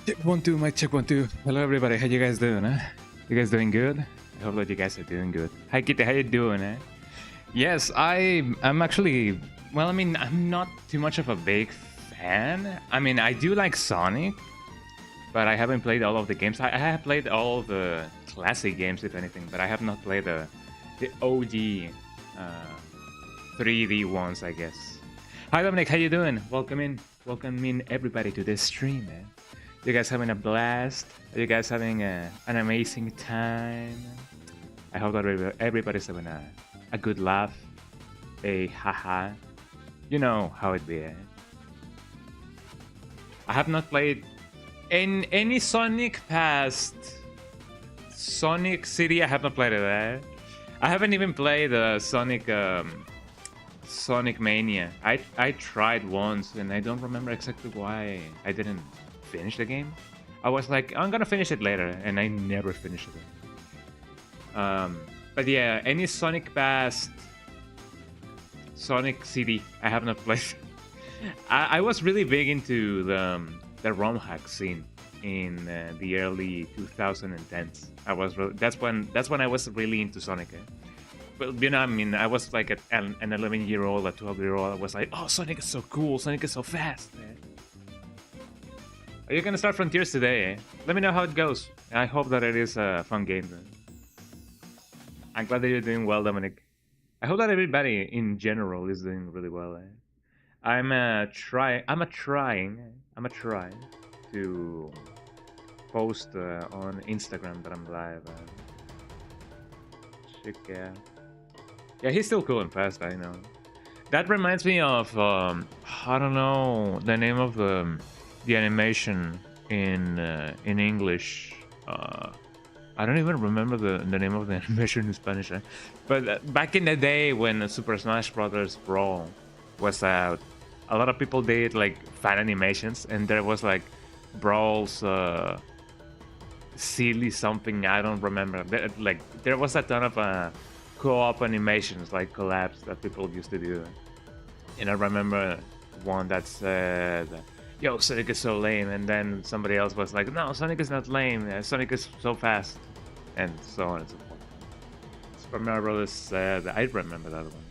Check 1 2, mic check 1 2. Hello everybody, how you guys doing? You guys doing good? I hope that you guys are doing good. Hi Kitty, how you doing? Yes, I'm actually, well, I mean, I'm not too much of a big fan. I mean, I do like Sonic, but I haven't played all of the games. I have played all the classic games, if anything, but I have not played the OG 3D ones, I guess. Hi Dominic, how you doing? Welcome in everybody to this stream, man. You guys having a blast? Are you guys having an amazing time? I hope that everybody's having a good laugh, a haha. You know how it be. I have not played in any Sonic past Sonic City. I have not played it. I haven't even played Sonic Sonic Mania. I tried once and I don't remember exactly why I didn't finish the game. I was like, I'm gonna finish it later, and I never finished it. But yeah, any Sonic past Sonic CD, I have not played. I was really big into the ROM hack scene in the early 2010s. That's when I was really into Sonic. Well, you know, I mean, I was like an 11-year-old, a 12-year-old. I was like, oh, Sonic is so cool, Sonic is so fast. Are you gonna start Frontiers today? Let me know how it goes. I hope that it is a fun game. I'm glad that you're doing well, Dominic. I hope that everybody in general is doing really well. I'm trying to post on Instagram that I'm live. Yeah, he's still cool and fast. I know. That reminds me of I don't know the name of the animation in English. I don't even remember the name of the animation in Spanish. But back in the day when Super Smash Bros. Brawl was out, a lot of people did like fan animations, and there was like Brawl's silly something. I don't remember. There was a ton of co-op animations, like collabs that people used to do. And I remember one that said, yo, Sonic is so lame, and then somebody else was like, no, Sonic is not lame, Sonic is so fast, and so on and so forth. Super Mario Bros. Said, I remember that one.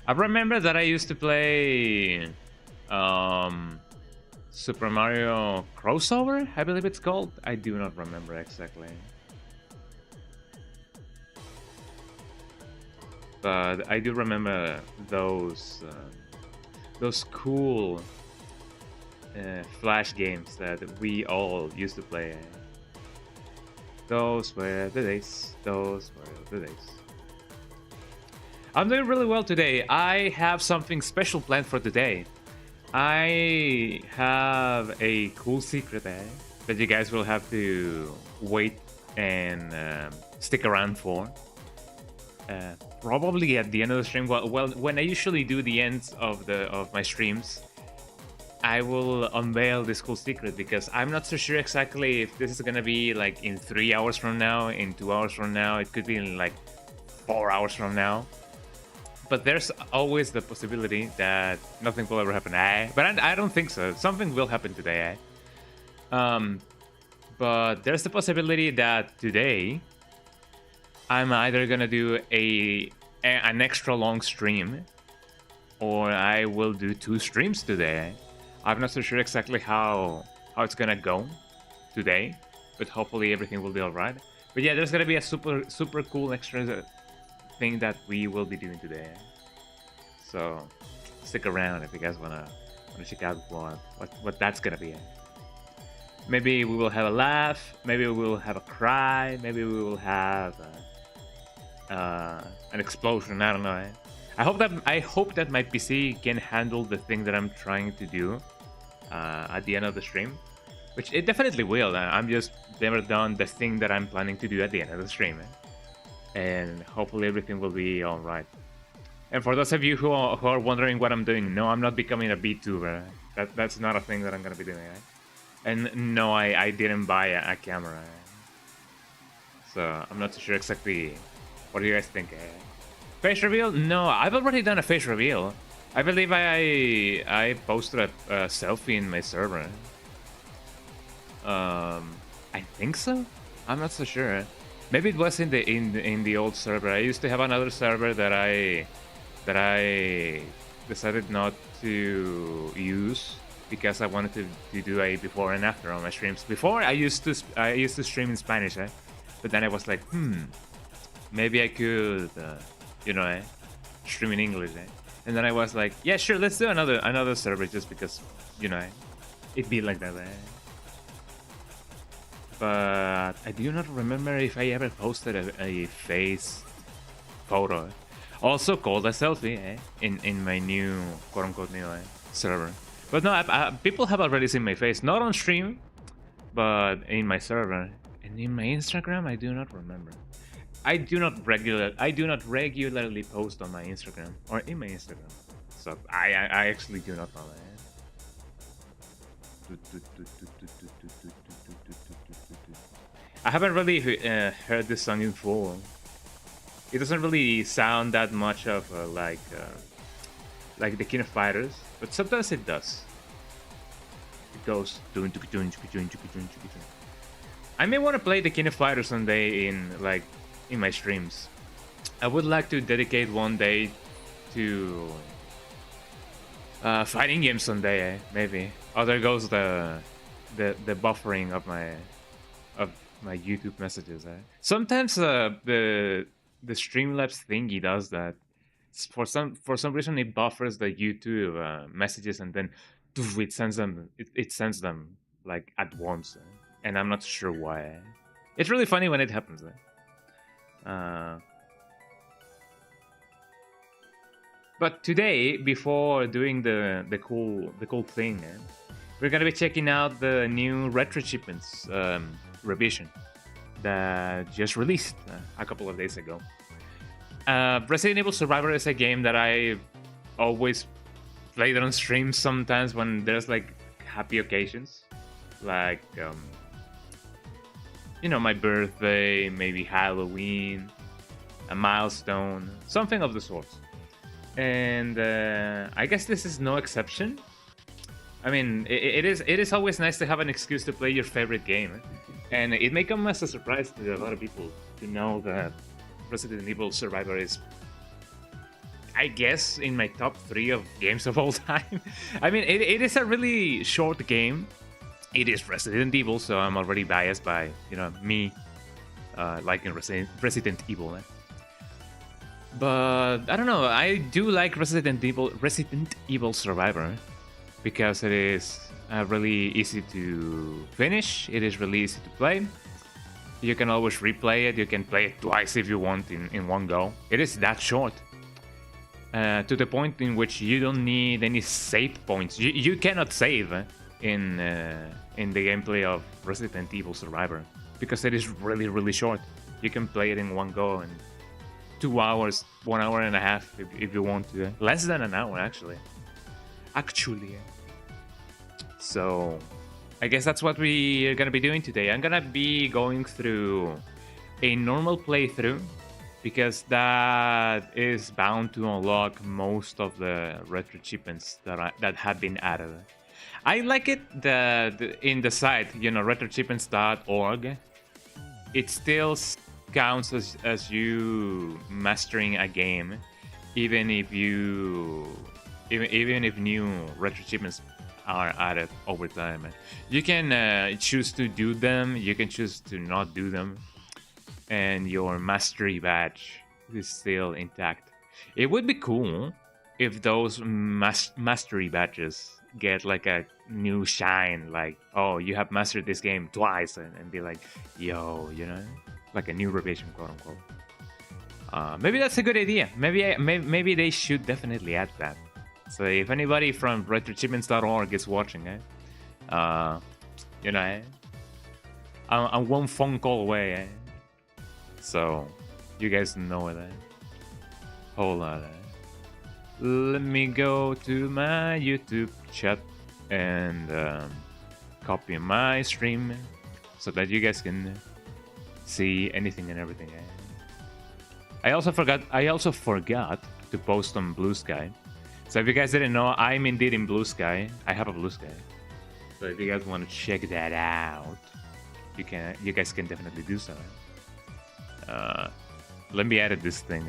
I remember that I used to play Super Mario Crossover, I believe it's called. I do not remember exactly. But I do remember those cool Flash games that we all used to play. Those were the days. Those were the days. I'm doing really well today. I have something special planned for today. I have a cool secret that you guys will have to wait and stick around for. Probably at the end of the stream. Well, when I usually do the ends of my streams, I will unveil this cool secret because I'm not so sure exactly if this is gonna be like in 3 hours from now, in 2 hours from now. It could be in like 4 hours from now. But there's always the possibility that nothing will ever happen. But I don't think so. Something will happen today. But there's the possibility that today I'm either gonna do an extra long stream, or I will do 2 streams today. I'm not so sure exactly how it's gonna go today, but hopefully everything will be alright. But yeah, there's gonna be a super cool extra thing that we will be doing today. So stick around if you guys wanna check out what that's gonna be. Maybe we will have a laugh, maybe we will have a cry, maybe we will have an explosion. I don't know. I hope that my PC can handle the thing that I'm trying to do at the end of the stream, which it definitely will. I'm just never done the thing that I'm planning to do at the end of the stream, and hopefully everything will be all right. And for those of you who are wondering what I'm doing, no, I'm not becoming a VTuber. That's not a thing that I'm gonna be doing. And no, I didn't buy a camera, so I'm not too sure exactly. What do you guys think? Face reveal? No, I've already done a face reveal. I believe I posted a selfie in my server. I think so. I'm not so sure. Maybe it was in the old server. I used to have another server that I decided not to use because I wanted to do a before and after on my streams. Before I used to stream in Spanish, but then I was like, maybe I could, stream in English, And then I was like, yeah, sure, let's do another server just because, it'd be like that, But I do not remember if I ever posted a face photo, also called a selfie, in my new quote-unquote new server. But no, people have already seen my face, not on stream, but in my server and in my Instagram. I do not remember. I do not regularly post on my Instagram or in my Instagram, so I actually do not know that. I haven't really heard this song in full. It doesn't really sound that much of like the King of Fighters, but sometimes it does. It goes. I may want to play the King of Fighters someday in my streams. I would like to dedicate one day to fighting games someday, maybe. Oh, there goes the buffering of my YouTube messages. Sometimes the Streamlabs thingy does that. For some reason it buffers the YouTube messages and then it sends them like at once, and I'm not sure why. It's really funny when it happens. But today, before doing the cool thing, we're gonna be checking out the new Retro Achievements revision that just released a couple of days ago. Resident Evil Survivor is a game that I always played on stream sometimes when there's like happy occasions, like my birthday, maybe Halloween, a milestone, something of the sort. And I guess this is no exception. I mean, it is always nice to have an excuse to play your favorite game, and it may come as a surprise to a lot of people to know that Resident Evil Survivor is, I guess, in my top 3 of games of all time. I mean, it is a really short game. It is Resident Evil, so I'm already biased by me liking Resident Evil. But I don't know. I do like Resident Evil Survivor because it is really easy to finish. It is really easy to play. You can always replay it. You can play it twice if you want in one go. It is that short. To the point in which you don't need any save points. You cannot save in the gameplay of Resident Evil Survivor because it is really short. You can play it in one go in 2 hours, 1 hour and a half if you want to. Less than an hour actually. So I guess that's what we are gonna be doing today. I'm gonna be going through a normal playthrough because that is bound to unlock most of the retro achievements that have been added. I like it that in the site, retroachievements.org, it still counts as you mastering a game, even if new retro achievements are added over time. You can choose to do them, you can choose to not do them, and your mastery badge is still intact. It would be cool if those mastery badges get like a new shine, like, oh, you have mastered this game twice, and be like, yo, like a new revision, quote unquote. Maybe that's a good idea. Maybe they should definitely add that. So if anybody from retroachievements.org is watching, I'm one phone call away. So you guys know it. Hold on. Let me go to my YouTube chat and copy my stream so that you guys can see anything and everything. I also forgot to post on Blue Sky. So if you guys didn't know, I'm indeed in Blue Sky. I have a Blue Sky. So if you guys want to check that out, you guys can definitely do so. Let me edit this thing.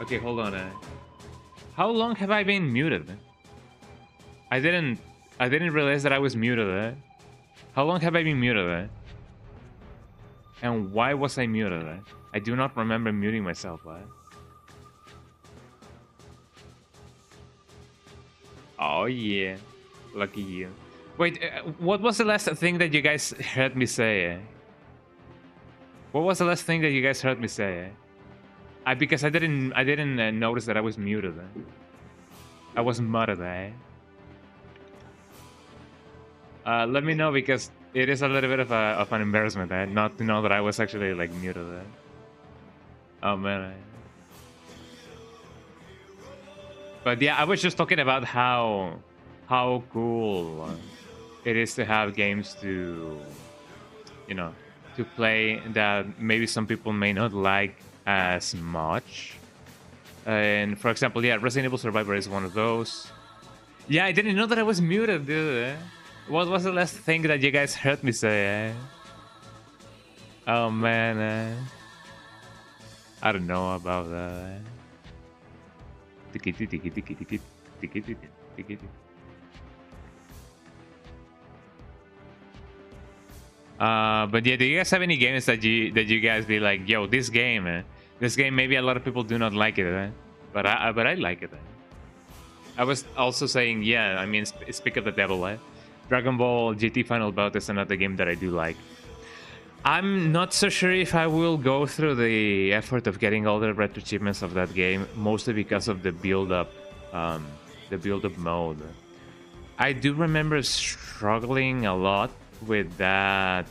Okay, hold on. How long have I been muted? I didn't realize that I was muted. How long have I been muted? And why was I muted? I do not remember muting myself. Oh yeah, lucky you. Wait, what was the last thing that you guys heard me say? What was the last thing that you guys heard me say? Because I didn't notice that I was muted. I was muted. Let me know, because it is a little bit of an embarrassment not to know that I was actually like muted. Oh man. But yeah, I was just talking about how cool it is to have games to, you know, to play that maybe some people may not like as much. And for example, yeah, Resident Evil Survivor is one of those. Yeah, I didn't know that I was muted, dude. What was the last thing that you guys heard me say? Oh man, I don't know about that. But yeah, do you guys have any games that you guys be like, yo, this game maybe a lot of people do not like it, but I like it. I was also saying, yeah, I mean, speak of the devil, Dragon Ball GT Final Bout is another game that I do like. I'm not so sure if I will go through the effort of getting all the retro achievements of that game, mostly because of the build-up mode. I do remember struggling a lot with that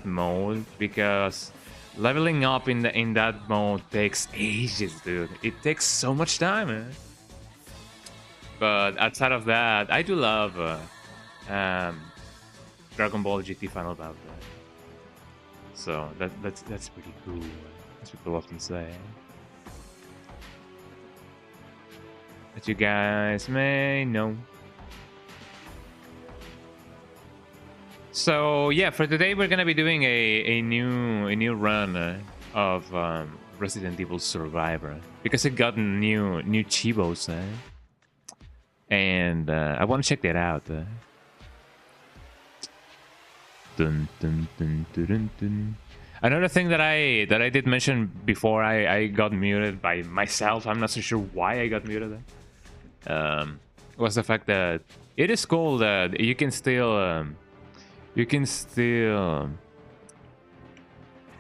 mode, because leveling up in that mode takes ages, dude. It takes so much time. But outside of that, I do love Dragon Ball GT Final Bout. So that's pretty cool. As people often say. But you guys may know. So yeah, for today we're gonna be doing a new run of Resident Evil Survivor, because it got new cheevos, and I want to check that out. Dun, dun, dun, dun, dun, dun. Another thing that I did mention before I got muted by myself, I'm not so sure why I got muted, was the fact that it is cool that you can still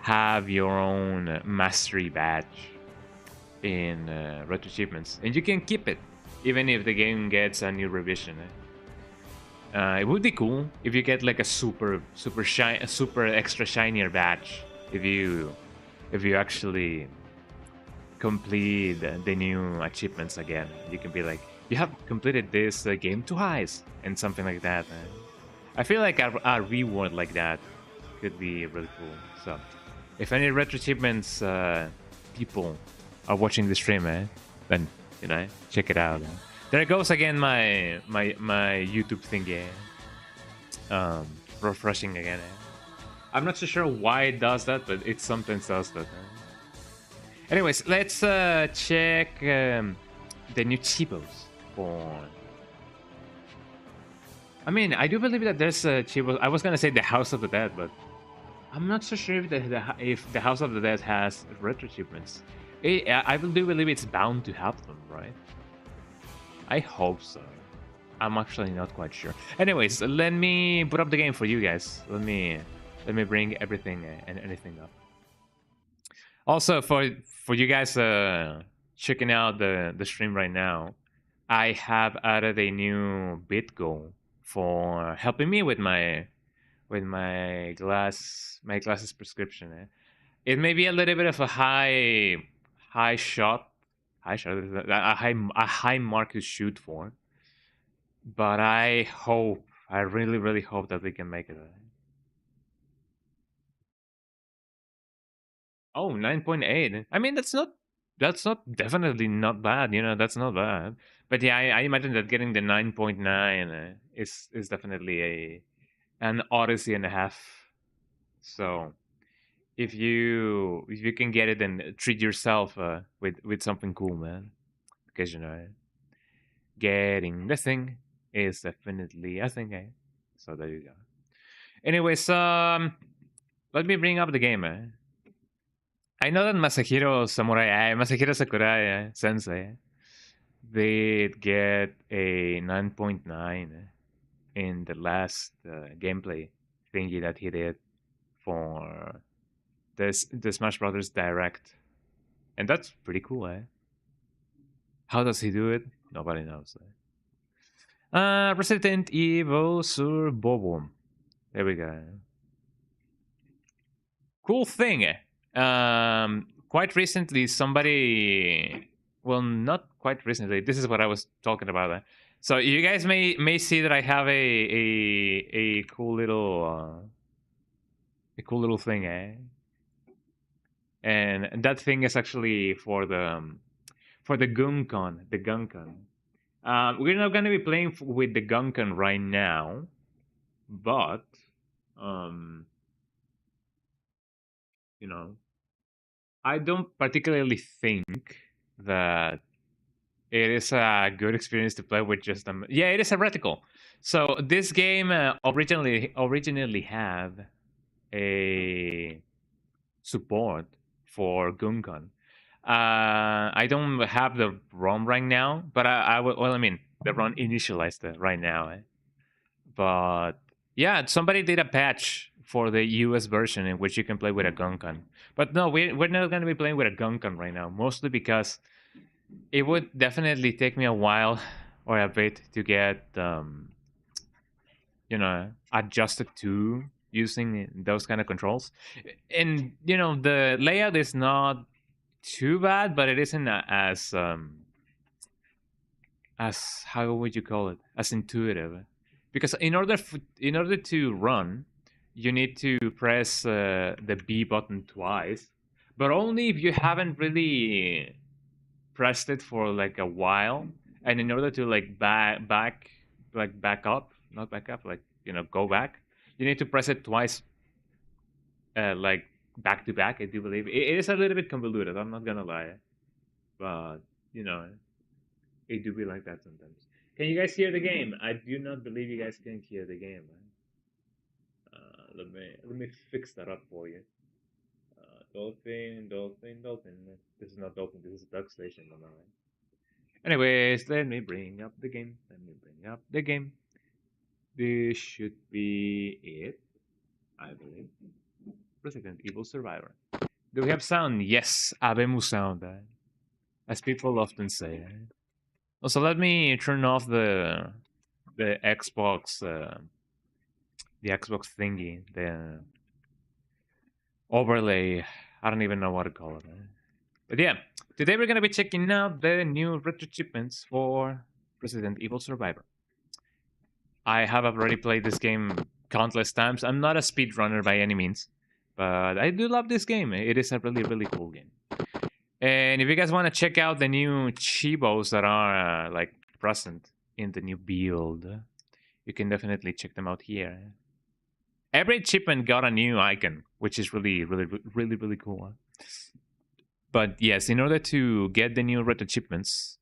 have your own mastery badge in retro achievements, and you can keep it even if the game gets a new revision. It would be cool if you get like a super extra shinier badge if you actually complete the new achievements again. You can be like, you have completed this game twice, and something like that. I feel like a reward like that could be really cool. So, if any retro achievements people are watching the stream, then check it out. There goes again my YouTube thingy, refreshing again. I'm not so sure why it does that, but it sometimes does that. Anyways, let's check the new cheevos for. I mean, I do believe that there's cheevos. I was gonna say the House of the Dead, but I'm not so sure if the House of the Dead has retro achievements. I do believe it's bound to have them, right? I hope so. I'm actually not quite sure. Anyways, let me put up the game for you guys. Let me bring everything and anything up. Also, for you guys checking out the stream right now, I have added a new bit goal for helping me with my glasses prescription. It may be a little bit of a high shot, a high mark to shoot for, but I really hope that we can make it. Oh, 9.8. I mean, that's not definitely not bad. That's not bad. But yeah, I imagine that getting the 9.9 is definitely an odyssey and a half. So if you can get it and treat yourself with something cool, man, because getting the thing is definitely a thing. So there you go. Anyways, let me bring up the game. I know that Masahiro Sakurai Sensei did get a 9.9 in the last gameplay thingy that he did for the Smash Brothers Direct, and that's pretty cool. How does he do it? Nobody knows. Resident Evil Sur Bobo. There we go. Cool thing. Quite recently, somebody. Well, not quite recently. This is what I was talking about. So you guys may see that I have a cool little thing, and that thing is actually for the Guncon, the Guncon. We're not gonna be playing with the Gunkan right now, but um, you know, I don't particularly think that it is a good experience to play with just them. Yeah, it is a reticle. So this game originally had a support for Gunkan. I don't have the ROM right now, but I will. Well, I mean, the ROM initialized right now. But yeah, somebody did a patch for the US version in which you can play with a Gunkan. But no, we're not going to be playing with a Gunkan right now, mostly because it would definitely take me a while or a bit to get, adjusted to using those kind of controls. And, the layout is not too bad, but it isn't as how would you call it, as intuitive, because in order to run you need to press the B button twice, but only if you haven't really pressed it for like a while, and in order to like back up, not back up, like go back, you need to press it twice, like back to back. I do believe it is a little bit convoluted, I'm not gonna lie, but you know it do be like that sometimes. Can you guys hear the game? I do not believe you guys can hear the game. Let me fix that up for you. Dolphin. This is not Dolphin. This is Duck Station. No, no, right? Anyways, let me bring up the game. This should be it, I believe. Resident Evil Survivor. Do we have sound? Yes, habemos sound, as people often say. Also, let me turn off the Xbox, the Xbox thingy, the overlay. I don't even know what to call it. But yeah, today we're gonna be checking out the new retro achievements for Resident Evil Survivor. I have already played this game countless times. I'm not a speedrunner by any means, but I do love this game. It is a really, really cool game. And if you guys want to check out the new cheevos that are like present in the new build, you can definitely check them out here. Every achievement got a new icon, which is really, really, really, really cool. But yes, in order to get the new red achievements,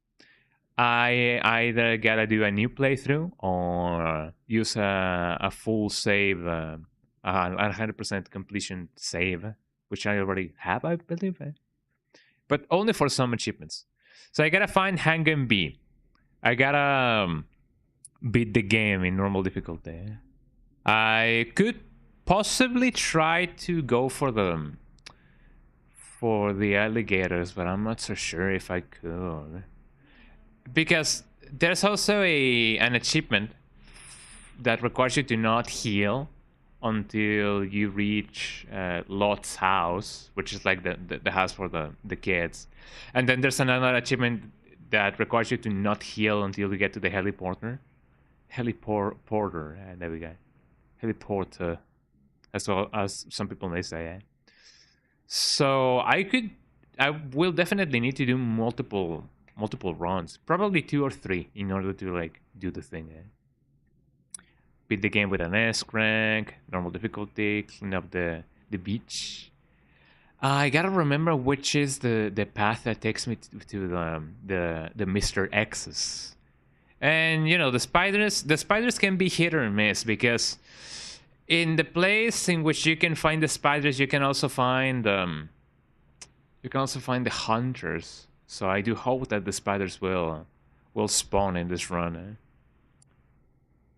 I either gotta do a new playthrough or use a full save, a 100% completion save, which I already have, I believe. But only for some achievements. So I gotta find Hang B. I gotta beat the game in normal difficulty. I could possibly try to go for the alligators, but I'm not so sure if I could. Because there's also an achievement that requires you to not heal until you reach Lot's house, which is like the house for the kids. And then there's another achievement that requires you to not heal until you get to the heliporter. Heliporter, there we go. Heliport, as well as some people may say. So I will definitely need to do multiple runs, probably 2 or 3, in order to like do the thing. Beat the game with an S rank, normal difficulty, clean up the beach. I gotta remember which is the path that takes me to the Mr. X's. And you know, the spiders can be hit or miss, because in the place in which you can find the spiders, you can also find the hunters. So I do hope that the spiders will spawn in this run.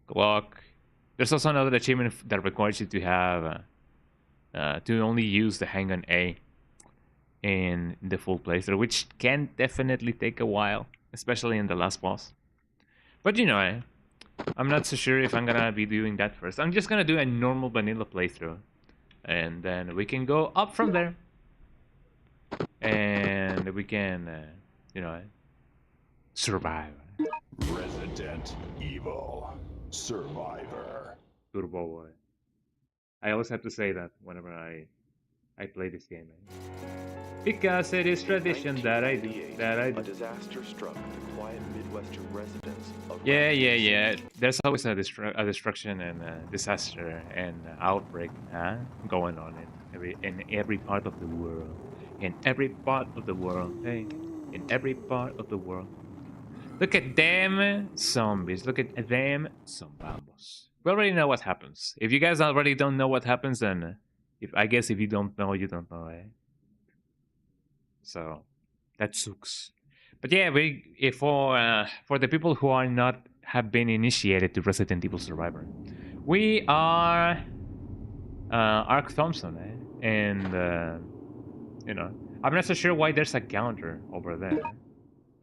Glock. There's also another achievement that requires you to have to only use the Hang on A in the full playthrough, which can definitely take a while, especially in the last boss. But you know, I'm not so sure if I'm gonna be doing that first. I'm just gonna do a normal vanilla playthrough, and then we can go up from there, and we can, you know, survive. Resident Evil Survivor. Turbo boy. I always have to say that whenever I play this game, because it is tradition that I do. A disaster struck the quiet Midwestern residents of Yeah. There's always a destruction and disaster and outbreak going on in every part of the world. In every part of the world. Hey, in every part of the world. Look at them zombies. Look at them zombies. We already know what happens. If you guys already don't know what happens, then I guess if you don't know, you don't know, eh? So that sucks. But yeah, for the people who are not have been initiated to Resident Evil Survivor, we are Ark Thompson, eh? And you know, I'm not so sure why there's a counter over there.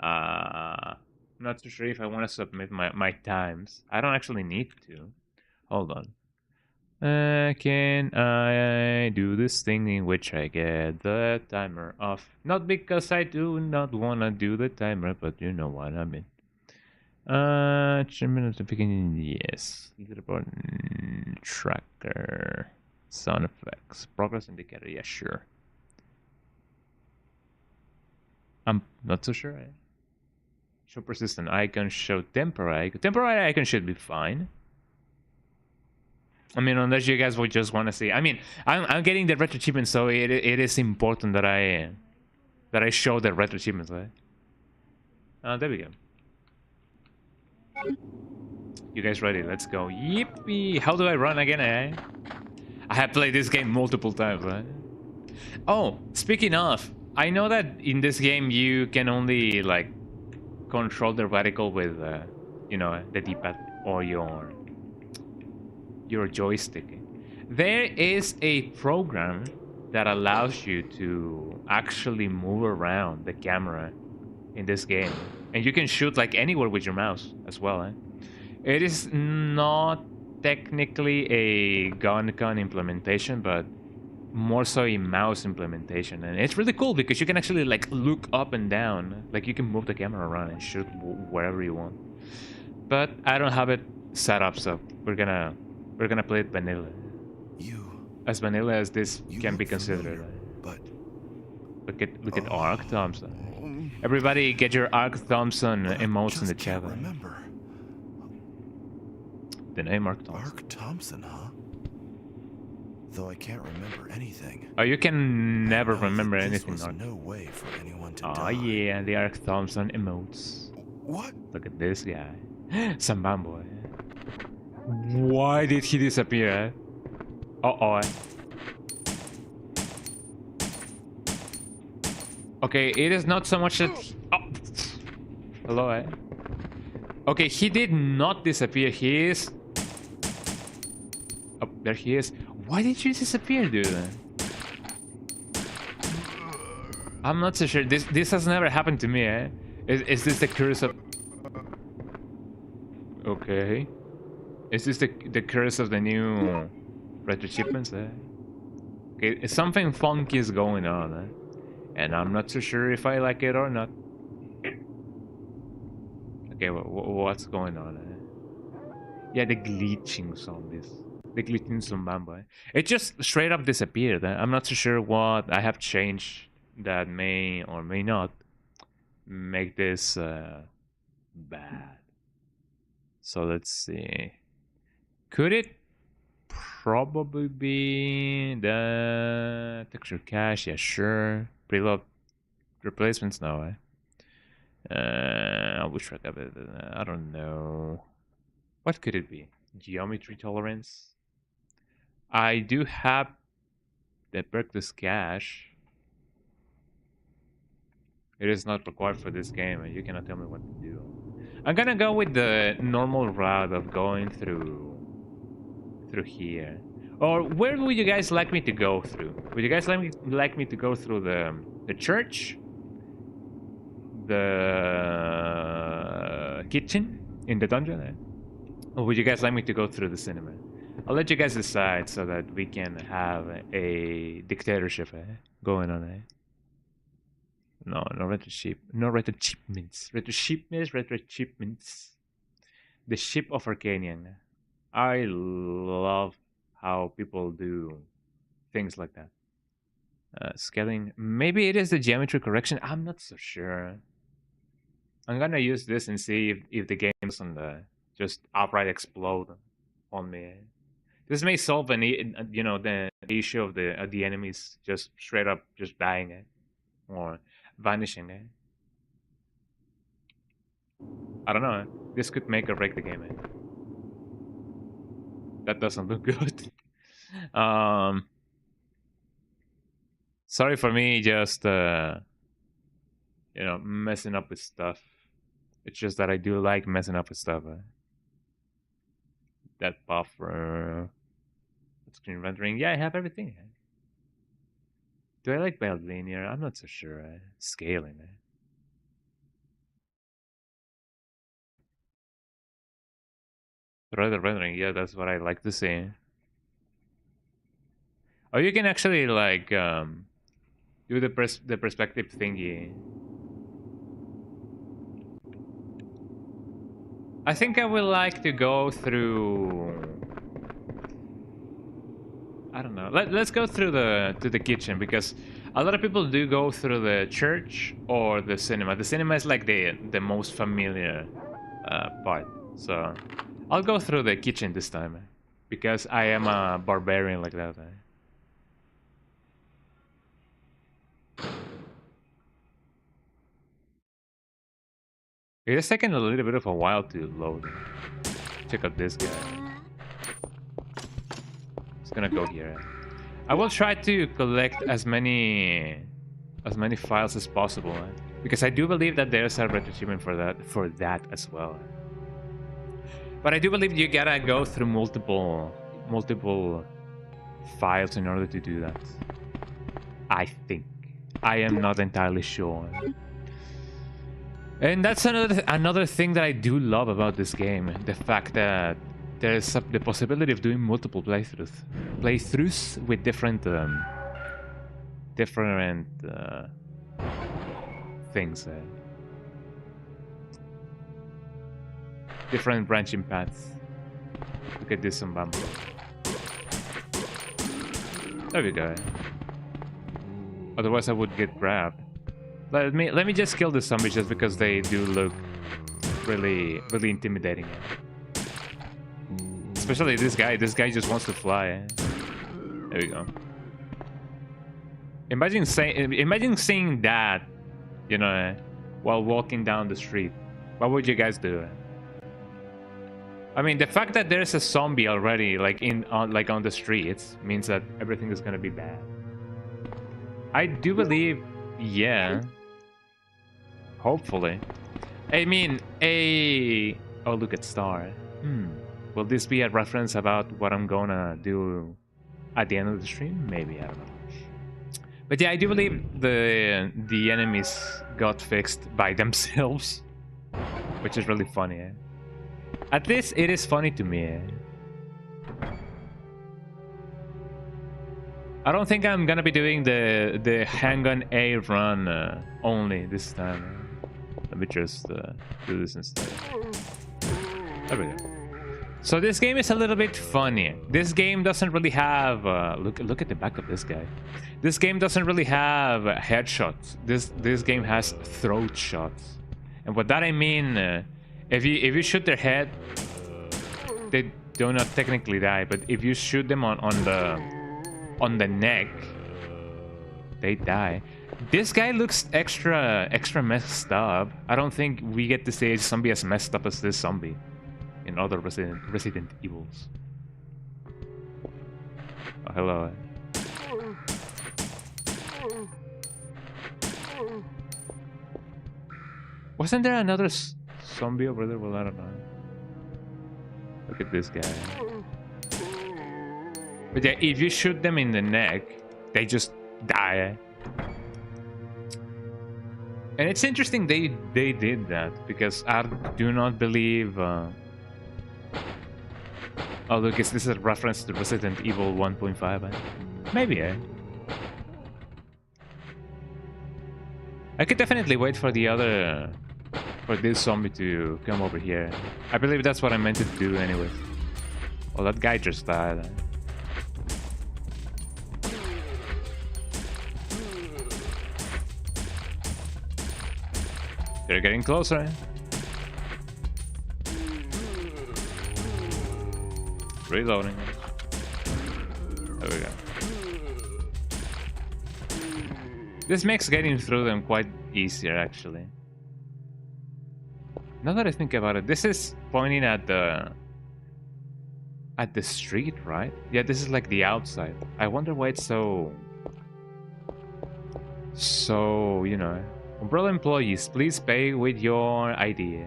I'm not so sure if I want to submit my times. I don't actually need to. Hold on. Can I do this thing in which I get the timer off? Not because I do not want to do the timer, but you know what I mean. 10 minutes to begin. Yes. Leaderboard tracker. Sound effects. Progress indicator. Yeah, sure. I'm not so sure. Show persistent icon. Show temporary icon. Temporary icon should be fine. I mean, unless you guys would just want to see. I mean, I'm getting the retro achievements, so it is important that I show the retro achievements, right? There we go. You guys ready? Let's go. Yippee! How do I run again, eh? I have played this game multiple times, right? Oh, speaking of, I know that in this game you can only like control the reticle with, you know, the D-pad or your joystick. There is a program that allows you to actually move around the camera in this game. And you can shoot like anywhere with your mouse as well. It is not technically a gun implementation, but more so a mouse implementation. And it's really cool because you can actually like look up and down. Like you can move the camera around and shoot wherever you want. But I don't have it set up, so we're gonna play it vanilla. As vanilla as this can be considered. But look at Ark Thompson. Everybody get your Ark Thompson emotes in the chat. Remember. The name Ark Thompson. Ark Thompson, huh? Though I can't remember anything. Oh, you can never remember anything. There was no way for anyone to die. Oh Yeah, the Ark Thompson emotes. What? Look at this guy. Sambambo. Why did he disappear? Uh-oh. Okay, it is not so much that... Oh. Hello, Okay, he did not disappear. He is... Oh, there he is. Why did you disappear, dude? I'm not so sure. This has never happened to me, Is this the curse of... Okay. Is this the curse of the new retro shipments? Okay, something funky is going on, and I'm not so sure if I like it or not. Okay, what's going on? Yeah, the glitching zombies. The glitching zombie. It just straight up disappeared. I'm not so sure what I have changed that may or may not make this bad. So let's see. Could it probably be the texture cache? Yeah, sure. Preload replacements? No, I wish I got it. I don't know. What could it be? Geometry tolerance? I do have the perkless cache. It is not required for this game, and you cannot tell me what to do. I'm gonna go with the normal route of going through here. Or where would you guys like me to go through? Would you guys like me to go through the church? The kitchen in the dungeon? Or would you guys like me to go through the cinema? I'll let you guys decide so that we can have a dictatorship going on. No retro ship. No retro shipments. Retro shipments. The ship of Arcanian. I love how people do things like that. Scaling. Maybe it is the geometry correction. I'm not so sure. I'm gonna use this and see if the game doesn't just outright explode on me. This may solve the issue of the enemies just straight up just dying or vanishing. I don't know. This could make or break the game. That doesn't look good. Sorry for me just messing up with stuff. It's just that I do like messing up with stuff. That buffer, screen rendering. Yeah, I have everything. Do I like build linear? I'm not so sure. Scaling. Rather rendering. Yeah, that's what I like to see. Oh, you can actually like do the perspective thingy. I think I would like to go through. I don't know. Let's go through to the kitchen because a lot of people do go through the church or the cinema. The cinema is like the most familiar part. So I'll go through the kitchen this time because I am a barbarian like that. It is taking a little bit of a while to load. Check out this guy. It's gonna go here. I will try to collect as many files as possible, because I do believe that there's a retro achievement for that as well. But I do believe you gotta go through multiple files in order to do that. I think. I am not entirely sure. And that's another thing that I do love about this game. The fact that there's the possibility of doing multiple playthroughs with different things. Different branching paths. Look at this on bamboo. There we go. Otherwise I would get grabbed. Let me just kill the zombies just because they do look really intimidating. Especially this guy. This guy just wants to fly. There we go. Imagine seeing that, you know, while walking down the street. What would you guys do? I mean, the fact that there's a zombie already, like on the streets, means that everything is gonna be bad. I do believe, yeah. Hopefully. I mean, oh, look at Star. Will this be a reference about what I'm gonna do at the end of the stream? Maybe, I don't know. But yeah, I do believe the enemies got fixed by themselves, which is really funny. At least it is funny to me. I don't think I'm gonna be doing the handgun A run only this time. Let me just do this instead. There we go. So this game is a little bit funny. This game doesn't really have look at the back of this guy. This game doesn't really have headshots. This game has throat shots. And what that I mean, if you shoot their head, they do not technically die. But if you shoot them on the neck, they die. This guy looks extra messed up. I don't think we get to see a zombie as messed up as this zombie in other Resident Evils. Oh, hello. Wasn't there another zombie over there? Well, I don't know. Look at this guy. But yeah, if you shoot them in the neck, they just die. And it's interesting they did that, because I do not believe... Oh, look, is this a reference to Resident Evil 1.5? Maybe, I could definitely wait for the other... for this zombie to come over here. I believe that's what I meant to do anyway. Oh, that guy just died. They're getting closer. Reloading. There we go. This makes getting through them quite easier, actually. Now that I think about it, this is pointing at the street, right? Yeah, this is like the outside. I wonder why it's so, you know. Umbrella employees, please pay with your ID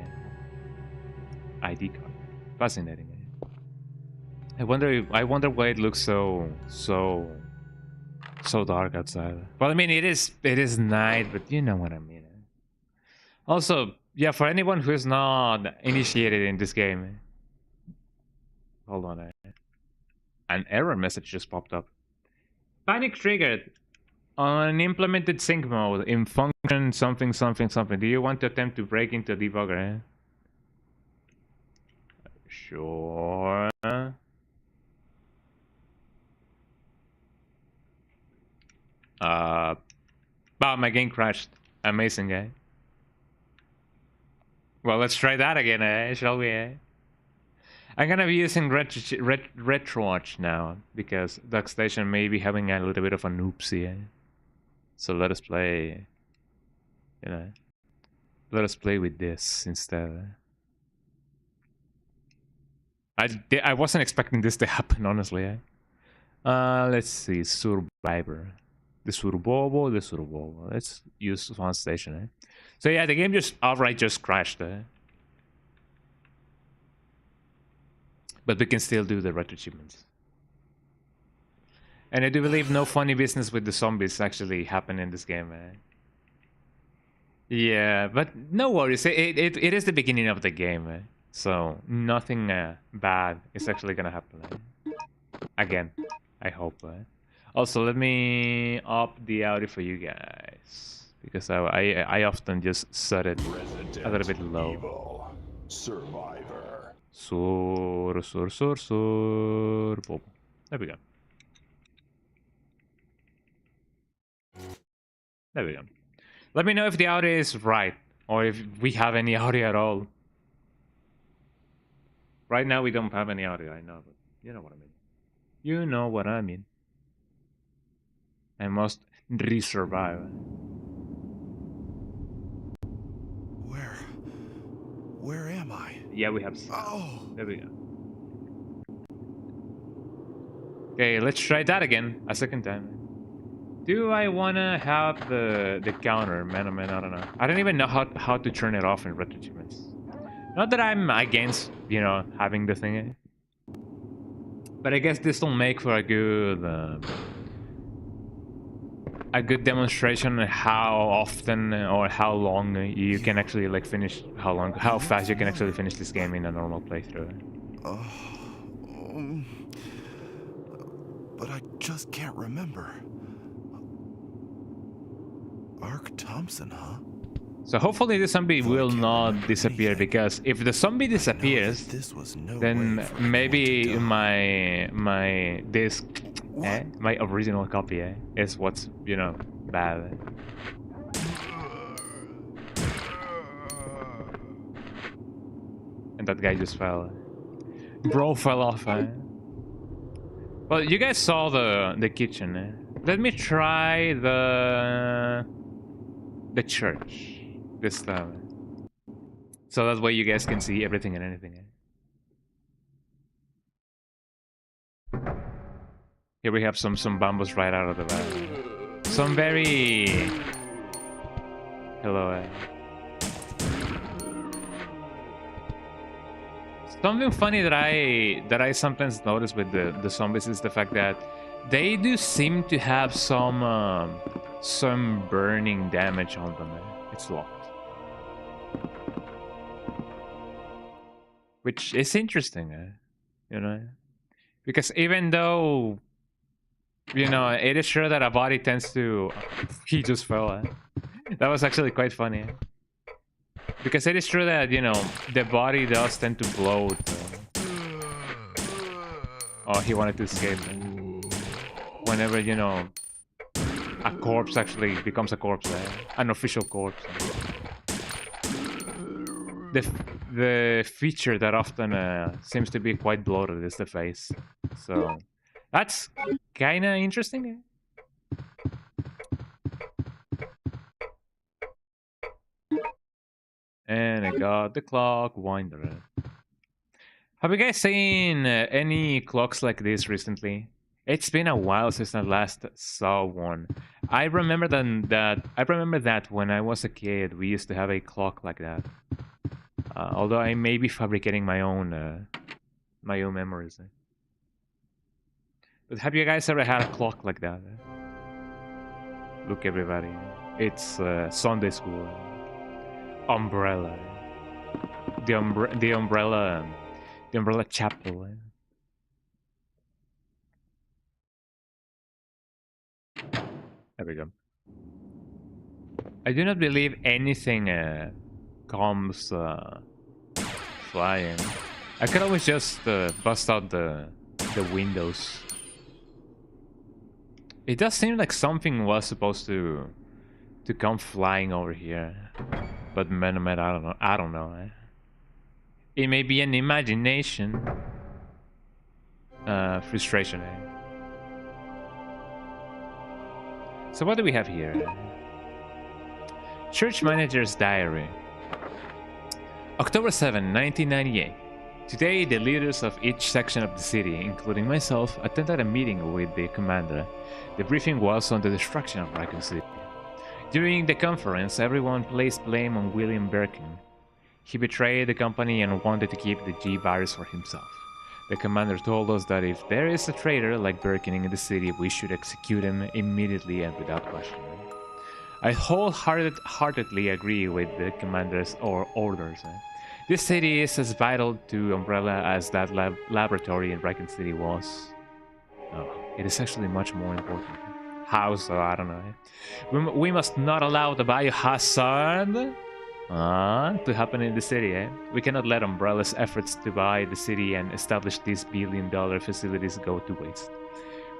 card. Fascinating. I wonder why it looks so dark outside. Well, I mean, it is night, but you know what I mean. Also, yeah, for anyone who is not initiated in this game, hold on. An error message just popped up. Panic triggered. Unimplemented sync mode in function something. Do you want to attempt to break into debugger? Sure. Wow, my game crashed. Amazing, eh? Well, let's try that again, shall we? I'm gonna be using RetroWatch now, because DuckStation may be having a little bit of an oopsie. So let us play, you know, let us play with this instead. I wasn't expecting this to happen, honestly. Let's see, Survivor. The Surbobo. Let's use Fun Station. So yeah, the game just outright just crashed. But we can still do the retro achievements. And I do believe no funny business with the zombies actually happen in this game. Yeah, but no worries. It is the beginning of the game. So nothing bad is actually gonna happen. Again, I hope. Also, let me up the audio for you guys. Because I often just set it a little bit low. Evil. Survivor. Boom. There we go. There we go. Let me know if the audio is right, or if we have any audio at all. Right now we don't have any audio, I know, but you know what I mean. You know what I mean. I must re-survive. Where am I? Yeah, we have. Oh! There we go. Okay, let's try that again, a second time. Do I wanna have the counter? Man, oh man, I don't know. I don't even know how to turn it off in Red Dead Achievements. Not that I'm against, you know, having the thing. But I guess this will make for a good demonstration of how often or how long you can actually like finish, how fast you can actually finish this game in a normal playthrough. But I just can't remember. Ark Thompson, huh? So hopefully the zombie will not disappear, because if the zombie disappears, then maybe my disc, my original copy, is what's, you know, bad. And that guy just fell. Bro fell off. Well, you guys saw the kitchen. Let me try the church this time, so that way you guys can see everything and anything. Here we have some bambos right out of the back. Some very hello. Something funny that I sometimes notice with the zombies is the fact that they do seem to have some burning damage on them. It's locked. Which is interesting, you know? Because even though, you know, it is sure that a body tends to... He just fell. That was actually quite funny. Because it is true that, you know, the body does tend to bloat. Oh, he wanted to escape. Whenever, you know, a corpse actually becomes a corpse, an official corpse. The feature that often seems to be quite bloated is the face. So that's kind of interesting. And I got the clock winder. Have you guys seen any clocks like this recently? It's been a while since I last saw one. I remember that when I was a kid, we used to have a clock like that. Although I may be fabricating my own memories. But have you guys ever had a clock like that? Look, everybody, it's Sunday school. Umbrella. The umbrella chapel. There we go. I do not believe anything comes flying. I could always just bust out the windows. It does seem like something was supposed to come flying over here, but man, I don't know. It may be an imagination. Frustration. So what do we have here? Church manager's diary. October 7, 1998. Today, the leaders of each section of the city, including myself, attended a meeting with the commander. The briefing was on the destruction of Raccoon City. During the conference, everyone placed blame on William Birkin. He betrayed the company and wanted to keep the G virus for himself. The commander told us that if there is a traitor like Birkening in the city, we should execute him immediately and without question. I wholeheartedly agree with the commander's orders. This city is as vital to Umbrella as that laboratory in Raccoon City was. Oh, it is actually much more important. How so? I don't know. We must not allow the biohazard to happen in the city. We cannot let Umbrella's efforts to buy the city and establish these billion-dollar facilities go to waste.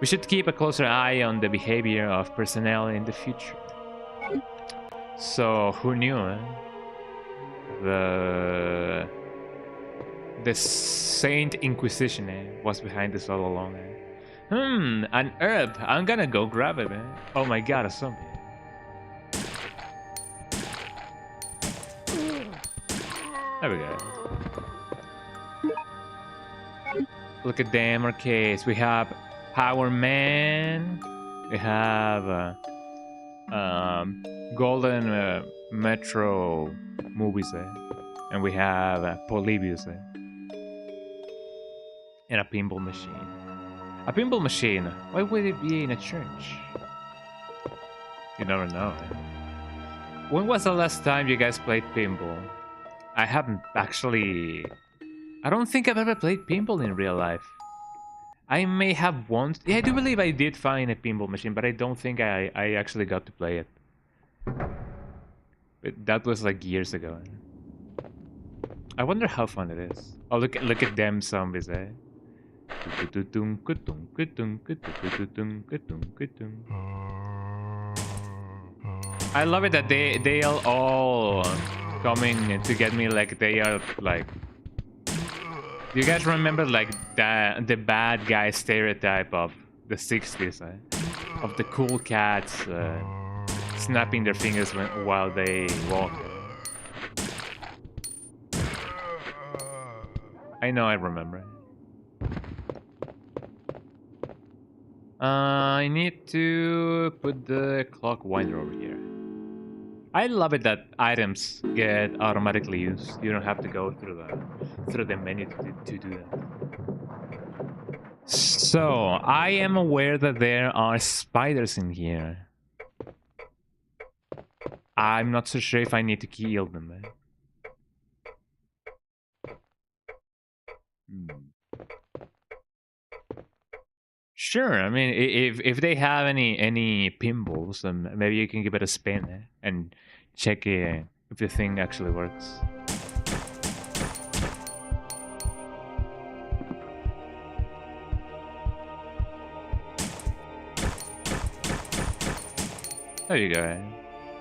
We should keep a closer eye on the behavior of personnel in the future. So, who knew? The Saint Inquisition was behind this all along. An herb. I'm gonna go grab it, man. Oh my god, a zombie. There we go. Look at them arcades. We have Power Man. We have Golden Metro movies there. And we have Polybius there. And a pinball machine. A pinball machine? Why would it be in a church? You never know. When was the last time you guys played pinball? I haven't actually... I don't think I've ever played pinball in real life. I may have once... Yeah, I do believe I did find a pinball machine, but I don't think I actually got to play it. But that was like years ago. I wonder how fun it is. Oh, look at them zombies, eh? I love it that they are all coming to get me, like they are like... Do you guys remember like the bad guy stereotype of the 60s, of the cool cats snapping their fingers while they walk? I know, I remember. I need to put the clock winder over here. I love it that items get automatically used. You don't have to go through the menu to do that. So, I am aware that there are spiders in here. I'm not so sure if I need to kill them, man. Sure, I mean, if they have any pinballs, then maybe you can give it a spin and check if the thing actually works. There you go.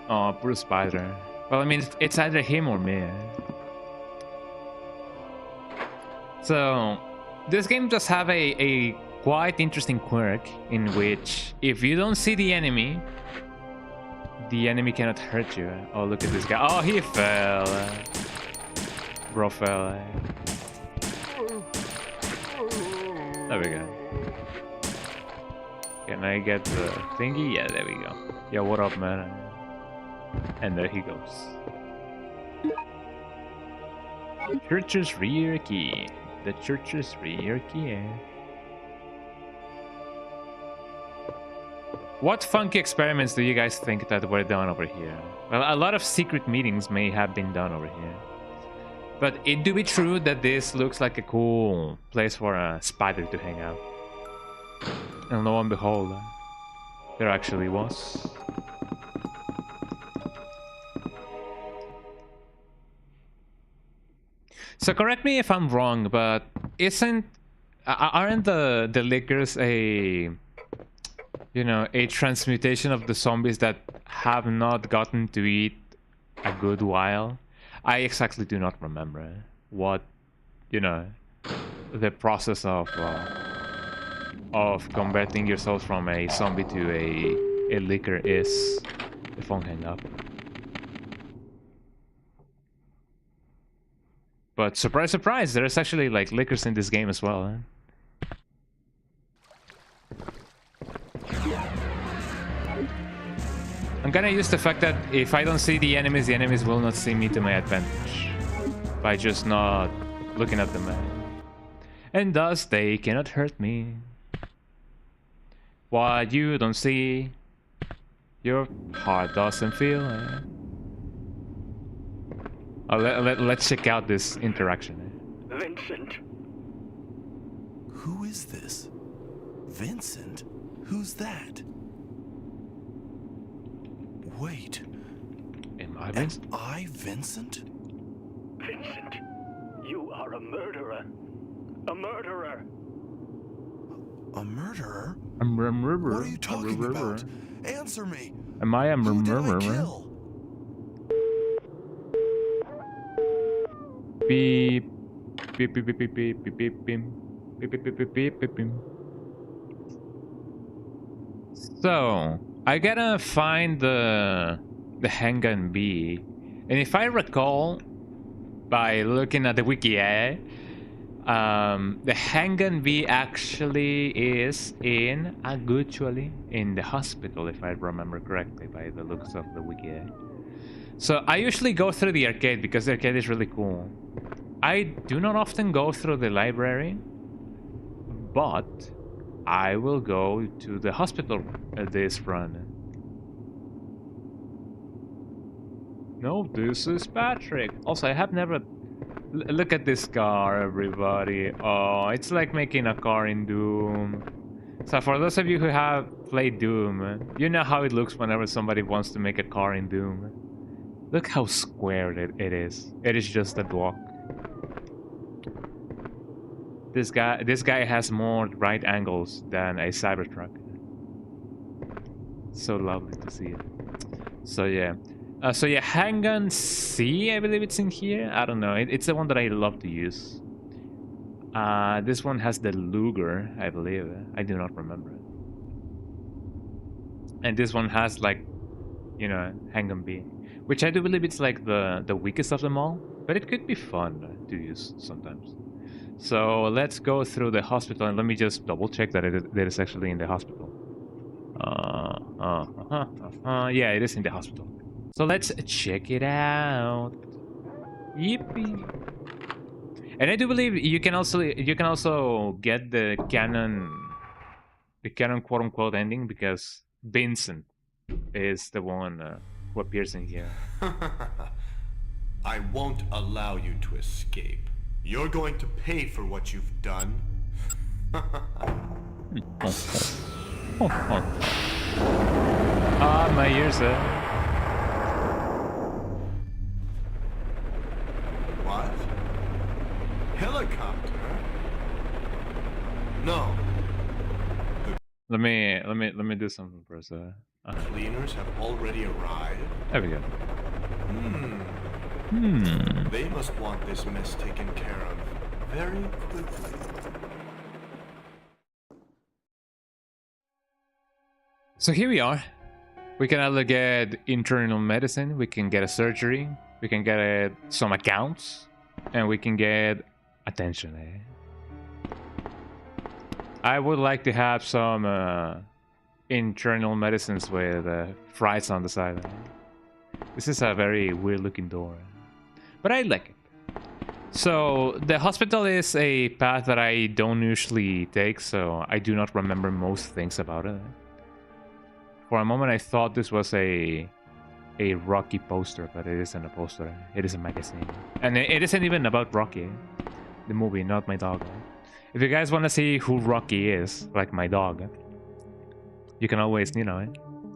Oh, poor spider. Well, I mean, it's either him or me. So, this game does have a quite interesting quirk in which if you don't see the enemy cannot hurt you. Oh, look at this guy. Oh, he fell. Bro fell. There we go. Can I get the thingy? Yeah, there we go. Yeah, what up, man? And there he goes. Church's rear key. The church's rear key. What funky experiments do you guys think that were done over here? Well, a lot of secret meetings may have been done over here. But it do be true that this looks like a cool place for a spider to hang out. And lo and behold, there actually was. So correct me if I'm wrong, but aren't the lickers a transmutation of the zombies that have not gotten to eat a good while? I exactly do not remember what, the process of converting yourself from a zombie to a licker is. The phone hang up. But surprise, surprise, there's actually like lickers in this game as well. I'm gonna use the fact that if I don't see the enemies will not see me to my advantage by just not looking at them. and thus they cannot hurt me. What you don't see, your heart doesn't feel. Let's check out this interaction. Vincent. Who is this? Vincent? Who's that? Wait. Am I Vincent? Am I Vincent? Vincent, you are a murderer. A murderer. A murderer? A murderer? What are you talking about? Answer me. Am I a Who did I murderer? kill? Beep. Beep beep beep beep beep beep beep beep beep beep beep beep beep beep. So I gotta find the handgun B, and if I recall, by looking at the wiki, the handgun B actually is actually in the hospital, if I remember correctly, by the looks of the wiki. So I usually go through the arcade because the arcade is really cool. I do not often go through the library, but I will go to the hospital this run. No, this is Patrick. Also, I have never... Look at this car, everybody. Oh, it's like making a car in Doom. So for those of you who have played Doom, you know how it looks whenever somebody wants to make a car in Doom. Look how square it is. It is just a block. This guy has more right angles than a Cybertruck. So lovely to see it. So yeah. Handgun C, I believe it's in here. I don't know. It's the one that I love to use. This one has the Luger, I believe. I do not remember. And this one has, like, you know, handgun B, which I do believe it's like the weakest of them all. But it could be fun to use sometimes. So let's go through the hospital and let me just double check that it is actually in the hospital. Yeah, it is in the hospital. So let's check it out. Yippee! And I do believe you can also get the canon quote unquote ending because Vincent is the one who appears in here. I won't allow you to escape. You're going to pay for what you've done. Ah, my ears. What? Helicopter? No. Let me do something first. Cleaners have already arrived. There we go. They must want this mess taken care of very quickly. So here we are. We can either get internal medicine, we can get a surgery, we can get some accounts, and we can get attention. I would like to have some internal medicines with fries on the side. This is a very weird looking door, but I like it. So the hospital is a path that I don't usually take, so I do not remember most things about it. For a moment I thought this was a Rocky poster, but it isn't a poster. It is a magazine. And it isn't even about Rocky, the movie, not my dog. If you guys want to see who Rocky is, like my dog, you can always, you know,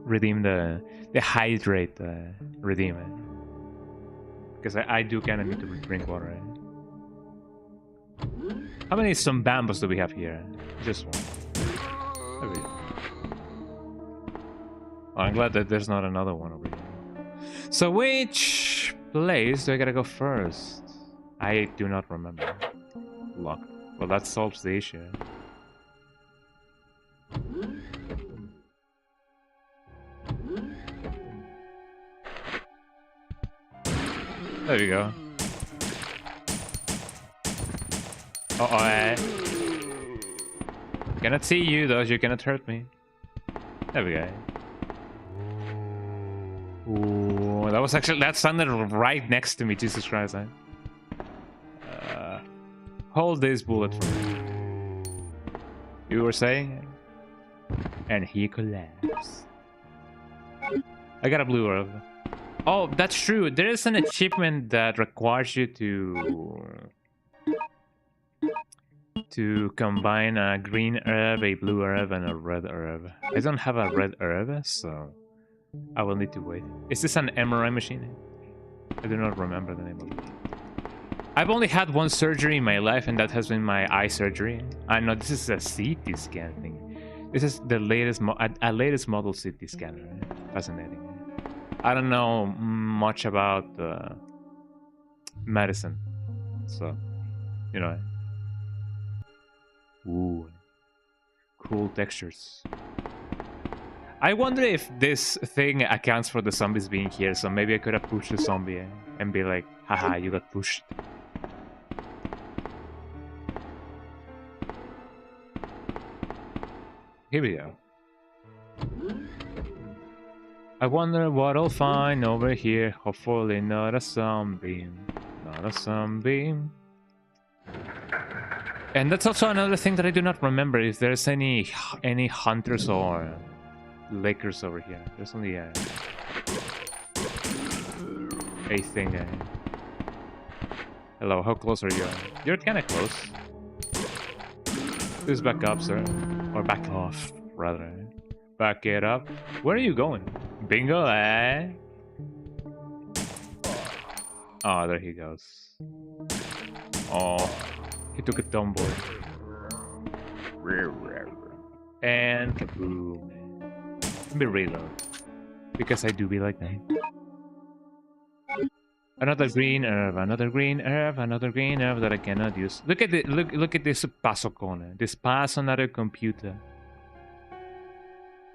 redeem the hydrate redeem it. Because I do kind of need to drink water. How many some bambos do we have here? Just one. There we go. Oh, I'm glad that there's not another one over here. So which place do I gotta go first? I do not remember. Locked. Well, that solves the issue. There we go. Uh-oh, Cannot see you, though. You cannot hurt me. There we go. Ooh, that sounded right next to me. Jesus Christ, Hold this bullet for me. You were saying? And he collapsed. I got a blue herb. Oh, that's true. There is an achievement that requires you to combine a green herb, a blue herb, and a red herb. I don't have a red herb, so I will need to wait. Is this an MRI machine? I do not remember the name of it. I've only had one surgery in my life, and that has been my eye surgery. I know this is a CT scan thing. This is the latest, latest model CT scanner. Fascinating. I don't know much about medicine, so you know. Ooh, cool textures. I wonder if this thing accounts for the zombies being here, so maybe I could have pushed the zombie and be like, haha, you got pushed. Here we go. I wonder what I'll find over here. Hopefully not a zombie. Not a zombie. And that's also another thing that I do not remember, if there's any hunters or lakers over here. There's only a thing. Hello, how close are you? You're kind of close. Please back up, sir. Or back off, rather. Back it up. Where are you going? Bingo, eh? Oh, there he goes. Oh, he took a tumble. And kaboom. Let me reload. Because I do be like that. Another green herb, another green herb, another green herb that I cannot use. Look at the look at this pasocone. This pasonare computer.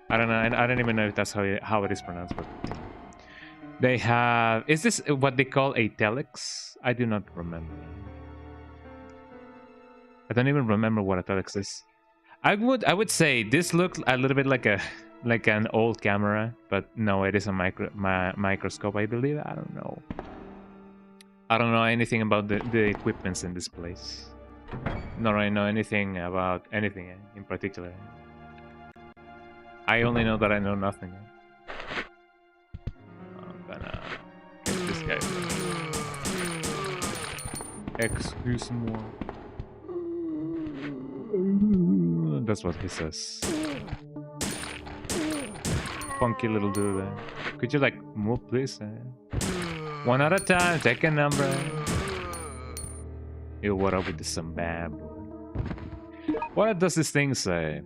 I don't know. I don't even know if that's how it is pronounced, but you know. They have. Is this what they call a telex? I do not remember. I don't even remember what a telex is. I would say this looked a little bit like an old camera, but no, it is a microscope, I believe. I don't know. I don't know anything about the equipments in this place. Nor I know anything about anything in particular. I only know that I know nothing. I'm gonna get this guy. Excuse-moi. That's what he says. Funky little dude. Could you like move, please? One at a time, take a number. Yo, what up with the Zimbabwe? What does this thing say?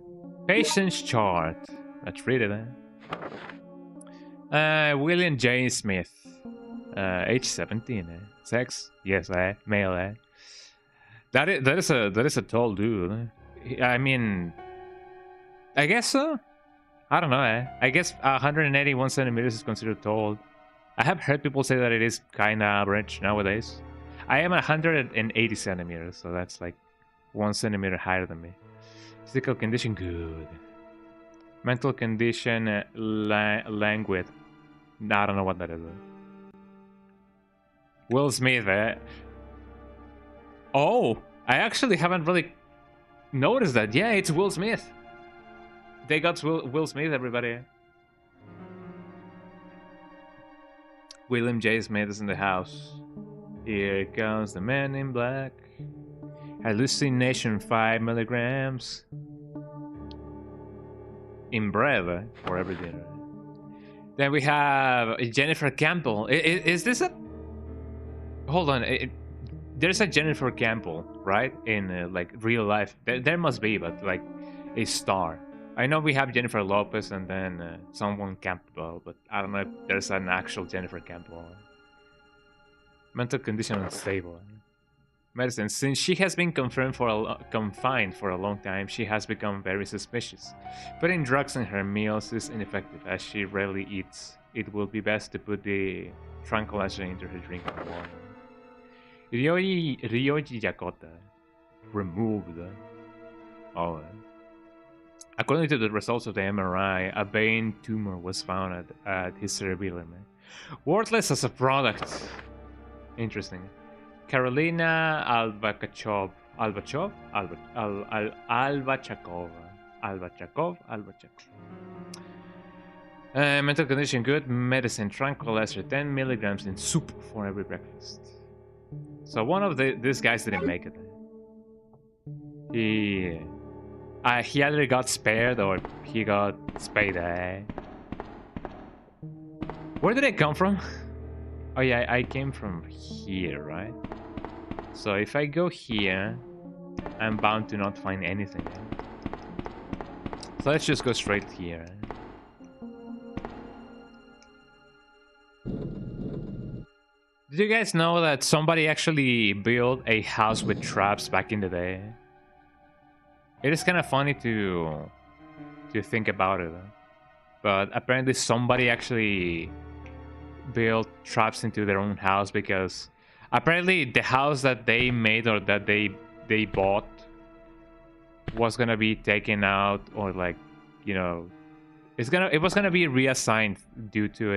Patient's chart. Let's read it, William J. Smith. Age 17, Sex? Yes, male, That is a tall dude. I mean, I guess so. I don't know, I guess 181 centimeters is considered tall. I have heard people say that it is kind of average nowadays. I am 180 centimeters, so that's like 1 centimeter higher than me. Physical condition, good. Mental condition, languid. I don't know what that is. Will Smith, Oh, I actually haven't really noticed that. Yeah, it's Will Smith. They got Will Smith, everybody. William J. Smith is in the house. Here comes the man in black. Hallucination 5 milligrams. In bread for every dinner. Then we have Jennifer Campbell. Is this a... Hold on. There's a Jennifer Campbell, right? In like real life. There must be, but like a star. I know we have Jennifer Lopez and then someone Campbell, but I don't know if there's an actual Jennifer Campbell. Mental condition unstable. Medicine. Since she has been confined for a long time, she has become very suspicious. Putting drugs in her meals is ineffective, as she rarely eats. It will be best to put the tranquilizer into her drinking water. Ryoji Yakota. Removed. Oh. According to the results of the MRI, a vein tumor was found at his cerebellum. Worthless as a product. Interesting. Carolina Albachakova Albachakov. Mental condition good. Medicine tranquilizer 10 milligrams in soup for every breakfast. So one of these guys didn't make it. He either got spared or he got spayed. Where did I come from? Oh yeah, I came from here, right? So if I go here, I'm bound to not find anything. So let's just go straight here. Did you guys know that somebody actually built a house with traps back in the day? It is kind of funny to think about it, but apparently somebody actually built traps into their own house because apparently the house that they made or that they bought was gonna be taken out, or like, you know, it was gonna be reassigned due to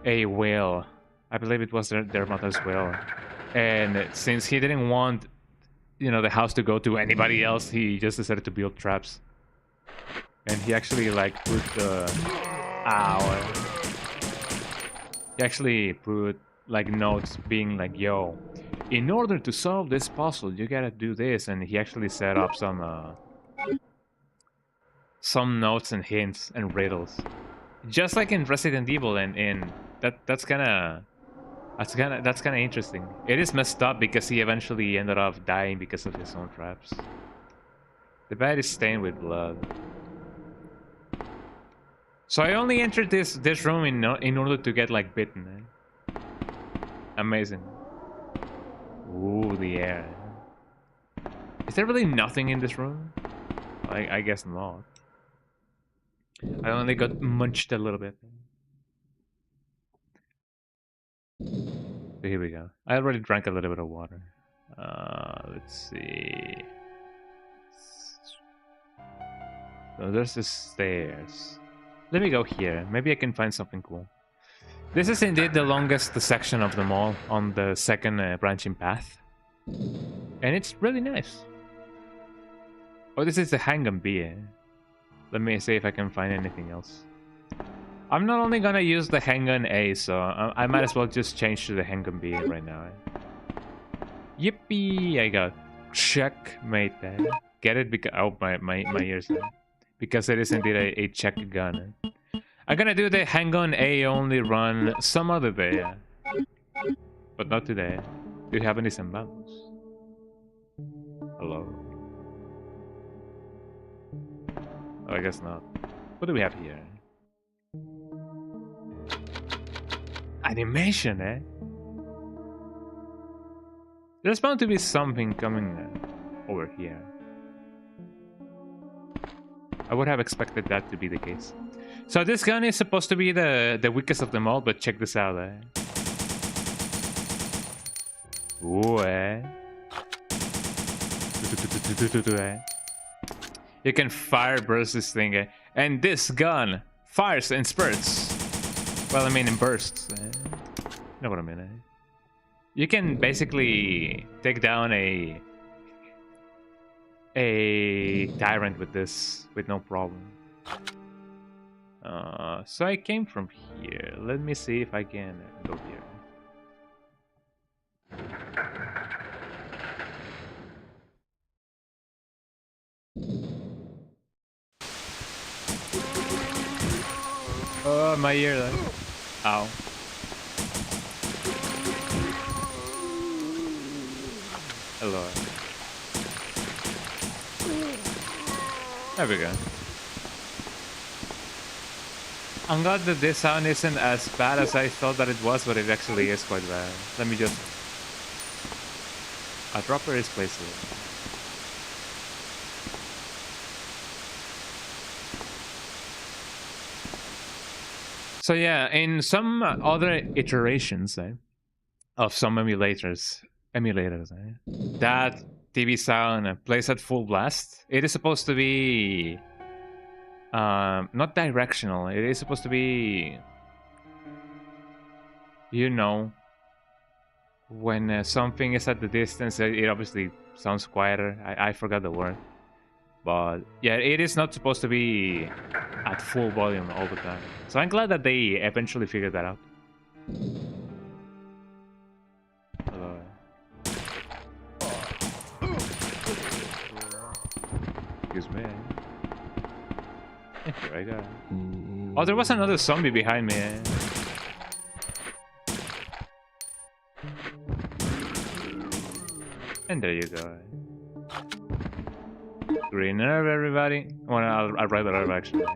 a will. I believe it was their mother's will, and since he didn't want, you know, the house to go to anybody else, he just decided to build traps. And he actually like put the he actually put like notes being like, yo, in order to solve this puzzle you gotta do this, and he actually set up some notes and hints and riddles, just like in Resident Evil, and that's kind of interesting. It is messed up because he eventually ended up dying because of his own traps. The bed is stained with blood. So I only entered this room in order to get like bitten. Amazing. Ooh, the air. Is there really nothing in this room? I guess not. I only got munched a little bit. So here we go. I already drank a little bit of water. Let's see. So there's the stairs. Let me go here. Maybe I can find something cool. This is indeed the longest section of the mall on the second branching path. And it's really nice. Oh, this is the handgun B. Let me see if I can find anything else. I'm not only gonna use the handgun A, so I might as well just change to the handgun B right now. Yippee! I got checkmate there. Get it? Because oh, my ears there. Because it is indeed a check gun. I'm gonna do the handgun A only run some other day. But not today. Do you have any semblances? Hello? Oh, I guess not. What do we have here? Animation, eh? There's bound to be something coming over here. I would have expected that to be the case. So this gun is supposed to be the weakest of them all, but check this out, eh? Ooh, eh? You can fire burst this thing, eh? And this gun fires in spurts. Well, I mean in bursts. Eh? You know what I mean, eh? You can basically take down a tyrant with this with no problem. So I came from here. Let me see if I can go here. Oh, my ear. Ow. Hello. There we go. I'm glad that this sound isn't as bad as I thought that it was, but it actually is quite bad. Let me just... A dropper is placed here. So yeah, in some other iterations of some emulators, that TV sound plays at full blast. It is supposed to be not directional. It is supposed to be, you know, when something is at the distance, it obviously sounds quieter. I forgot the word. But yeah, it is not supposed to be at full volume all the time. So I'm glad that they eventually figured that out. Hello. Excuse me. Here I go. Oh, there was another zombie behind me. And there you go. Green herb, everybody. Well, I'll write the herb actually.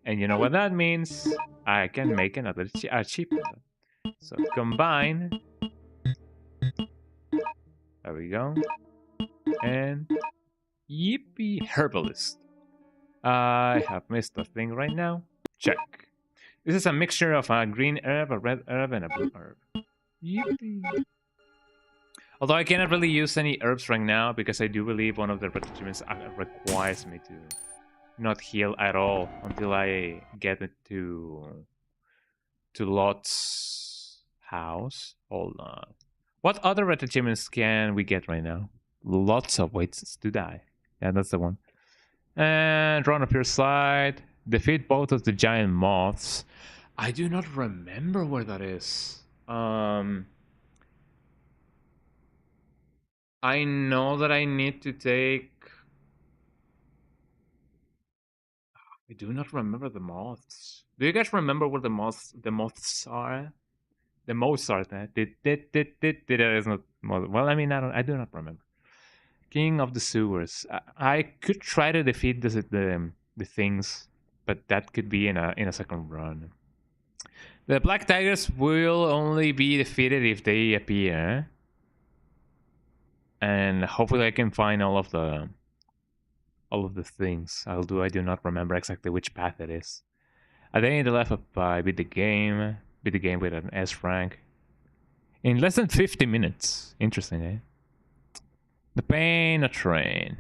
And you know what that means? I can make another achievement. So combine. There we go. And yippee, herbalist. I have missed a thing right now. Check. This is a mixture of a green herb, a red herb, and a blue herb. Yippee. Although I cannot really use any herbs right now because I do believe one of the achievements requires me to not heal at all until I get it to Lot's house. Hold on. What other red achievements can we get right now? Lots of ways to die. Yeah, that's the one. And run up your slide. Defeat both of the giant moths. I do not remember where that is. I know that I need to take... I do not remember the moths. Do you guys remember where the moths are? The moths are there. There is not moth. Well, I mean, I do not remember. King of the sewers. I could try to defeat the things, but that could be in a second run. The black tigers will only be defeated if they appear. And hopefully I can find all of the things. I do not remember exactly which path it is. I think in the left up by beat the game with an S rank in less than 50 minutes. Interesting, eh? The pain a train.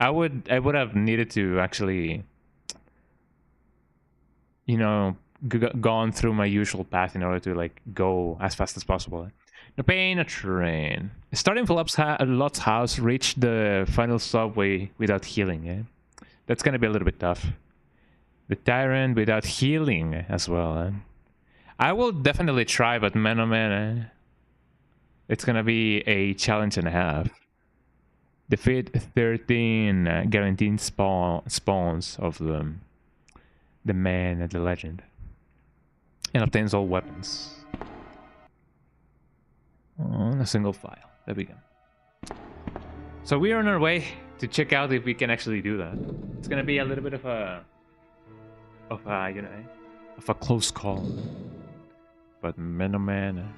I would have needed to actually, you know, gone through my usual path in order to like go as fast as possible. The pain a train. Starting from Lot's house, reach the final subway without healing. Eh? That's gonna be a little bit tough. The tyrant without healing as well. Eh? I will definitely try, but man oh man, it's gonna be a challenge and a half. Defeat 13 guaranteed spawns of the man and the legend, and obtains all weapons on a single file. There we go. So we are on our way to check out if we can actually do that. It's gonna be a little bit of a close call. But man oh man.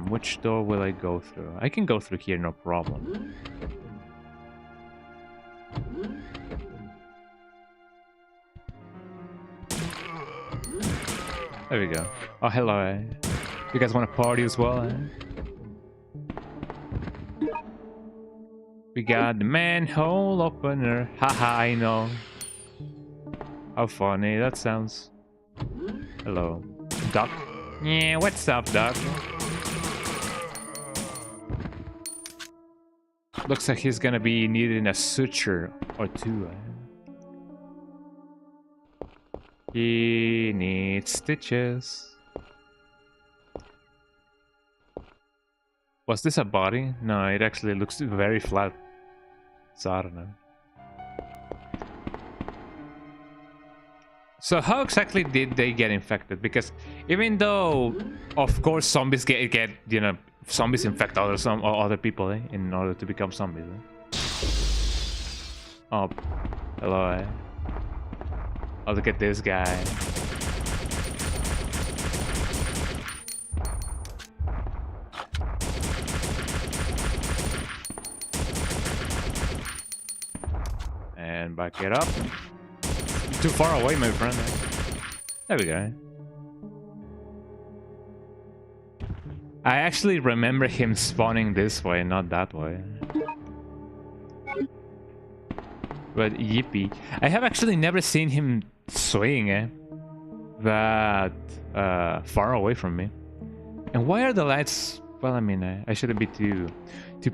Which door will I go through? I can go through here, no problem. There we go. Oh, hello. Eh? You guys want to party as well? Eh? We got the manhole opener. Haha, I know. How funny that sounds. Hello. Doc? Yeah, what's up, Doc? Looks like he's gonna be needing a suture or two. He needs stitches. Was this a body? No, it actually looks very flat. So I don't know. So how exactly did they get infected? Because even though, of course, zombies get you know, zombies infect other people, eh, in order to become zombies. Eh? Oh, hello. Eh? Oh, look at this guy. And back it up. Too far away, my friend. There we go. I actually remember him spawning this way, not that way. But yippee. I have actually never seen him swing that far away from me. And why are the lights Well, I mean, I shouldn't be too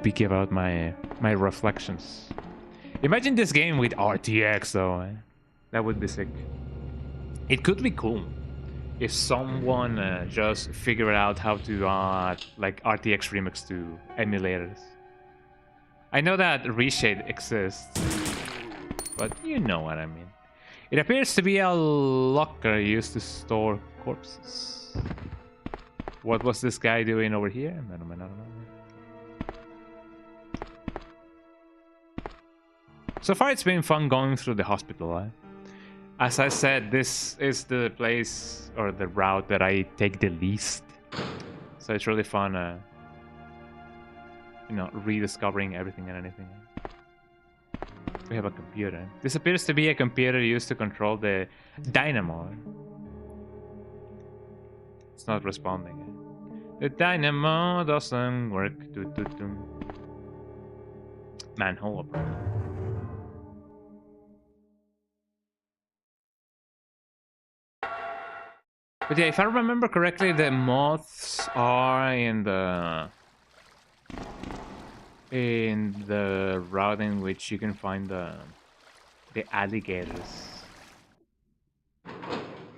picky about my reflections. Imagine this game with RTX though. That would be sick. It could be cool if someone just figured out how to add like RTX remix to emulators. I know that reshade exists, but you know what I mean. It appears to be a locker used to store corpses. What was this guy doing over here? I don't know. So far, it's been fun going through the hospital. As I said, this is the place or the route that I take the least. So it's really fun, you know, rediscovering everything and anything. We have a computer. This appears to be a computer used to control the dynamo. It's not responding. The dynamo doesn't work. Manhole operator. But yeah, if I remember correctly, the moths are in the route in which you can find the alligators.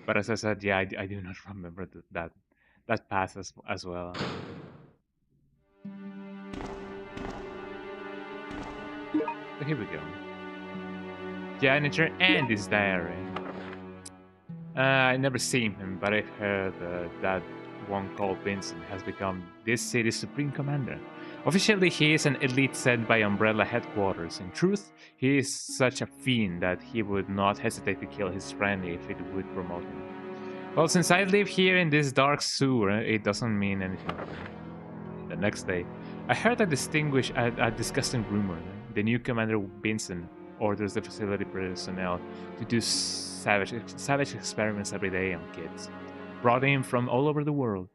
But as I said, yeah, I do not remember that path as well. So here we go. Janitor and his diary. I never seen him, but I've heard that one called Vincent has become this city's supreme commander. Officially, he is an elite sent by Umbrella headquarters. In truth, he is such a fiend that he would not hesitate to kill his friend if it would promote him. Well, since I live here in this dark sewer, it doesn't mean anything. The next day, I heard a disgusting rumor. The new commander, Vincent, orders the facility personnel to do savage experiments every day on kids, brought in from all over the world.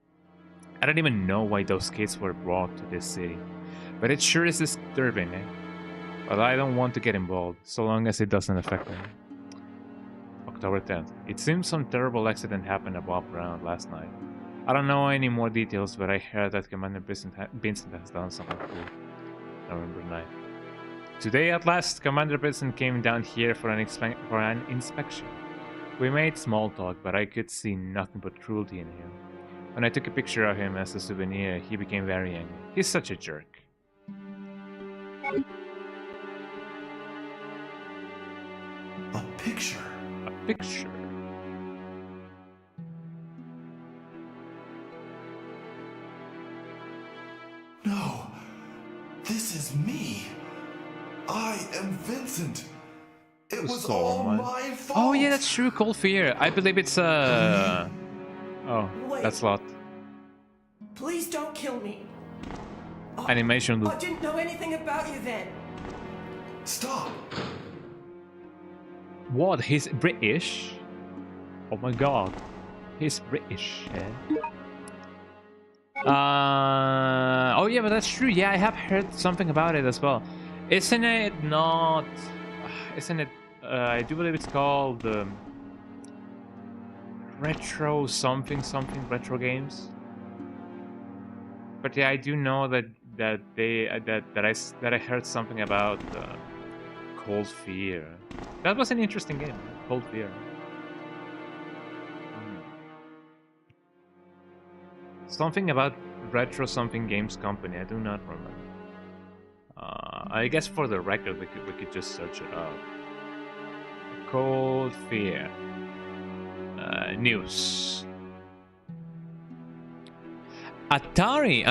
I don't even know why those kids were brought to this city, but it sure is disturbing, eh? But I don't want to get involved, so long as it doesn't affect me. October 10th. It seems some terrible accident happened above ground last night. I don't know any more details, but I heard that Commander Vincent has done something cool. November 9th. Today, at last, Commander Vincent came down here for an inspection. We made small talk, but I could see nothing but cruelty in him. When I took a picture of him as a souvenir, he became very angry. He's such a jerk. A picture. A picture. No, this is me. I am Vincent. It was all my fault. Oh yeah, that's true. Cold Fear. I believe it's Oh, Wait. that's lot. Please don't kill me. Animation. I didn't know anything about you then. Stop. What? He's British? Oh my god. He's British. Oh yeah, but that's true. Yeah, I have heard something about it as well. Isn't it not... Isn't it... I do believe it's called... retro something retro games. But yeah, I do know that I heard something about Cold Fear. That was an interesting game, Cold Fear. Something about retro something games company. I do not remember. I guess for the record, we could just search it up. Cold Fear news. Atari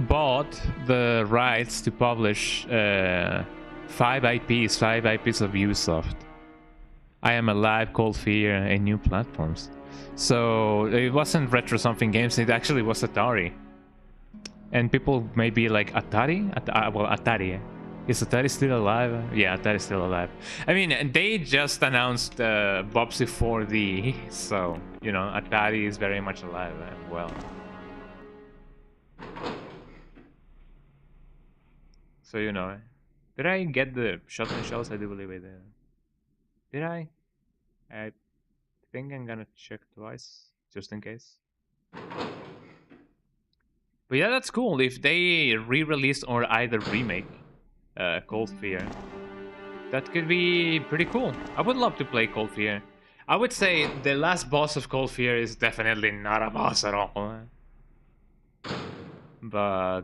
bought the rights to publish 5 IPs of Ubisoft. I Am Alive, Cold Fear, and new platforms. So it wasn't retro something games, it actually was Atari. And people may be like, Atari? Well, Atari. Is Atari still alive? Yeah, Atari's still alive. I mean, they just announced Bobsy 4D, so, you know, Atari is very much alive and well. So, you know, did I get the shotgun shells? I do believe I did. Did I? I think I'm gonna check twice, just in case. But yeah, that's cool. If they re-release or either remake Cold Fear, that could be pretty cool. I would love to play Cold Fear. I would say the last boss of Cold Fear is definitely not a boss at all. But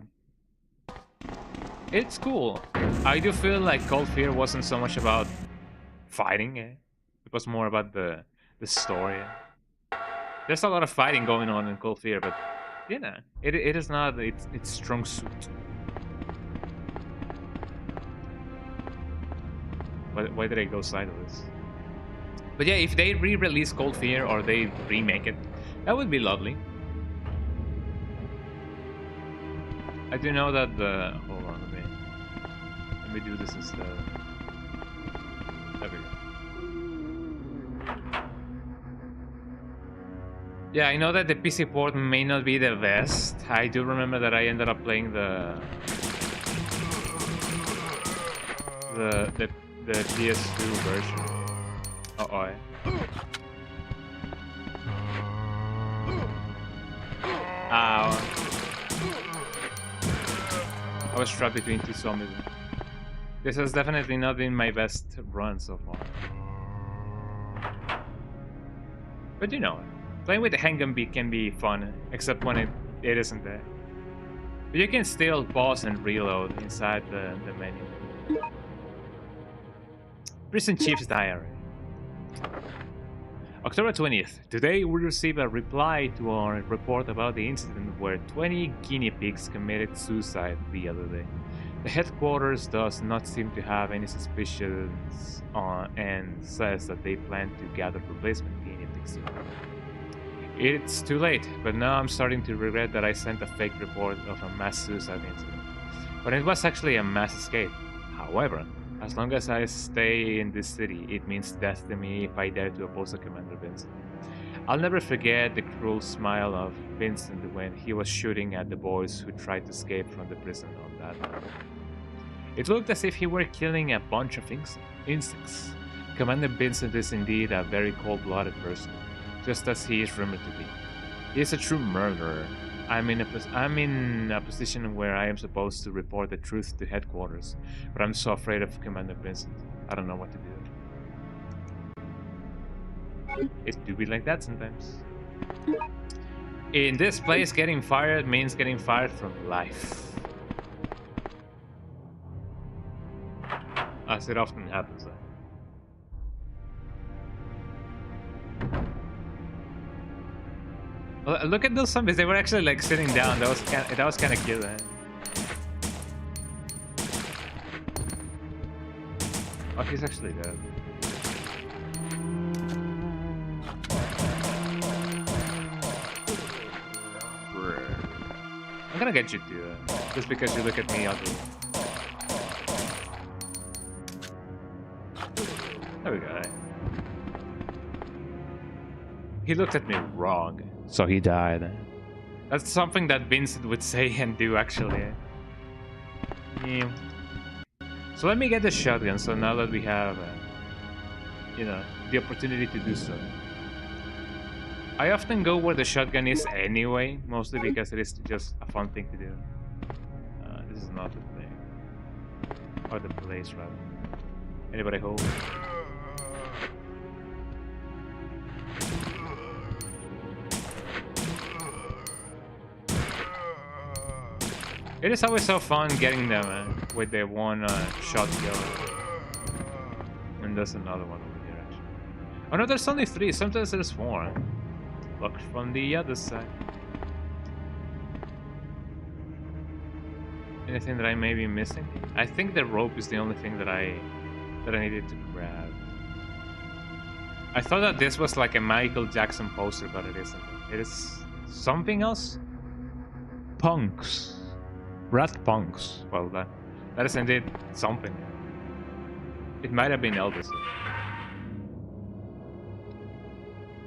it's cool. I do feel like Cold Fear wasn't so much about fighting. It was more about the story. There's a lot of fighting going on in Cold Fear, but you know, it is not its strong suit. Why did I go sideways? But yeah, if they re-release Cold Fear or they remake it, that would be lovely. I do know that the... Hold on, let me do this instead. There we go. Yeah, I know that the PC port may not be the best. I do remember that I ended up playing the PS2 version. Uh-oh. Ow. I was trapped between two zombies. This has definitely not been my best run so far. But you know, playing with the handgun can be fun, except when it isn't there. But you can still pause and reload inside the menu. Prison Chief's Diary. October 20th. Today we received a reply to our report about the incident where 20 guinea pigs committed suicide the other day. The headquarters does not seem to have any suspicions and says that they plan to gather replacement guinea pigs soon. It's too late, but now I'm starting to regret that I sent a fake report of a mass suicide incident. But it was actually a mass escape. However, as long as I stay in this city, it means death to me if I dare to oppose a Commander Vincent. I'll never forget the cruel smile of Vincent when he was shooting at the boys who tried to escape from the prison on that night. It looked as if he were killing a bunch of insects. Commander Vincent is indeed a very cold-blooded person, just as he is rumored to be. He is a true murderer. I'm in a position where I am supposed to report the truth to headquarters, but I'm so afraid of Commander Vincent. I don't know what to do. It do be like that sometimes. In this place, getting fired means getting fired from life. As it often happens. Look at those zombies. They were actually like sitting down. That was kind of cute. Oh, he's actually dead. I'm gonna get you too, just because you look at me ugly. There we go. He looked at me wrong. So he died. That's something that Vincent would say and do, actually. Yeah. So let me get the shotgun, so now that we have, you know, the opportunity to do so. I often go where the shotgun is anyway, mostly because it is just a fun thing to do. This is not the thing. Or the place, rather. Anybody home? It is always so fun getting them with the one shot kill. And there's another one over here actually. Oh no, there's only 3, sometimes there's 4. Look from the other side. Anything that I may be missing? I think the rope is the only thing that I needed to grab. I thought that this was like a Michael Jackson poster, but it isn't. It is something else? Punks. Rat punks. Well, that is indeed something. It might have been Elvis.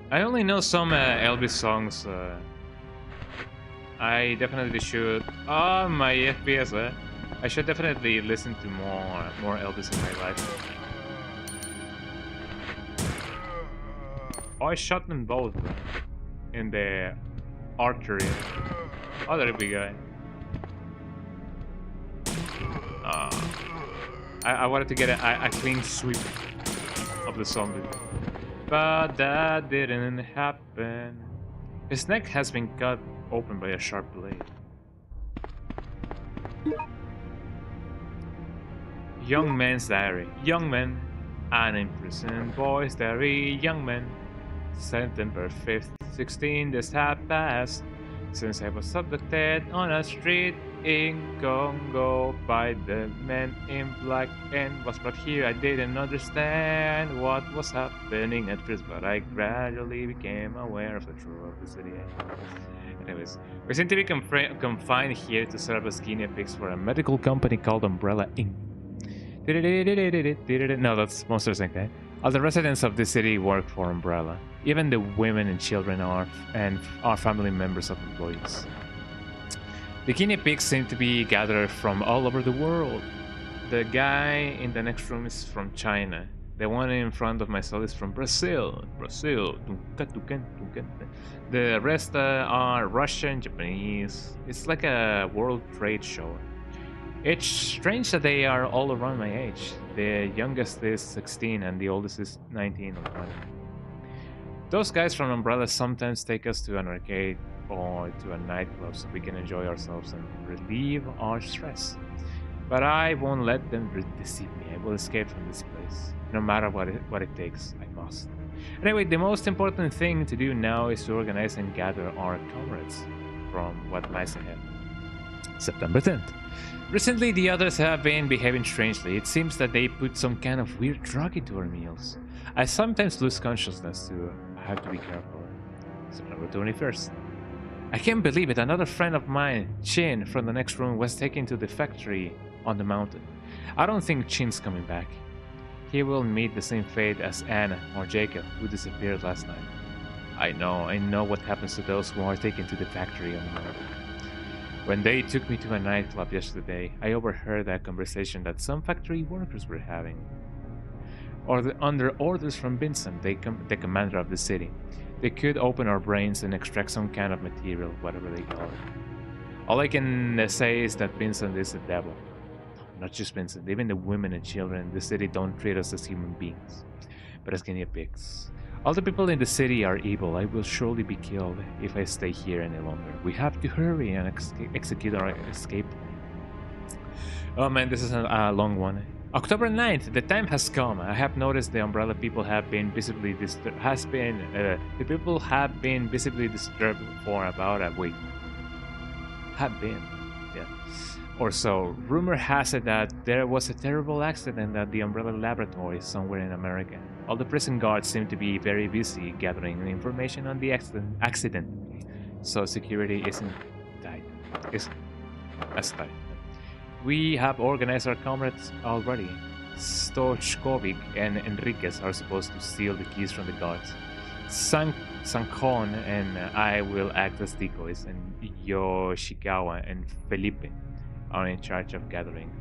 I only know some Elvis songs. I definitely should. Oh, my FPS. I should definitely listen to more Elvis in my life. Oh, I shot them both in the archery. Oh, there we go. I wanted to get a clean sweep of the zombie. But that didn't happen. His neck has been cut open by a sharp blade. Young man's diary. Young man. An imprisoned boy's diary. Young man. September 5th, 16 days have passed since I was abducted on a street in Congo by the men in black and was brought here. I didn't understand what was happening at first, but I gradually became aware of the truth of the city. Anyways, we seem to be confined here to serve as guinea pigs for a medical company called Umbrella Inc. No, that's Monsters Inc. Eh? All the residents of this city work for Umbrella. Even the women and children are family members of employees. The guinea pigs seem to be gathered from all over the world. The guy in the next room is from China. The one in front of my cell is from Brazil. The rest are Russian, Japanese. It's like a world trade show. It's strange that they are all around my age. The youngest is 16 and the oldest is 19 or 20. Those guys from Umbrella sometimes take us to an arcade or to a nightclub so we can enjoy ourselves and relieve our stress. But I won't let them deceive me. I will escape from this place. No matter what it takes, I must. Anyway, the most important thing to do now is to organize and gather our comrades from what lies ahead. September 10th. Recently, the others have been behaving strangely. It seems that they put some kind of weird drug into our meals. I sometimes lose consciousness too. I have to be careful. September 21st. I can't believe it. Another friend of mine, Chin, from the next room, was taken to the factory on the mountain. I don't think Chin's coming back. He will meet the same fate as Anna or Jacob, who disappeared last night. I know what happens to those who are taken to the factory on the mountain. When they took me to a nightclub yesterday, I overheard a conversation that some factory workers were having. Under orders from Vincent, the commander of the city, they could open our brains and extract some kind of material, whatever they call it. All I can say is that Vincent is the devil. Not just Vincent, even the women and children in the city don't treat us as human beings, but as guinea pigs. All the people in the city are evil. I will surely be killed if I stay here any longer. We have to hurry and execute our escape plan. Oh man, this is a long one. October 9th, the time has come. I have noticed the Umbrella people have been visibly disturbed. The people have been visibly disturbed for about a week. Or so. Rumor has it that there was a terrible accident at the Umbrella Laboratory somewhere in America. All the prison guards seem to be very busy gathering information on the accident, so security isn't as tight. We have organized our comrades already. Stochkovic and Enriquez are supposed to steal the keys from the guards. Sankon and I will act as decoys, and Yoshikawa and Felipe are in charge of gathering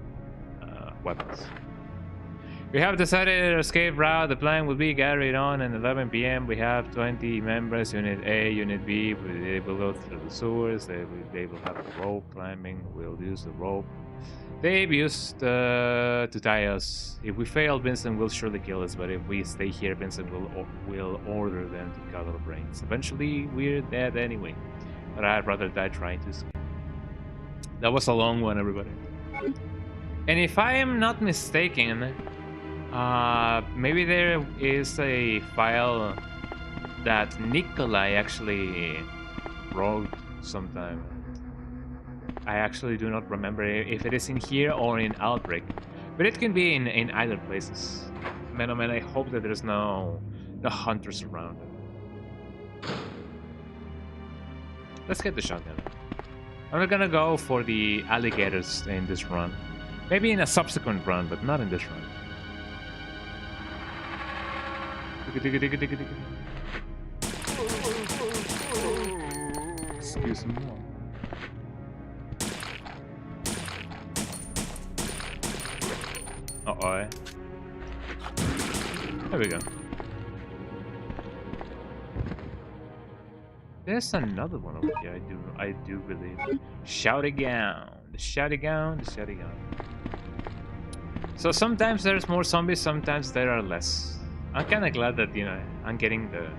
weapons. We have decided our escape route. The plan will be carried on at 11 p.m. We have 20 members, Unit A, Unit B. They will go through the sewers. They will have a rope climbing. We'll use the rope they've used to tie us. If we fail, Vincent will surely kill us, but if we stay here, Vincent will order them to cut our brains. Eventually, we're dead anyway, but I'd rather die trying to escape. That was a long one, everybody. And if I am not mistaken, maybe there is a file that Nikolai actually wrote sometime. I actually do not remember if it is in here or in Outbreak, but it can be in either places. Man, oh man, I hope that there's no hunters around. Let's get the shotgun. I'm not gonna go for the alligators in this run. Maybe in a subsequent run, but not in this run. Excuse me. Uh-oh. There we go. There's another one over here, I do believe. Shouty gown. The shouty gown, the shouty gown. So sometimes there's more zombies, sometimes there are less. I'm kind of glad that, you know, I'm getting the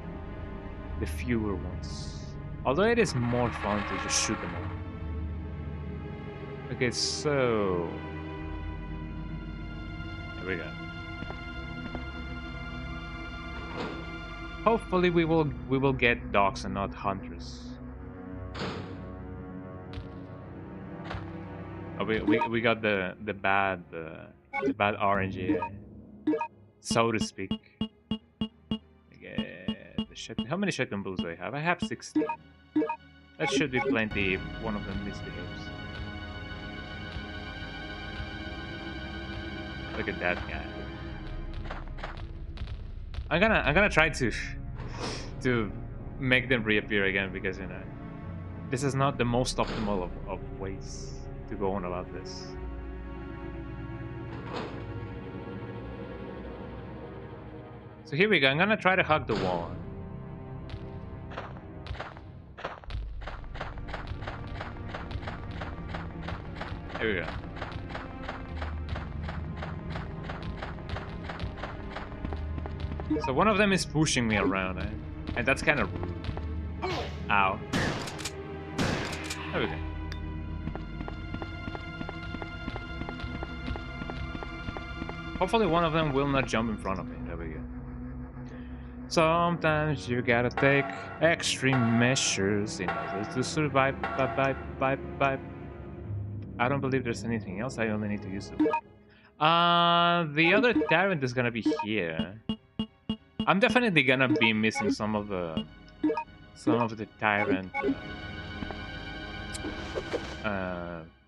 fewer ones. Although it is more fun to just shoot them all. Okay, so here we go. Hopefully we will get dogs and not hunters. Oh, we got the bad RNG, so to speak. How many shotgun bullets do I have? I have 16. That should be plenty if one of them misbehaves. Look at that guy. I'm gonna try to make them reappear again, because, you know, this is not the most optimal of ways to go on about this. So here we go. I'm gonna try to hug the wall. Here we go. So one of them is pushing me around, and that's kind of rude. Ow. There we go. Hopefully one of them will not jump in front of me. There we go. Sometimes you gotta take extreme measures in order to survive. I don't believe there's anything else. I only need to use it. The other tyrant is gonna be here. I'm definitely gonna be missing some of the tyrant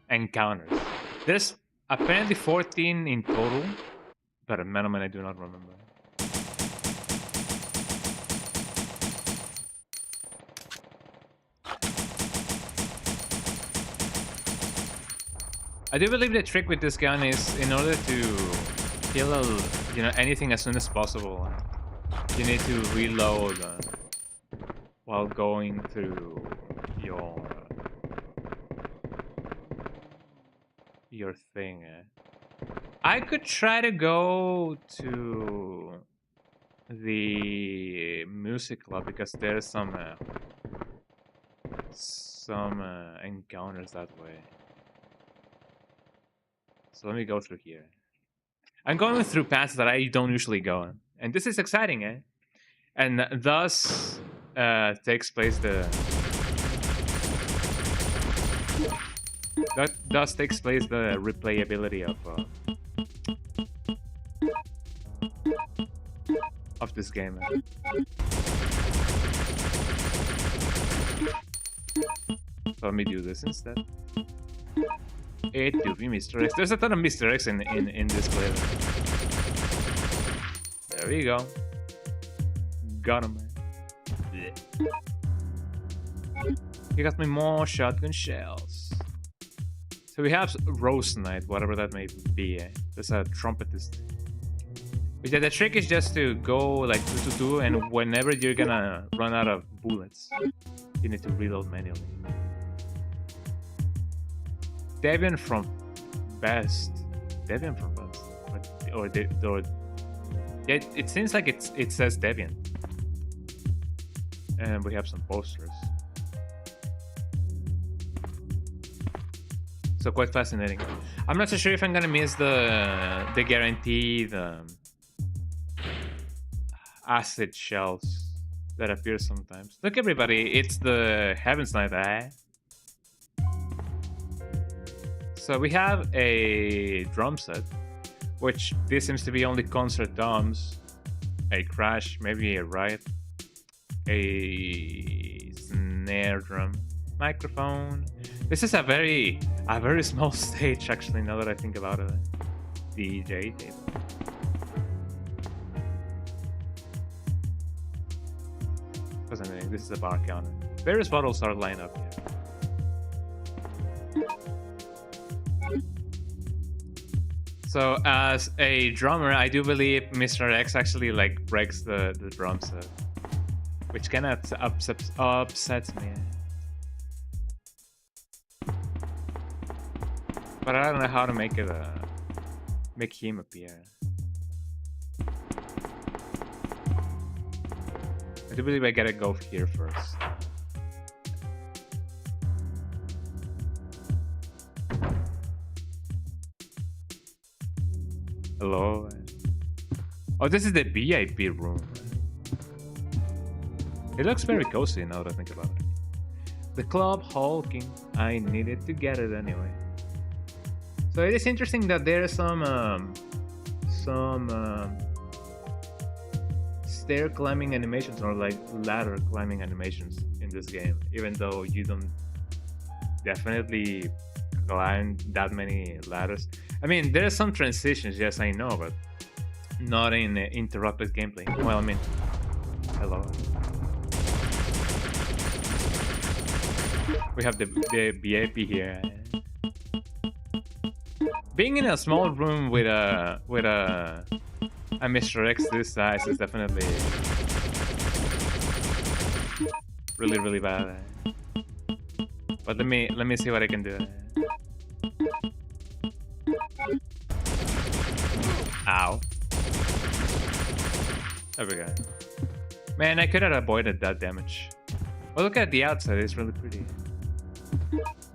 encounters. There's apparently 14 in total, but a minimum I do not remember. I do believe the trick with this gun is, in order to kill, you know, anything as soon as possible, you need to reload while going through your thing. I could try to go to the music club, because there's some encounters that way. So let me go through here. I'm going through paths that I don't usually go on, and this is exciting, and thus takes place the replayability of this game. So let me do this instead. It do be Mr. X. There's a ton of Mr. X in this play. There we go. Got him, man. He got me more shotgun shells. So we have Rose Knight, whatever that may be. There's a trumpetist. But yeah, the trick is just to go like 2-2-2, and whenever you're gonna run out of bullets, you need to reload manually. Debian from Best. Or yeah, it seems like it says Debian. And we have some posters. So quite fascinating. I'm not so sure if I'm gonna miss the guaranteed acid shells that appear sometimes. Look, everybody, it's the Heaven's Night, So we have a drum set, which this seems to be only concert drums, a crash, maybe a riot, a snare drum, microphone. This is a very small stage, actually, now that I think about it. DJ table. This is a bar counter. Various bottles are lined up here. So as a drummer, I do believe Mr. X actually like breaks the drum set, which kind of upsets me. But I don't know how to make it Make him appear. I do believe I gotta go here first. Hello. Oh, this is the VIP room. It looks very cozy now that I think about it. The club hulking. I needed to get it anyway. So it is interesting that there are some stair climbing animations or like ladder climbing animations in this game, even though you don't definitely climb that many ladders. I mean, there are some transitions, yes, I know, but not in interrupted gameplay. Well, I mean, hello. We have the VIP here. Being in a small room with a Mr. X this size is definitely really bad. But let me see what I can do. Ow. There we go. Man, I could have avoided that damage. Well, look at the outside, it's really pretty.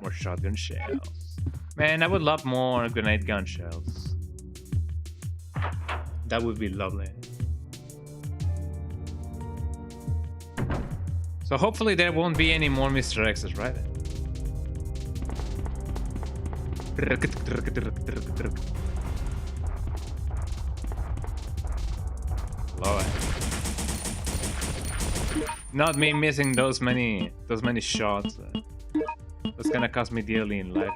More shotgun shells. Man, I would love more grenade gun shells. That would be lovely. So hopefully there won't be any more Mr. X's, right? Lord. Not me missing those many shots. That's gonna cost me dearly in life.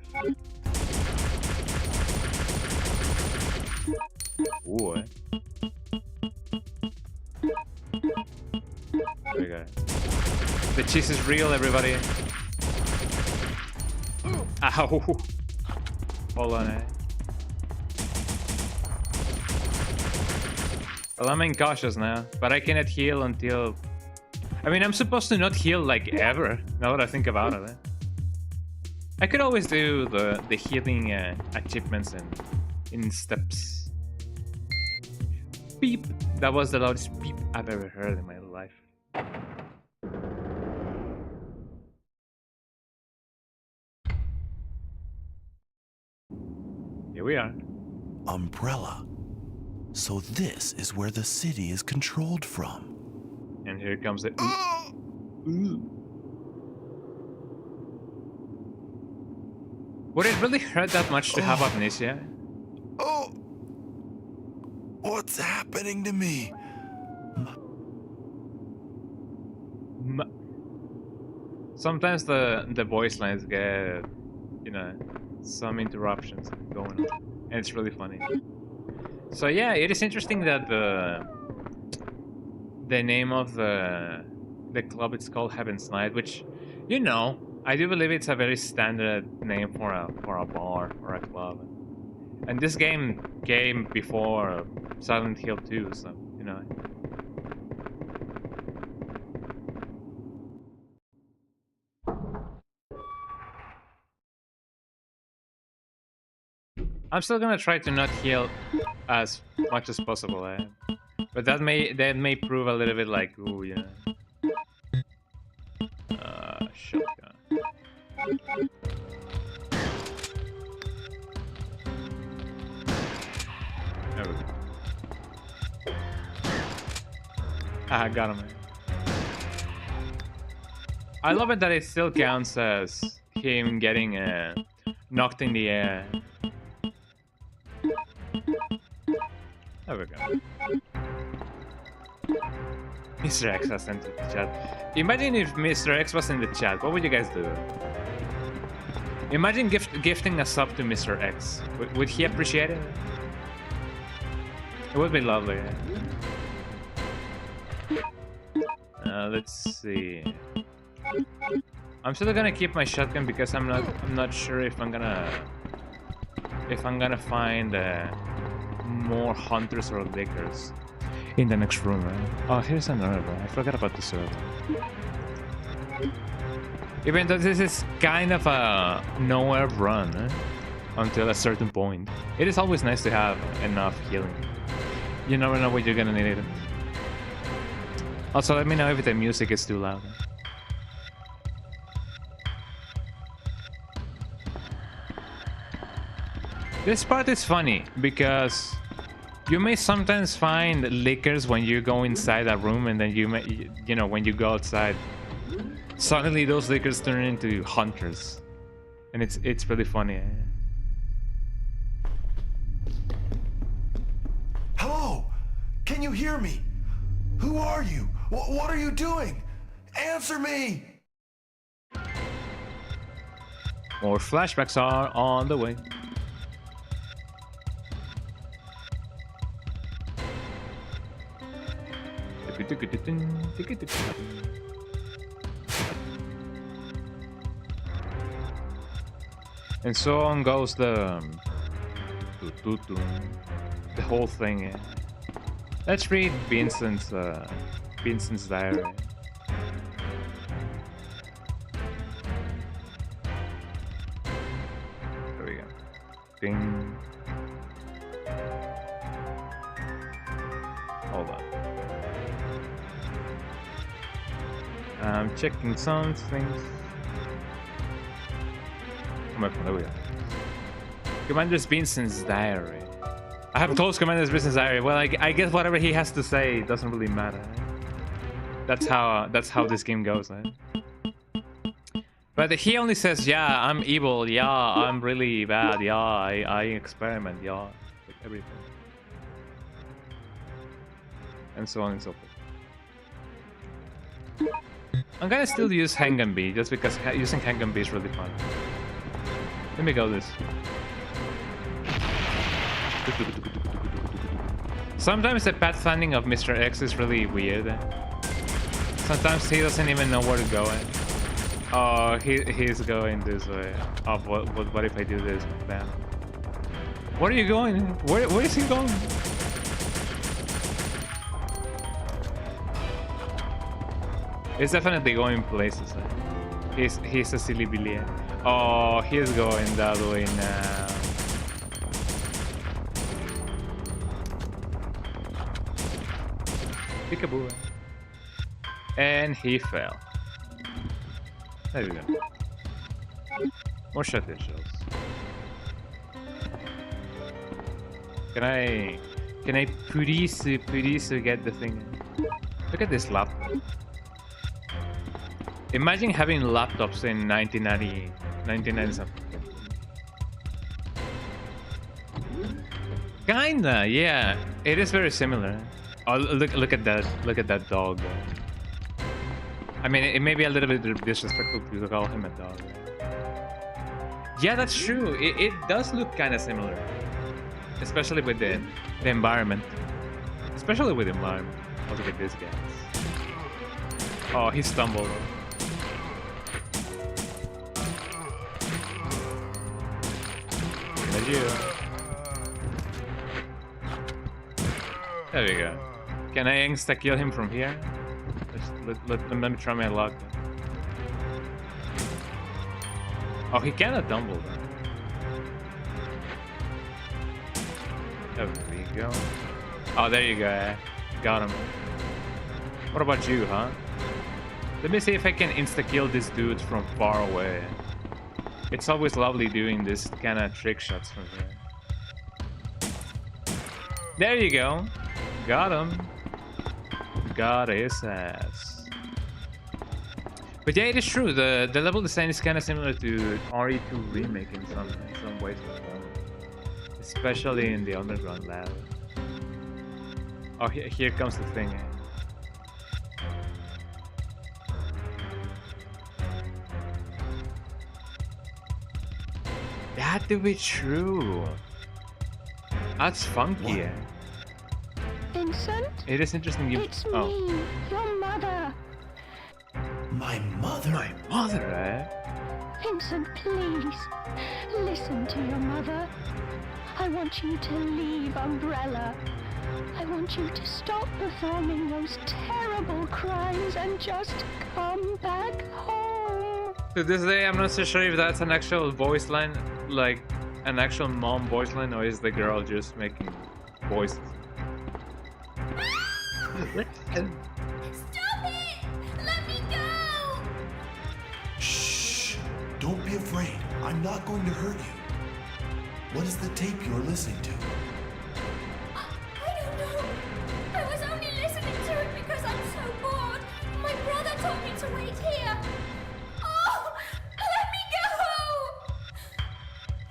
Ooh. There we go. The cheese is real, everybody. Ow. Hold on, Well, I'm incautious now, but I cannot heal until... I mean, I'm supposed to not heal like ever, now that I think about it. I could always do the healing achievements in steps. Beep! That was the loudest beep I've ever heard in my life. Here we are. Umbrella. So this is where the city is controlled from. And here comes the... Would it really hurt that much to have amnesia? Oh! What's happening to me? Sometimes the voice lines get, you know, some interruptions going on, and it's really funny. So yeah, it is interesting that the name of the club is called Heaven's Night, which, you know, I do believe it's a very standard name for a bar or a club. And this game came before Silent Hill 2, so, you know. I'm still gonna try to not heal as much as possible, but that may prove a little bit like, ooh, you know. Shotgun. There we go. Ah, got him. I love it that it still counts as him getting knocked in the air. There we go. Mr. X has entered the chat. Imagine if Mr. X was in the chat. What would you guys do? Imagine gifting a sub to Mr. X. Would he appreciate it? It would be lovely. Let's see. I'm still gonna keep my shotgun because I'm not sure if I'm gonna find more hunters or lickers in the next room, right? Oh, here's another one. I forgot about the server. Even though this is kind of a nowhere run, until a certain point. It is always nice to have enough healing. You never know when you're gonna need it. Also, let me know if the music is too loud. This part is funny because you may sometimes find lickers when you go inside a room, and then you know, when you go outside, suddenly those lickers turn into hunters, and it's really funny. Hello? Can you hear me? Who are you? What are you doing? Answer me! More flashbacks are on the way. And so on goes the whole thing. Let's read Vincent's diary. There we go. Ding. Hold on. I'm checking some things. Come on, there we go. Commander Vincent's diary. I have closed Commander Vincent's diary. Well, I guess whatever he has to say doesn't really matter. That's how this game goes. But he only says, "Yeah, I'm evil. Yeah, I'm really bad. Yeah, I experiment. Yeah, with everything." And so on and so forth. I'm gonna still use Hengenby just because using Hengenby is really fun. Let me go this. Sometimes the pathfinding of Mr. X is really weird. Sometimes he doesn't even know where to go. Oh, he's going this way. Oh, what if I do this? Bam. Where are you going? Where is he going? He's definitely going places. He's a silly billion. Oh, he's going that way now. Peekaboo. And he fell. There we go. More shotgun shells. Can I please get the thing? Look at this laptop. Imagine having laptops in 1990 something. Kinda, yeah. It is very similar. Oh, look at that! Look at that dog. I mean, it may be a little bit disrespectful to call him a dog. Yeah, that's true. It does look kind of similar, especially with the environment. Especially with the environment. Oh, look at this guy. Oh, he stumbled. There we go. Can I insta-kill him from here? Let me try my luck. Oh, he cannot tumble. There we go. Oh, there you go. Got him. What about you, huh? Let me see if I can insta-kill this dude from far away. It's always lovely doing this kind of trick shots from here. There you go. Got him. Got his ass. But yeah, it is true. The level design is kind of similar to RE2 Remake in some ways, especially in the underground lab. Oh, here comes the thing. That to be true. That's funky. Vincent? It is interesting. It's me, your mother. My mother? My mother, eh? Vincent, please, listen to your mother. I want you to leave Umbrella. I want you to stop performing those terrible crimes and just come back home. To this day, I'm not so sure if that's an actual voice line. Like, an actual mom voice line, or is the girl just making voices? Stop it! Let me go! Shh! Don't be afraid. I'm not going to hurt you. What is the tape you're listening to? I don't know. I was only listening to it because I'm so bored. My brother told me to wait here. Oh! Let me go!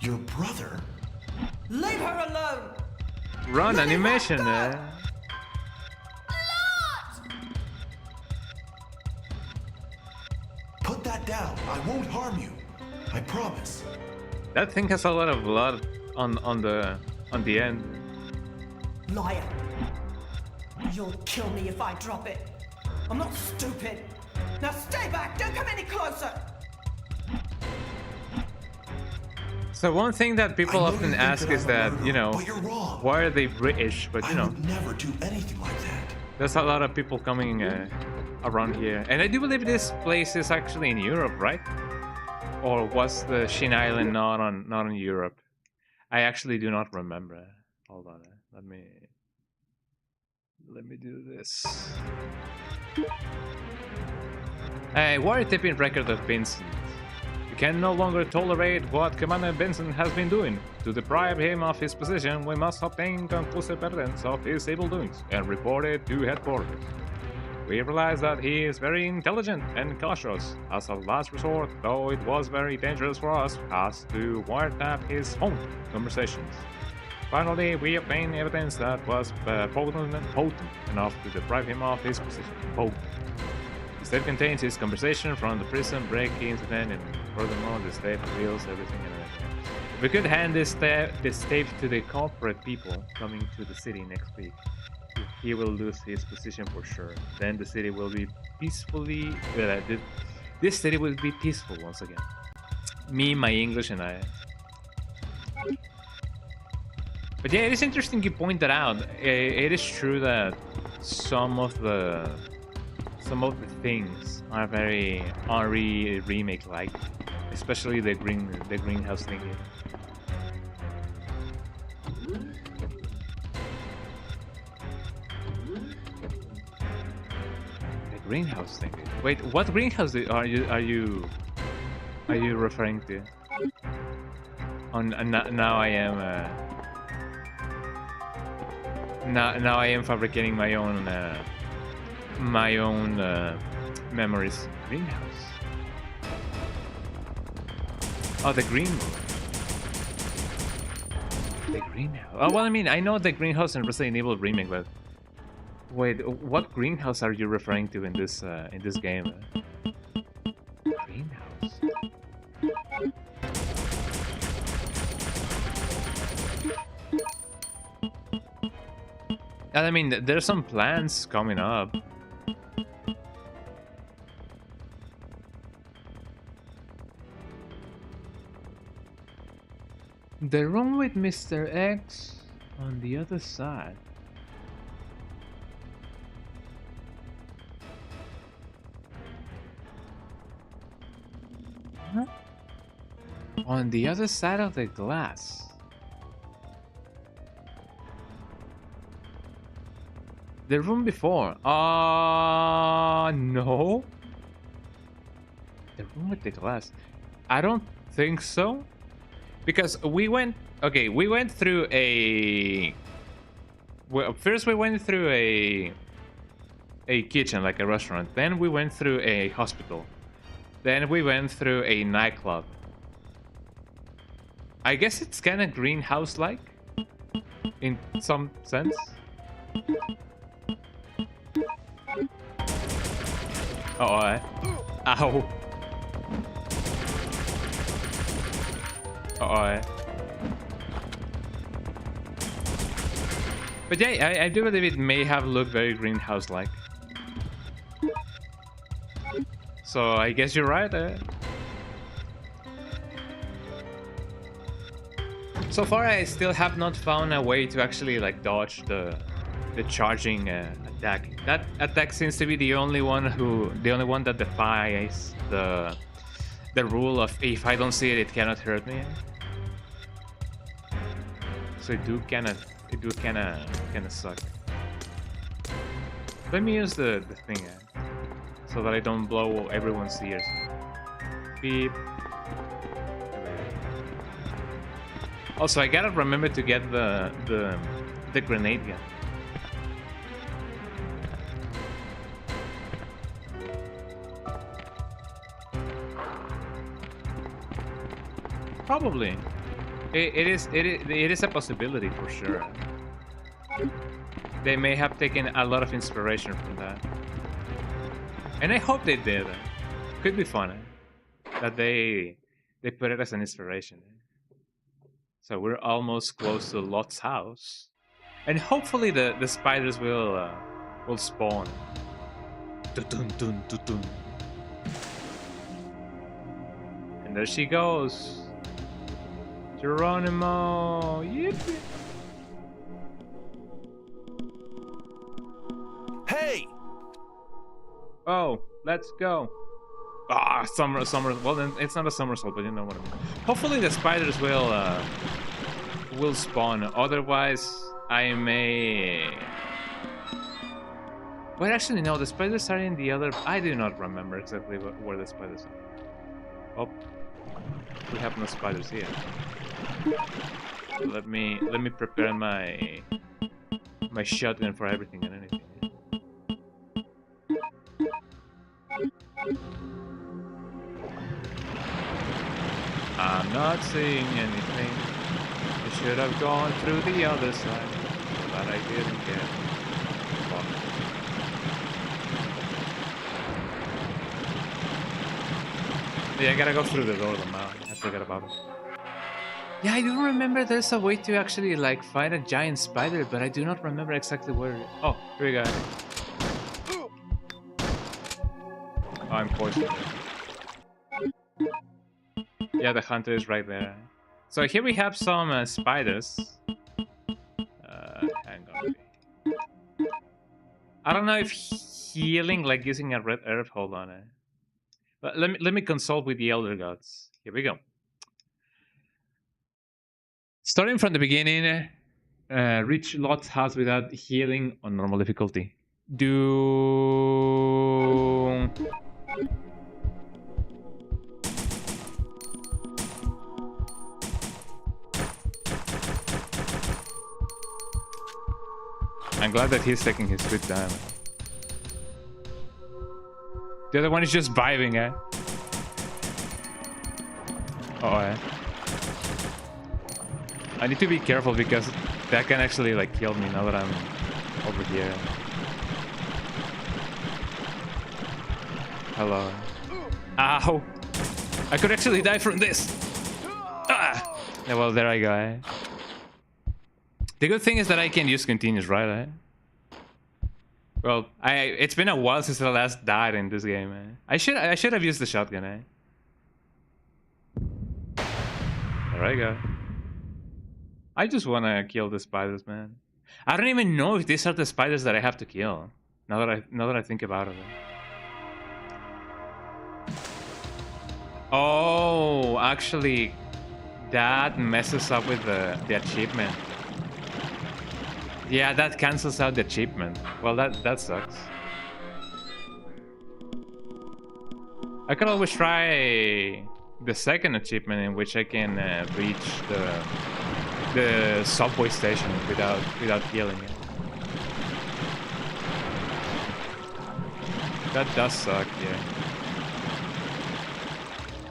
Your brother? Leave her alone! Run animation, Lot! Put that down. I won't harm you. I promise. That thing has a lot of blood on the end. Liar. You'll kill me if I drop it. I'm not stupid. Now stay back. Don't come any closer. So one thing that people I know often you think ask that is I'm a that, murderer, you know, but you're wrong. why are they British? But you I know, would never do anything like that. there's a lot of people coming around here, and I do believe this place is actually in Europe, right? Or was the Shin Island not on Europe? I actually do not remember. Hold on, let me do this. A war-tipping record of Vincent. We can no longer tolerate what Commander Vincent has been doing. To deprive him of his position, we must obtain conclusive evidence of his evil doings and report it to headquarters. We realize that he is very intelligent and cautious. As a last resort, though it was very dangerous for us, has to wiretap his phone conversations. Finally, we obtained evidence that was potent enough to deprive him of his position. Potent. The tape contains his conversation from the prison break incident, and furthermore, this tape reveals everything and everything. If we could hand this tape to the corporate people coming to the city next week, he will lose his position for sure. Then the city will be peacefully. This city will be peaceful once again. Me, my English, and I. But yeah, it is interesting you point that out. It is true that some of the things are very RE remake like, especially the greenhouse thing. The greenhouse thing. Wait, what greenhouse are you referring to? Now I am. Now I am fabricating my own memories. Greenhouse. Oh, the green one. The greenhouse. Oh well, I mean, I know the greenhouse in Resident Evil remake, but wait, what greenhouse are you referring to in this game? Greenhouse. I mean, there's some plans coming up. The room with Mr. X on the other side. Huh? On the other side of the glass. The room before. No. The room with the glass. I don't think so. Because we went through a... Well, first we went through a kitchen, like a restaurant. Then we went through a hospital. Then we went through a nightclub. I guess it's kind of greenhouse-like. In some sense. Oh, ow. But yeah, I do believe it may have looked very greenhouse-like. So I guess you're right. So far, I still have not found a way to actually like dodge the charging attack. That attack seems to be the only one that defies the rule of if I don't see it, it cannot hurt me. So it do kinda suck. Let me use the thing so that I don't blow everyone's ears. Beep. Also, I gotta remember to get the grenade gun. Probably. It is a possibility for sure. They may have taken a lot of inspiration from that. And I hope they did. Could be fun that they put it as an inspiration. So we're almost close to Lot's house. And hopefully the spiders will spawn. Dun, dun, dun, dun. And there she goes. Geronimo! Yippee! Hey! Oh, let's go. Ah, summer. Well, then it's not a somersault, but you know what I mean. Hopefully the spiders will spawn. Otherwise, I may. Well, actually, no. The spiders are in the other. I do not remember exactly where the spiders are. Oh, we have no spiders here. Let me prepare my shotgun for everything and anything. I'm not seeing anything. I should have gone through the other side, but I didn't get fucked. Yeah, I gotta go through the door now. I forgot about it. Yeah, I do remember there's a way to actually like fight a giant spider, but I do not remember exactly where. Oh, here we go. Oh, I'm poisoned. Yeah, the hunter is right there. So here we have some spiders. Hang on. I don't know if healing, like using a red herb. Hold on. But let me consult with the elder gods. Here we go. Starting from the beginning, reach Lot's house without healing on normal difficulty. Do. I'm glad that he's taking his sweet time. The other one is just vibing, eh? Oh, eh? I need to be careful because that can actually like kill me now that I'm over here. Hello. Ow! I could actually die from this! Ah! Yeah, well, there I go, eh? The good thing is that I can use continues, right? Eh? Well, it's been a while since I last died in this game. Eh? I should have used the shotgun. Eh? There I go. I just wanna kill the spiders, man. I don't even know if these are the spiders that I have to kill. Now that I think about it. Oh, actually, that messes up with the achievement. Yeah, that cancels out the achievement. Well, that sucks. I could always try the second achievement in which I can reach the subway station without healing it. That does suck, yeah.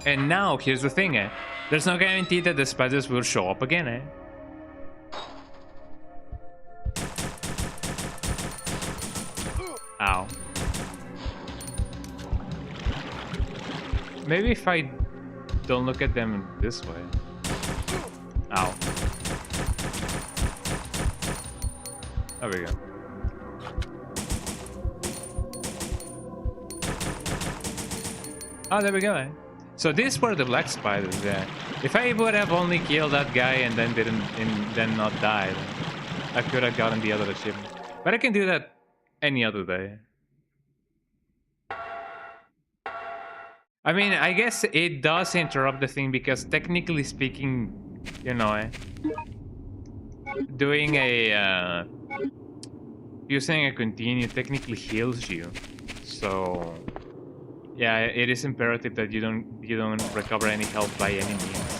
And now here's the thing, eh? There's no guarantee that the spiders will show up again, eh? Ow. Maybe if I don't look at them this way. Ow. There we go. Oh, there we go. So these were the black spiders, yeah. If I would have only killed that guy and then then not died, I could have gotten the other achievement. But I can do that any other day. I mean, I guess it does interrupt the thing because technically speaking, you know, doing a using a continue technically heals you. So yeah, it is imperative that you don't recover any health by any means.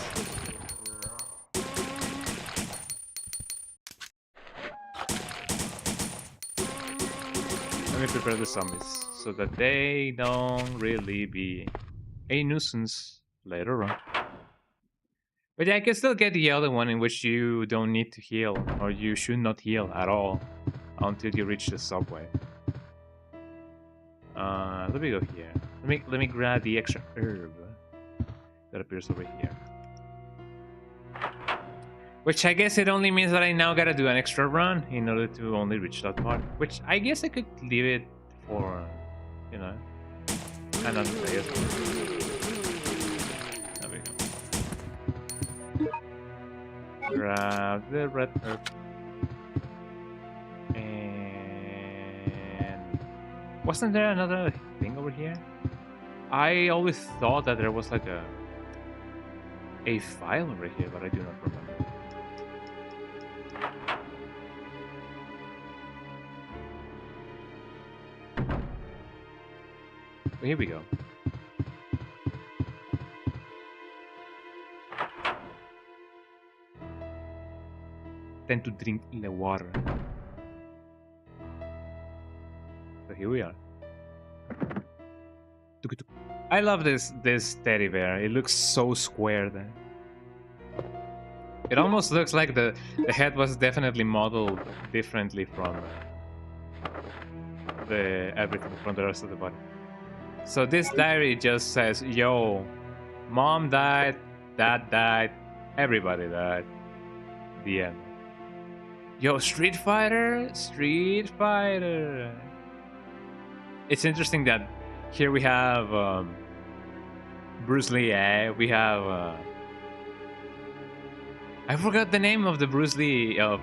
Let me prepare the zombies so that they don't really be a nuisance later on. But yeah, I can still get the other one in which you don't need to heal, or you should not heal at all until you reach the subway. Let me go here. Let me grab the extra herb that appears over here. Which I guess it only means that I now gotta do an extra run in order to only reach that part. Which I guess I could leave it for, you know, another day. There we go. Grab the red herb. And wasn't there another thing over here? I always thought that there was like a file over here, but I do not remember. Well, here we go. Tend to drink the water. So here we are. I love this teddy bear. It looks so squared. It almost looks like the head was definitely modeled differently from everything from the rest of the body. So this diary just says, yo, mom died, dad died, everybody died. The end. Yo, Street Fighter, Street Fighter. It's interesting that here we have Bruce Lee, we have I forgot the name of the Bruce Lee of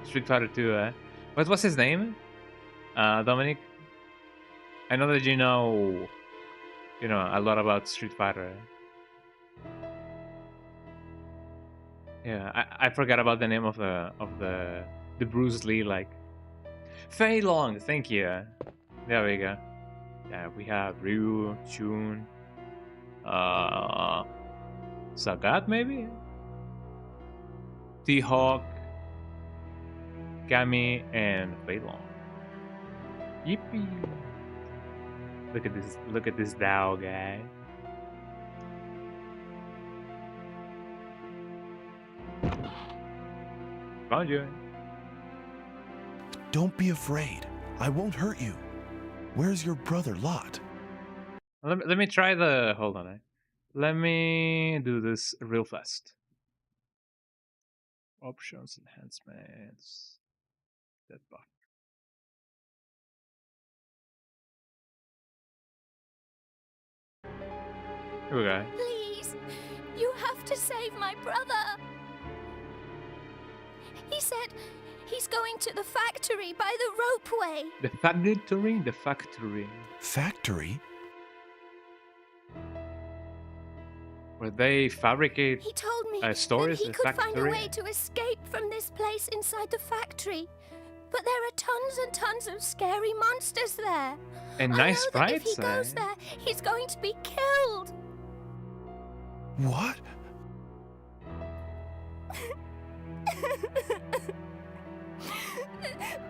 Street Fighter 2, What was his name? Dominic? I know that you know a lot about Street Fighter. Yeah, I forgot about the name of the Bruce Lee, like Fei Long. Thank you. There we go. Yeah, we have Ryu, Chun, Sagat maybe, T-Hawk, Kami, and Fei Long. Yippee! Look at this Dao guy. Found you. Don't be afraid. I won't hurt you. Where's your brother Lot? Let me try the... Hold on. Let me do this real fast. Options, enhancements, that buff. Here we go. Please, you have to save my brother. He said he's going to the factory by the ropeway. The factory? The factory. Factory? Where they fabricate He told me stories, that he a could find a factory? way to escape from this place inside the factory. But there are tons and tons of scary monsters there. And I nice know that if he sprites, goes there, he's going to be killed. What?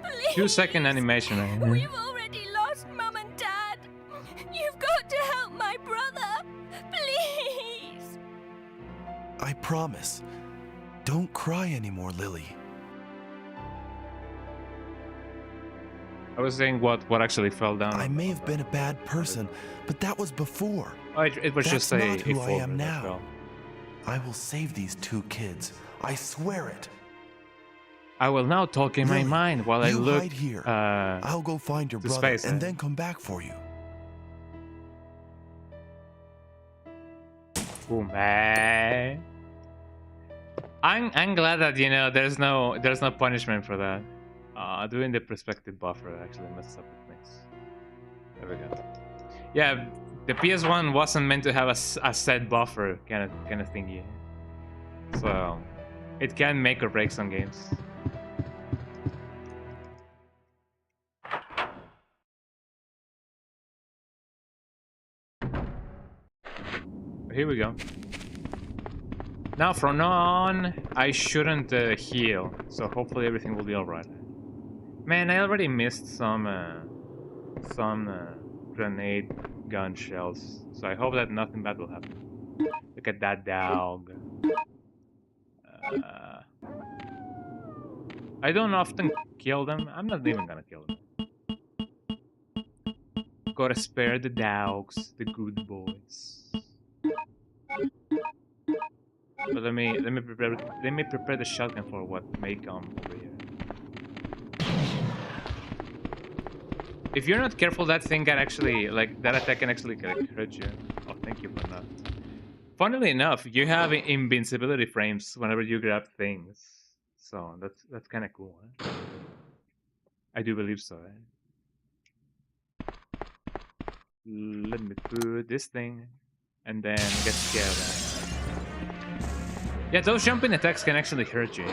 Please. 2-second animation. We've already lost Mum and Dad. You've got to help my brother. Please. I promise. Don't cry anymore, Lily. I was saying what actually fell down. I may have been a bad person, but that was before. Oh, it was That's just a not who I folder am that now. fell. I will save these 2 kids. I swear it. I will now talk in my Lily, mind while I you look. hide here. I'll go find your to brother space, and then come back for you. Oh man. I'm glad that there's no punishment for that. Doing the perspective buffer actually messed up with things. There we go. Yeah, the PS1 wasn't meant to have a set buffer kind of thingy, so it can make or break some games. here we go. Now from now on, I shouldn't heal, so hopefully everything will be alright. Man, I already missed some grenade gun shells, so I hope that nothing bad will happen. Look at that dog. I don't often kill them. I'm not even gonna kill them. Gotta spare the dogs, the good boys. But let me prepare the shotgun for what may come over here. If you're not careful, that thing can actually, like, that attack can actually hurt you. Oh, thank you for that. Funnily enough, you have invincibility frames whenever you grab things, so that's kind of cool. Eh? I do believe so. Eh? Let me put this thing, and then get scared. Yeah, those jumping attacks can actually hurt you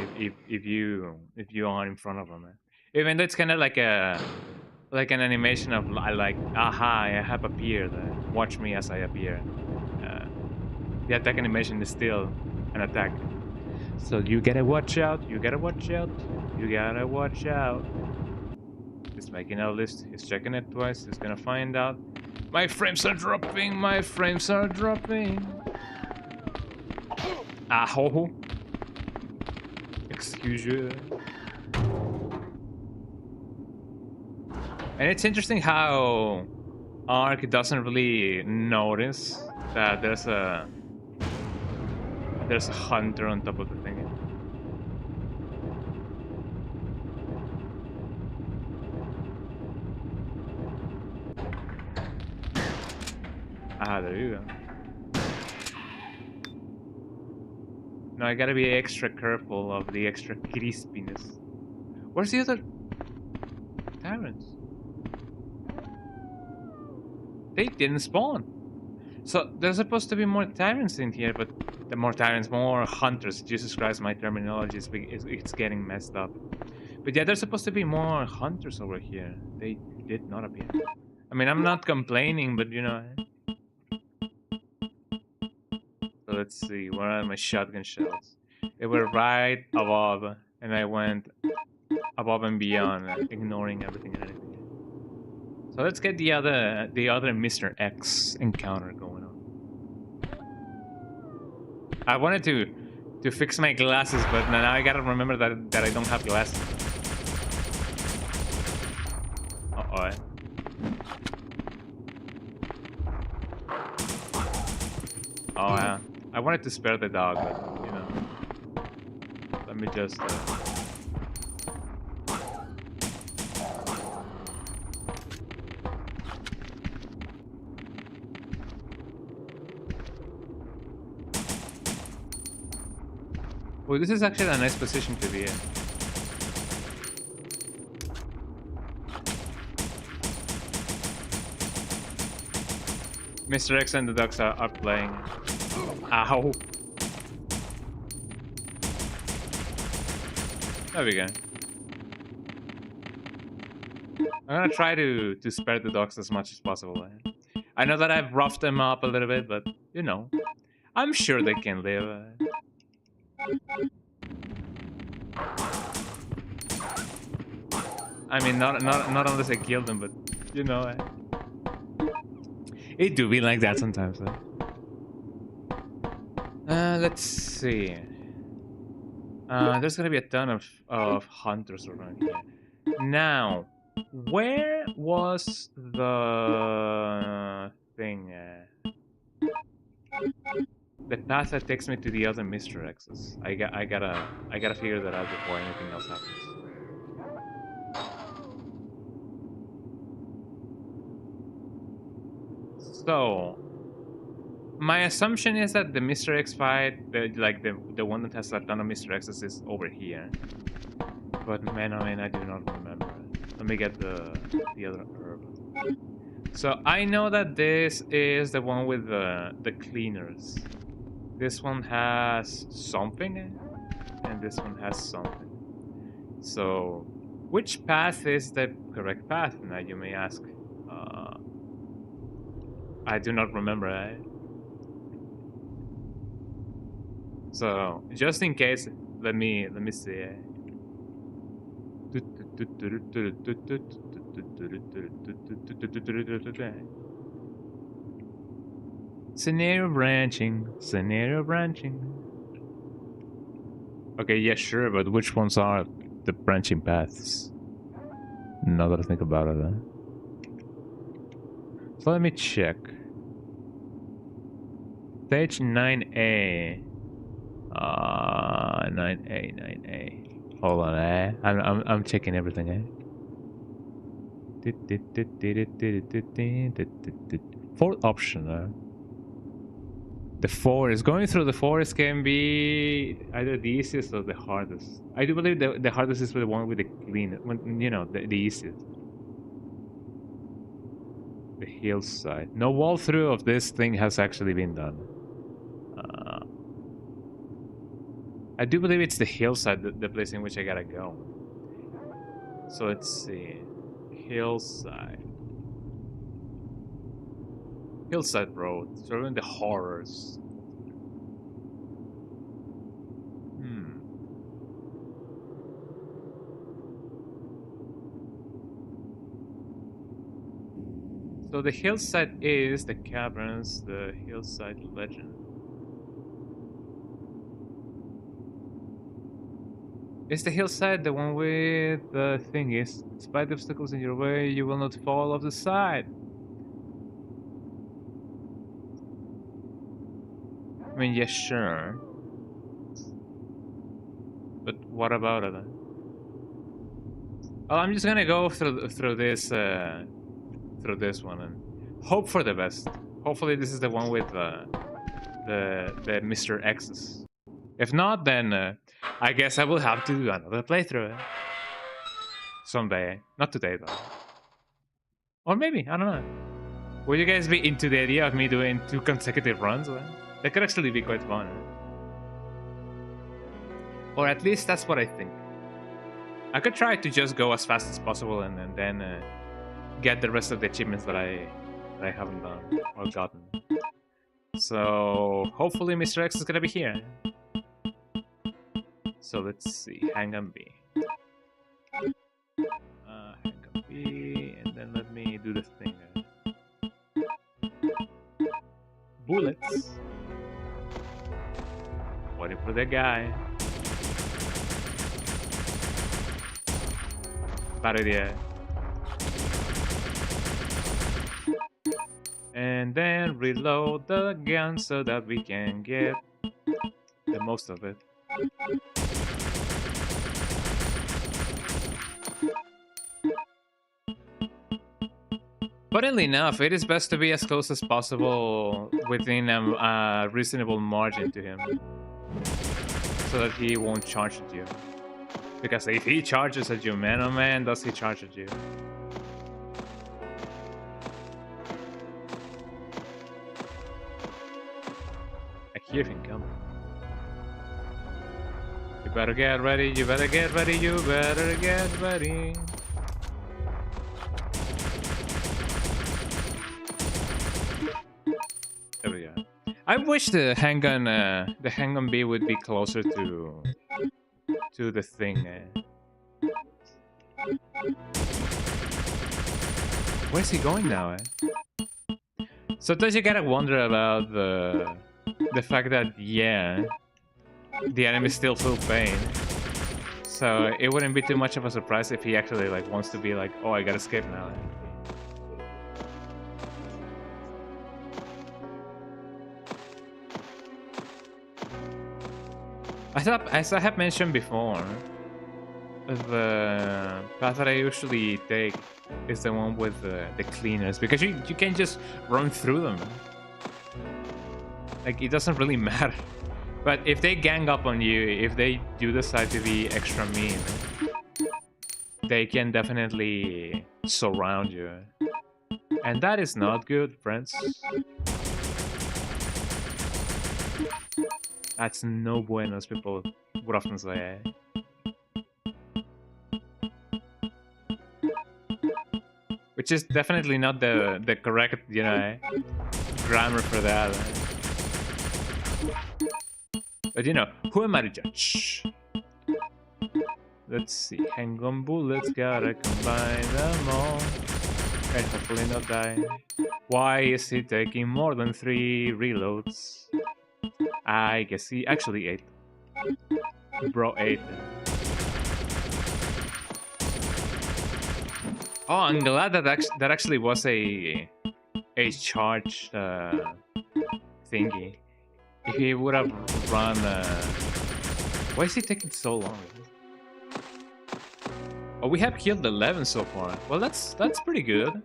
if you are in front of them. Even though it's kind of like an animation of like, aha, I have appeared. Watch me as I appear. The attack animation is still an attack. So you gotta watch out. You gotta watch out. You gotta watch out. He's making a list. He's checking it twice. He's gonna find out. My frames are dropping. My frames are dropping. Aho. Excuse you. And it's interesting how Ark doesn't really notice that there's a hunter on top of the thing. Ah, there you go. Now I gotta be extra careful of the extra crispiness. Where's the other tyrants? They didn't spawn. So there's supposed to be more tyrants in here, but the more tyrants, more hunters. Jesus Christ, my terminology it's getting messed up. But yeah, there's supposed to be more hunters over here. They did not appear. I mean, I'm not complaining, but you know. So let's see, where are my shotgun shells? They were right above, and I went above and beyond, ignoring everything and anything. So let's get the other Mr. X encounter going on. I wanted to fix my glasses, but now I gotta remember that I don't have glasses. Uh-oh. Oh yeah. I wanted to spare the dog, but you know. Let me just Oh, this is actually a nice position to be in. Mr. X and the ducks are playing. Ow. There we go. I'm gonna try to spare the dogs as much as possible. I know that I've roughed them up a little bit, but you know, I'm sure they can live. I mean, not unless I kill them, but you know, it do be like that sometimes. Let's see. There's gonna be a ton of hunters around here. Now, where was the thing? The path that takes me to the other Mr. X's. I gotta figure that out before anything else happens. So, my assumption is that the Mr. X fight, the one that has a ton of Mr. X's, is over here. But man, oh man, I do not remember. Let me get the other herb. So I know that this is the one with the cleaners. This one has something, and this one has something. So, which path is the correct path? Now you may ask. I do not remember. So just in case, let me see. Scenario branching. Okay, yeah, sure, but which ones are the branching paths? Now that I think about it, So let me check. Stage 9A. 9A. Hold on, I'm checking everything, Fourth option, The forest. Going through the forest can be either the easiest or the hardest. I do believe the hardest is the one with the clean, you know, the easiest. The hillside. No walkthrough of this thing has actually been done. I do believe it's the hillside, the place in which I gotta go. So let's see. Hillside. Hillside Road. Serving the horrors. So the hillside is the caverns, the hillside legend. Is the hillside the one with the thing is, despite the obstacles in your way, you will not fall off the side. I mean, yes, sure. But what about it? Oh, I'm just gonna go through this one and hope for the best. Hopefully, this is the one with the Mr. X's. If not, then I guess I will have to do another playthrough someday. Not today, though. Or maybe, I don't know. Would you guys be into the idea of me doing 2 consecutive runs? That could actually be quite fun. Or at least that's what I think. I could try to just go as fast as possible and then get the rest of the achievements that I haven't done or gotten. So hopefully Mr. X is gonna be here. So let's see, hang on B. Hang on B, and then let me do the thing. Bullets. Waiting for the guy. Bad idea. And then reload the gun so that we can get the most of it. Funnily enough, it is best to be as close as possible within a reasonable margin to him, so that he won't charge at you. Because if he charges at you, man, oh man, does he charge at you. I hear him coming. You better get ready, you better get ready, you better get ready. There we go. I wish the handgun B would be closer to the thing. Where's he going now? Sometimes you gotta wonder about the fact that, yeah, the enemies still feel pain. So it wouldn't be too much of a surprise if he actually like wants to be like, oh, I gotta escape now. As I have mentioned before, the path that I usually take is the one with the cleaners, because you can just run through them. Like, it doesn't really matter. But if they gang up on you, if they do decide to be extra mean, they can definitely surround you. And that is not good, friends. That's no bueno, as people would often say. Which is definitely not the correct, you know, grammar for that. But you know, who am I to judge? Let's see. Hang on bullets, gotta combine them all. And hopefully not die. Why is he taking more than 3 reloads? I guess he actually 8. Bro 8. Oh, I'm glad that that actually was a charged thingy. If he would have run, why is he taking so long? Oh, we have killed 11 so far. Well, that's pretty good.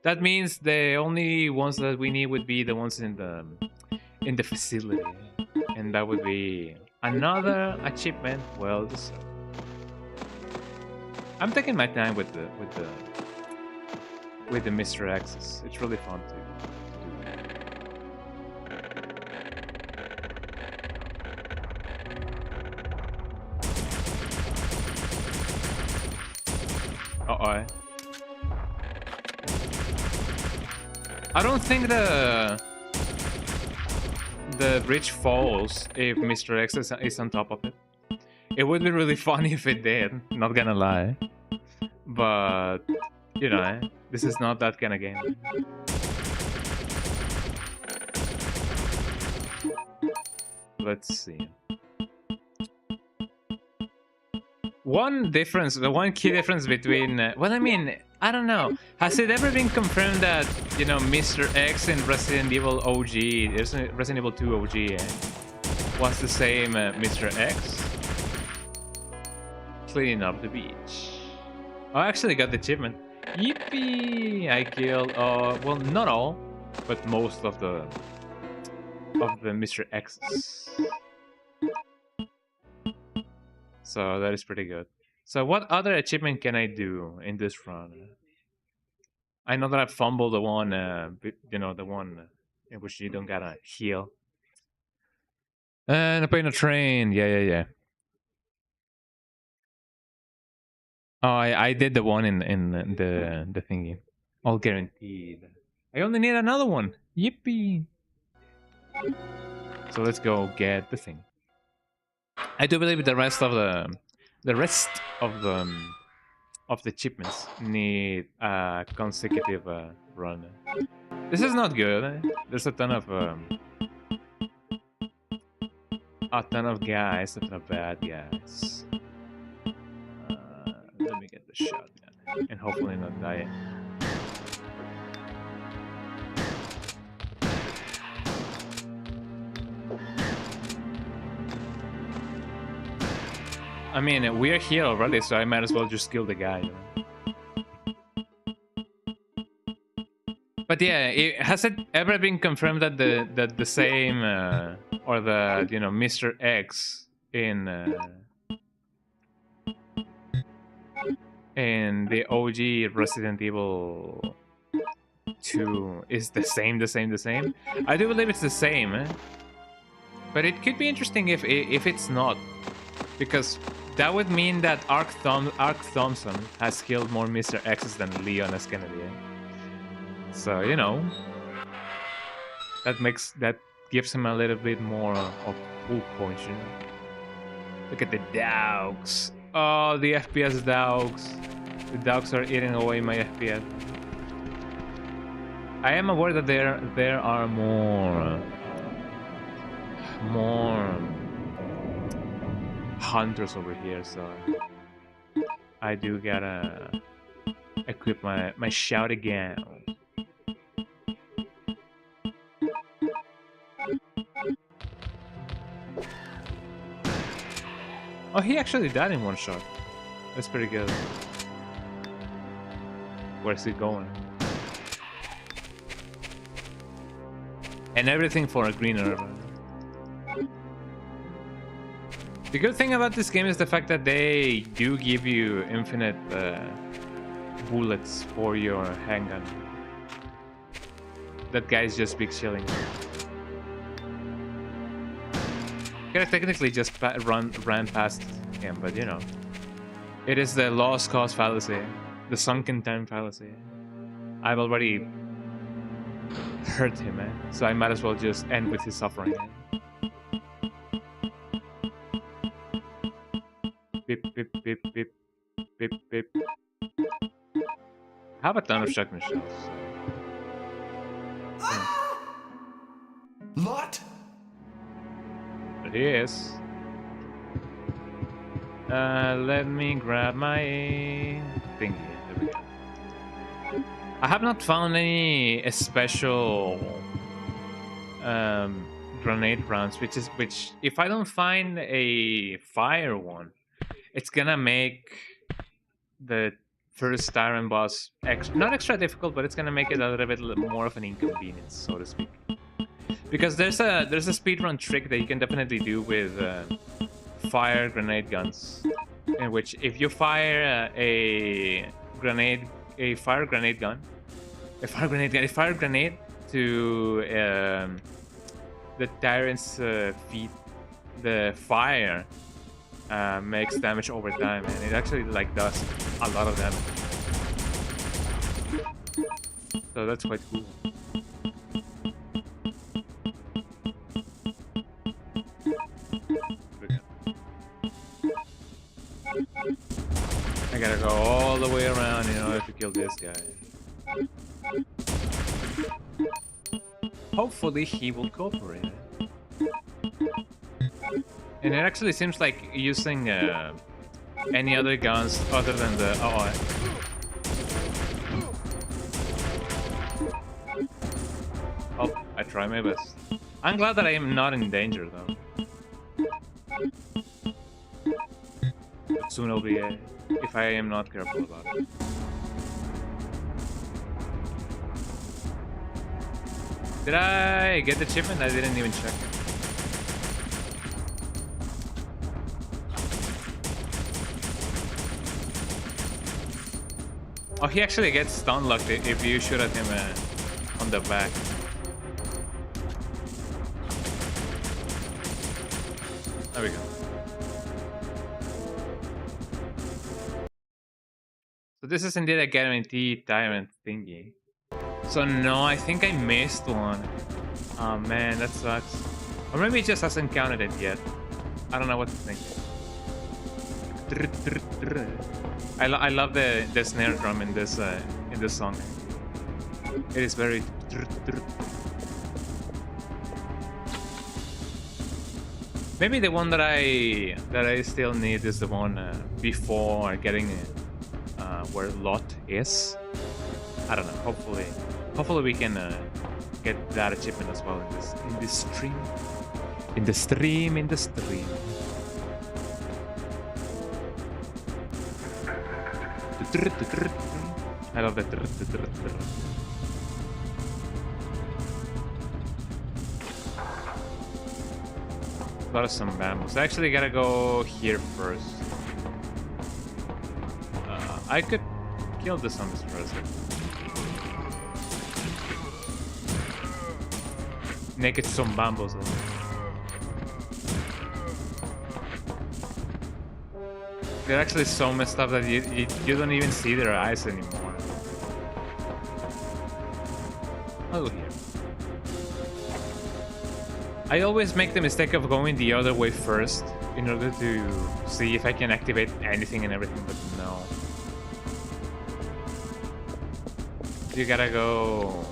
That means the only ones that we need would be the ones in the facility, and that would be another achievement. Well deserved. I'm taking my time with the Mr. X's. It's really fun to do that. Uh-oh. I don't think the bridge falls if Mr. X is on top of it. It would be really funny if it did, not gonna lie. But, you know, this is not that kind of game. Let's see. One difference, the one key difference between... well, I mean, I don't know. Has it ever been confirmed that, you know, Mr. X in Resident Evil OG, Resident Evil 2 OG, was the same Mr. X? Cleaning up the beach. I actually got the achievement. Yippee! I killed, well, not all, but most of the Mr. X's. So that is pretty good. So what other achievement can I do in this run? I know that I fumbled the one, you know, the one in which you don't gotta heal. And up in a train, yeah. Oh, I did the one in the thingy. All guaranteed. I only need another one. Yippee! So let's go get the thing. I do believe the rest of the achievements need a consecutive run. This is not good. There's a ton of guys, a ton of bad guys. Let me get the shotgun and hopefully not die. I mean, we are here already, so I might as well just kill the guy. But yeah, has it ever been confirmed that the same or the, you know, Mr. X in the OG Resident Evil 2 is the same? I do believe it's the same, but it could be interesting if it's not, because that would mean that Ark Thompson has killed more Mr. X's than Leon S. Kennedy. So, you know, that gives him a little bit more of pull points, you know? Look at the dogs. Oh, the FPS dogs. The dogs are eating away my FPS. I am aware that there are more hunters over here, so I do gotta equip my shout again. Oh, he actually died in one shot. That's pretty good. Where's he going? And everything for a green herb. The good thing about this game is the fact that they do give you infinite bullets for your handgun. That guy's just big chilling. Could have technically just ran past him, but you know, it is the lost cause fallacy, the sunken time fallacy. I've already hurt him, so I might as well just end with his suffering. Beep, beep, beep, beep, beep. I have a ton of shotgun shells. Lot? There he is. Let me grab my thingy. There we go. I have not found any special grenade rounds, which if I don't find a fire one, it's gonna make the first Tyrant boss not extra difficult, but it's gonna make it a little bit more of an inconvenience, so to speak. Because there's a speedrun trick that you can definitely do with fire grenade guns, in which if you fire a fire grenade to the Tyrant's feet, the fire makes damage over time, and it actually like does a lot of damage. So that's quite cool. I gotta go all the way around in order to kill this guy. Hopefully he will cooperate. And it actually seems like using any other guns other than the... Oh, I try my best. I'm glad that I am not in danger though. But soon I'll be if I am not careful about it. Did I get the achievement? I didn't even check. Oh, he actually gets stun locked if you shoot at him on the back. There we go. So this is indeed a guaranteed Tyrant thingy. So no, I think I missed one. Oh man, that sucks. Or maybe it just hasn't counted it yet. I don't know what to think. I love the snare drum in this song. It is very. Maybe the one that I still need is the one before getting where Lot is. I don't know. Hopefully we can get that achievement as well in this stream. In the stream. I love that. Got some bamboo. I actually gotta go here first. I could kill the zombies first. Naked some bambos. They're actually so messed up that you don't even see their eyes anymore. I'll go here. I always make the mistake of going the other way first in order to see if I can activate anything and everything, but no. You gotta go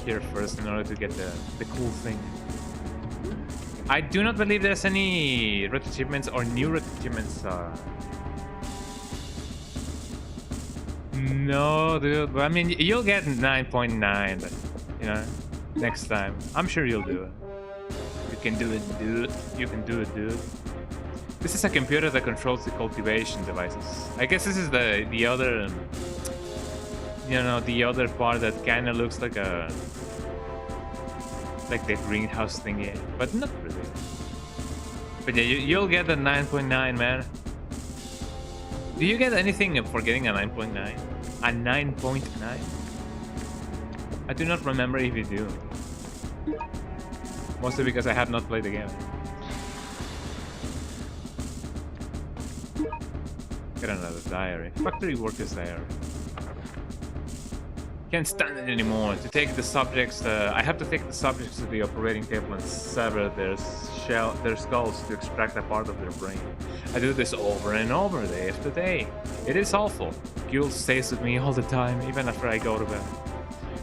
here first in order to get the cool thing. I do not believe there's any root achievements or new root achievements. No, dude. But I mean, you'll get 9.9, you know, next time. I'm sure you'll do it. You can do it, dude. You can do it, dude. This is a computer that controls the cultivation devices. I guess this is the other, you know, the other part that kind of looks like the greenhouse thingy, but not really. But yeah, you'll get a 9.9, man. Do you get anything for getting a 9.9? A 9.9? I do not remember if you do. Mostly because I have not played the game. Get another diary. Factory workers diary. Can't stand it anymore. To take the subjects, I have to take the subjects to the operating table and sever their skulls to extract a part of their brain. I do this over and over, day after day. It is awful. Guilt stays with me all the time, even after I go to bed.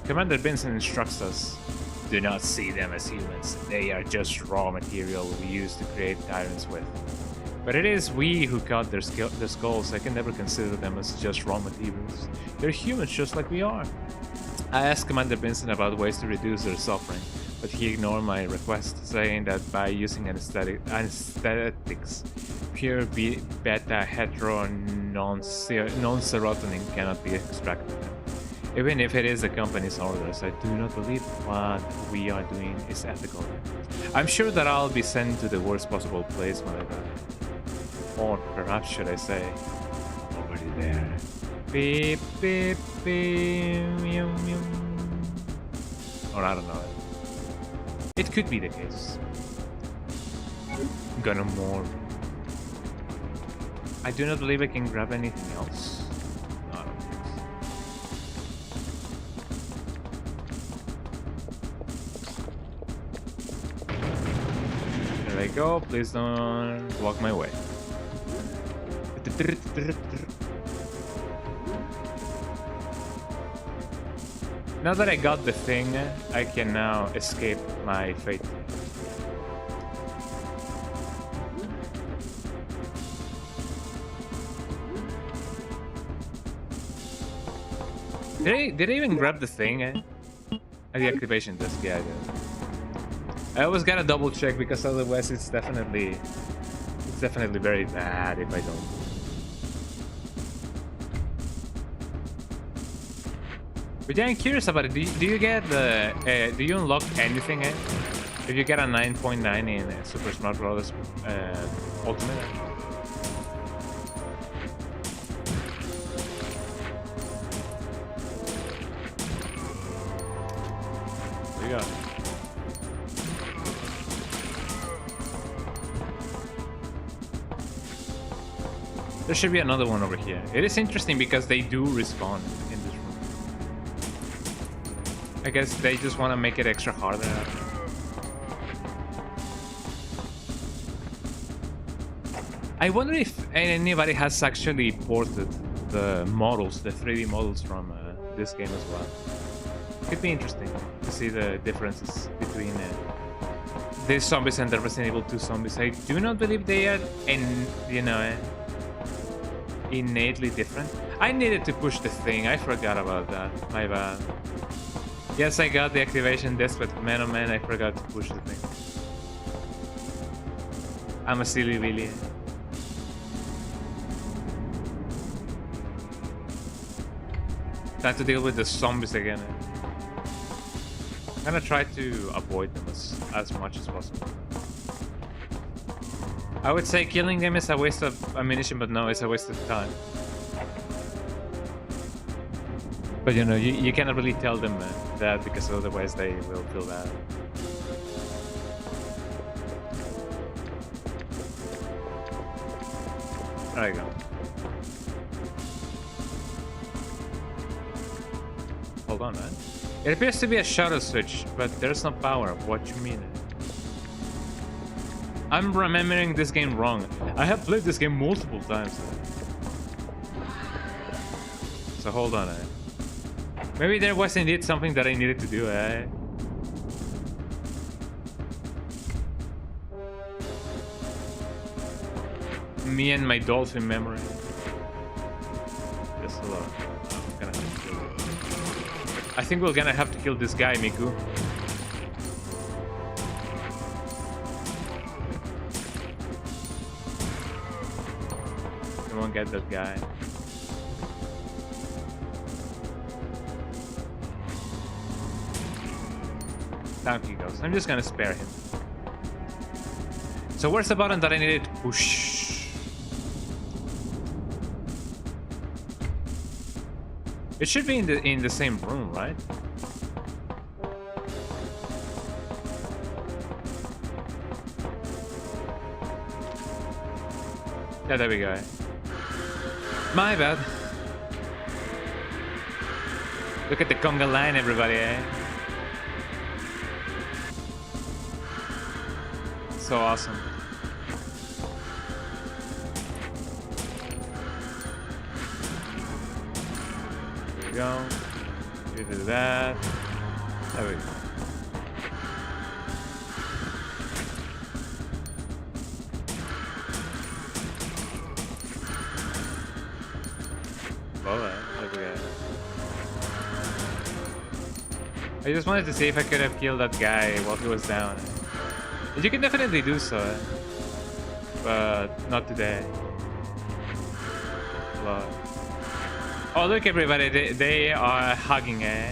Commander Vincent instructs us, do not see them as humans. They are just raw material we use to create tyrants with. But it is we who cut their skulls. I can never consider them as just raw materials. They're humans just like we are. I asked Commander Vincent about ways to reduce their suffering, but he ignored my request, saying that by using anesthetics, pure beta hetero non-serotonin cannot be extracted. Even if it is the company's orders, I do not believe what we are doing is ethical. I'm sure that I'll be sent to the worst possible place when I die. Or perhaps should I say, already there. Beep, beep, beep, meow, meow. Or I don't know. It could be the case. Gonna more. I do not believe I can grab anything else. No, I don't think so. There I go. Please don't block my way. Now that I got the thing, I can now escape my fate. Did I even grab the thing? At the activation desk, yeah, I did. I always gotta double check because otherwise it's definitely very bad if I don't. But yeah, I'm curious about it. Do you get the do you unlock anything if you get a 9.9 in Super Smash Bros. Ultimate? There you go. There should be another one over here. It is interesting because they do respawn in this room. I guess they just want to make it extra harder. I wonder if anybody has actually ported the models, the 3D models from this game as well. Could be interesting to see the differences between these zombies and the Resident Evil 2 zombies. I do not believe they are, innately different. I needed to push the thing. I forgot about that. My bad. Yes, I got the activation disc, but man, oh man, I forgot to push the thing. I'm a silly Billy. Time to deal with the zombies again. I'm gonna try to avoid them as much as possible. I would say killing them is a waste of ammunition, but no, it's a waste of time. But you know, you cannot really tell them that because otherwise they will feel bad. There you go. Hold on, man. It appears to be a shuttle switch, but there's no power. What you mean? I'm remembering this game wrong. I have played this game multiple times. So hold on. Maybe there was indeed something that I needed to do. Me and my dolphin memory. Just hold on. I'm gonna have to kill him. I think we're gonna have to kill this guy, Miku. We won't get that guy. Down he goes. I'm just gonna spare him. So where's the button that I needed to push? It should be in the same room, right? Yeah, there we go. My bad. Look at the conga line, everybody, eh? So awesome. go. You do that. There we go. I just wanted to see if I could have killed that guy while he was down. You can definitely do so, but not today. Oh, look everybody, they are hugging, eh?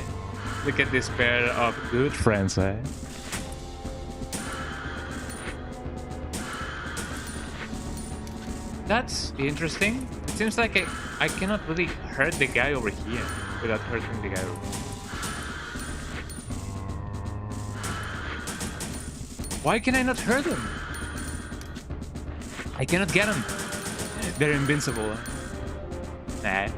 Look at this pair of good friends, eh? That's interesting. It seems like I cannot really hurt the guy over here without hurting the guy over here. Why can I not hurt him? I cannot get him. They're invincible. Nah.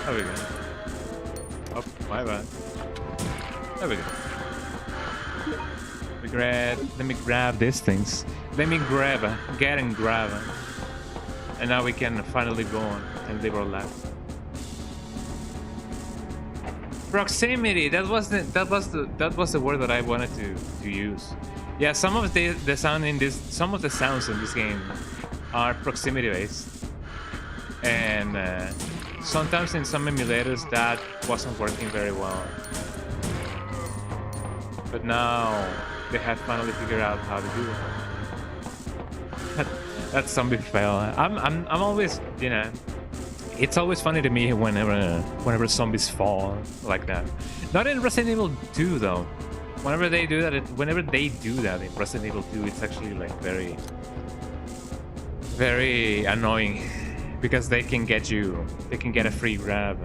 There we go. Oh, my bad. There we go. Let me grab these things. Let me get and grab. And now we can finally go on and live our lives. Proximity. That was the word that I wanted to use. Yeah, some of the sounds in this game are proximity based, and sometimes in some emulators that wasn't working very well. But now they have finally figured out how to do it. That zombie fell. I'm always, you know, it's always funny to me whenever zombies fall like that. Not in Resident Evil 2 though. Whenever they do that in Resident Evil 2, it's actually like very, very annoying because they can get you. They can get a free grab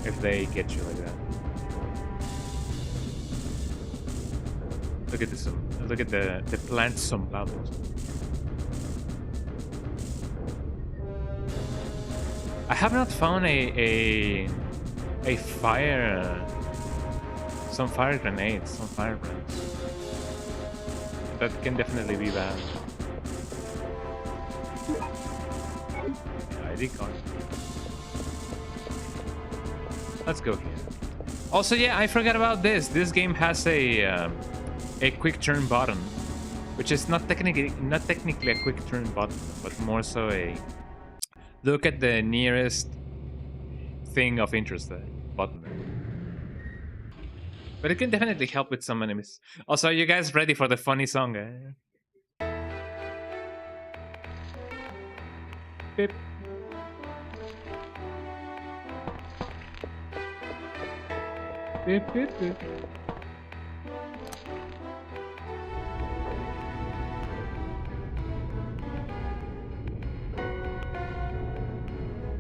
if they get you like that. Look at this. Look at the plant zombados. I have not found a fire, some fire grenades, some fire grenades. That can definitely be bad. ID card. Let's go here. Also, yeah, I forgot about this. This game has a quick turn button, which is not technically a quick turn button, but more so a look at the nearest thing of interest button. But it can definitely help with some enemies. Also, are you guys ready for the funny song? Beep. Beep, beep, beep.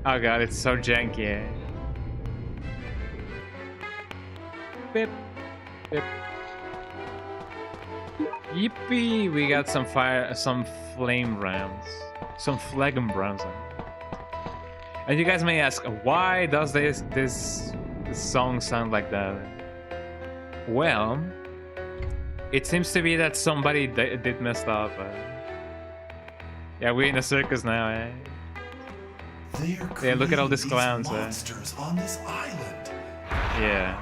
Oh god, it's so janky. Beep. Beep. Yippee! We got some fire, some flame rounds, some phlegm rounds. And you guys may ask, why does this song sound like that? Well, it seems to be that somebody did mess up. Yeah, we're in a circus now, eh? Yeah, look at all these clowns. Monsters on this island. Yeah.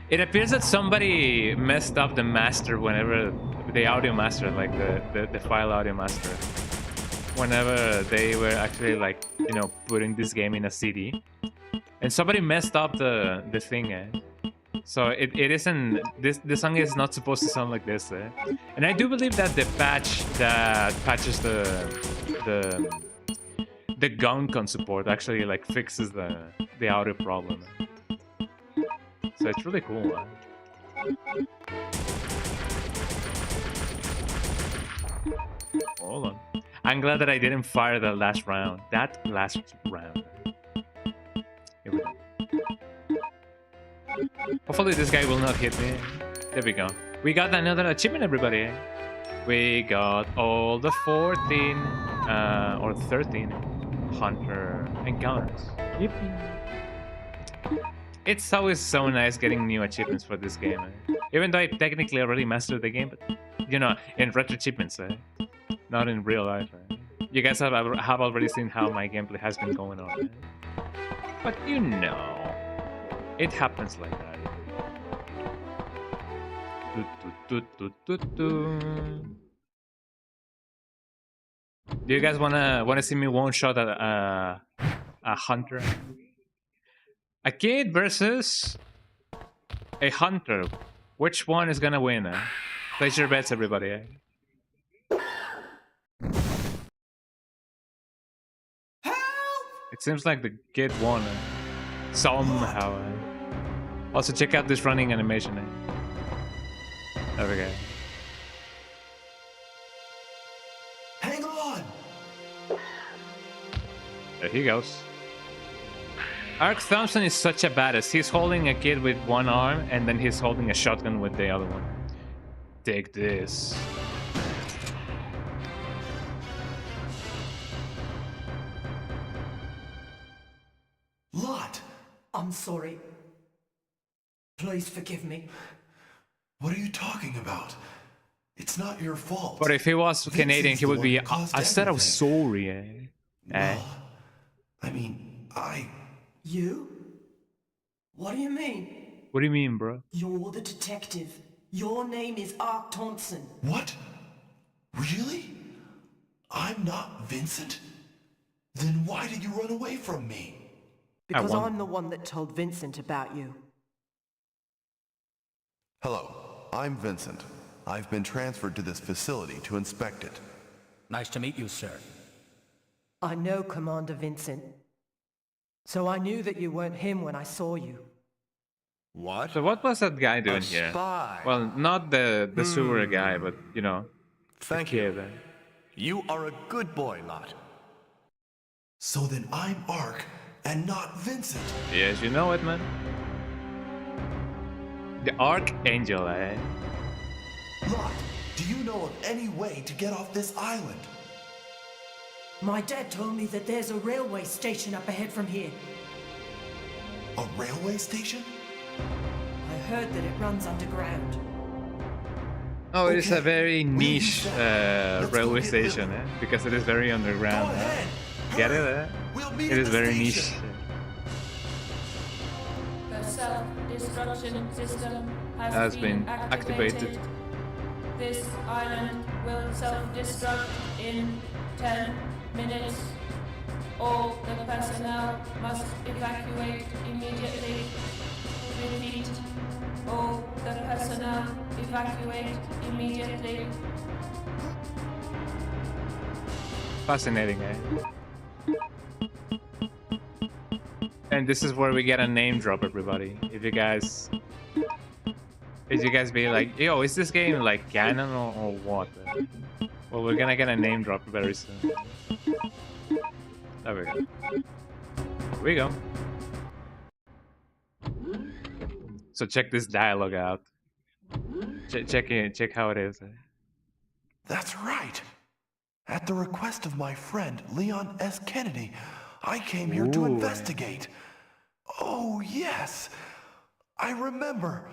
It appears that somebody messed up the master whenever the audio master, like the file audio master, whenever they were actually like, you know, putting this game in a CD, and somebody messed up the thing. So it isn't, this song is not supposed to sound like this. And I do believe that the patch that patches the gun support actually like fixes the audio problem. So it's really cool. Hold on. I'm glad that I didn't fire the last round. That last round. Here we go. Hopefully this guy will not hit me. There we go. We got another achievement, everybody. We got all the 14 or 13 hunter encounters. Yippee. It's always so nice getting new achievements for this game. Even though I technically already mastered the game, but you know, in retro achievements, Not in real life, right? You guys have already seen how my gameplay has been going on, right? But you know, it happens like that. Do you guys wanna see me one shot at a hunter? A kid versus a hunter. Which one is gonna win? Place your bets, everybody. It seems like the kid won somehow. Also, check out this running animation. There we go. Hang on! There he goes. Ark Thompson is such a badass. He's holding a kid with one arm, and then he's holding a shotgun with the other one. Take this. Lot! I'm sorry. Please forgive me. What are you talking about? It's not your fault. But if he was Canadian, he would be. I said I was sorry. Well, I mean, You? What do you mean? What do you mean, bro? You're the detective. Your name is Ark Thompson. What? Really? I'm not Vincent? Then why did you run away from me? Because I'm the one that told Vincent about you. Hello, I'm Vincent. I've been transferred to this facility to inspect it. Nice to meet you, sir. I know Commander Vincent. So I knew that you weren't him when I saw you. What? So what was that guy doing here? Spy. Well, not the sewer guy, but you know. Thank you. You are a good boy, Lot. So then I'm Ark and not Vincent. Yes, you know it, man. The Archangel, eh? Lot, do you know of any way to get off this island? My dad told me that there's a railway station up ahead from here. A railway station? I heard that it runs underground. Oh, it is a Okay. very niche Let's go railway get station, Lily. because it is very Go underground. ahead. Get it? Hurry. We'll meet It at is the very station. niche. The self-destruction system Has been activated. This island will self-destruct in 10 minutes. All the personnel must evacuate immediately. Repeat. All the personnel evacuate immediately. Fascinating, eh? And this is where we get a name drop, everybody. If you guys be like, yo, is this game like canon or what? Well, we're gonna get a name drop very soon. There we go. Here we go. So check this dialogue out. Check how it is. That's right. At the request of my friend Leon S. Kennedy, I came here to Ooh. investigate. Oh, yes. I remember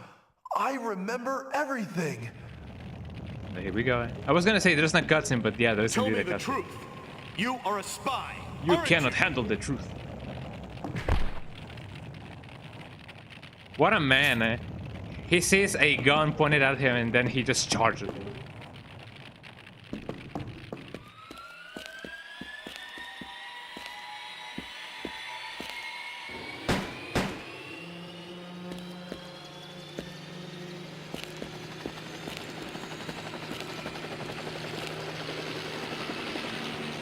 everything. Here we go. I was gonna say there's not cutscene, but yeah, there's Tell indeed me a the cutscene. truth. You are a spy. You aren't cannot handle the truth. What a man, eh? He sees a gun pointed at him and then he just charges it.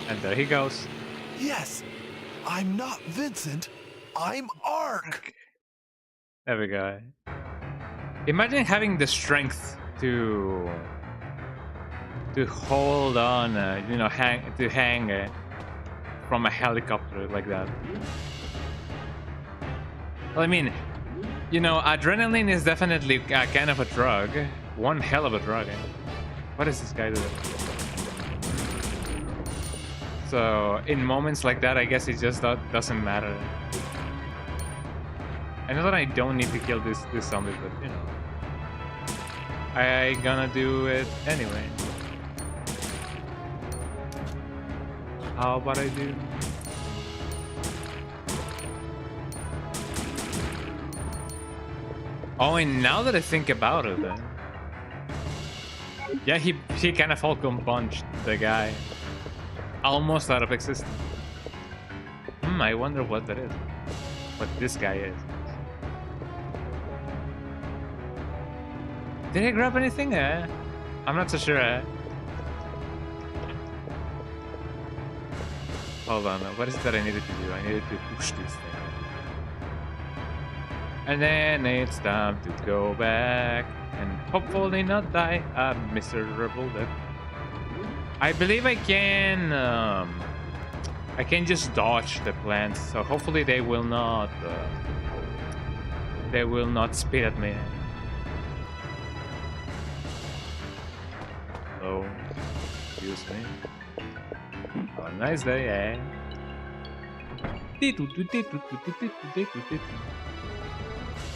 And there he goes. Yes, I'm not Vincent. I'm Ark. There we go. Imagine having the strength to hold on, you know, hang from a helicopter like that. Well, I mean, you know, adrenaline is definitely a kind of a drug. One hell of a drug. What is this guy doing? So in moments like that, I guess it just doesn't matter. I know that I don't need to kill this zombie, but you know, I gonna do it anyway. How about I do? Oh, and now that I think about it, yeah, he kind of Falcon punched the guy almost out of existence. I wonder what that is. What this guy is. Did I grab anything? I'm not so sure. Hold on, what is it that I needed to do? I needed to push this thing. And then it's time to go back and hopefully not die a miserable death. I believe I can just dodge the plants, so hopefully they will not spit at me. Oh, excuse me. Have a nice day, eh?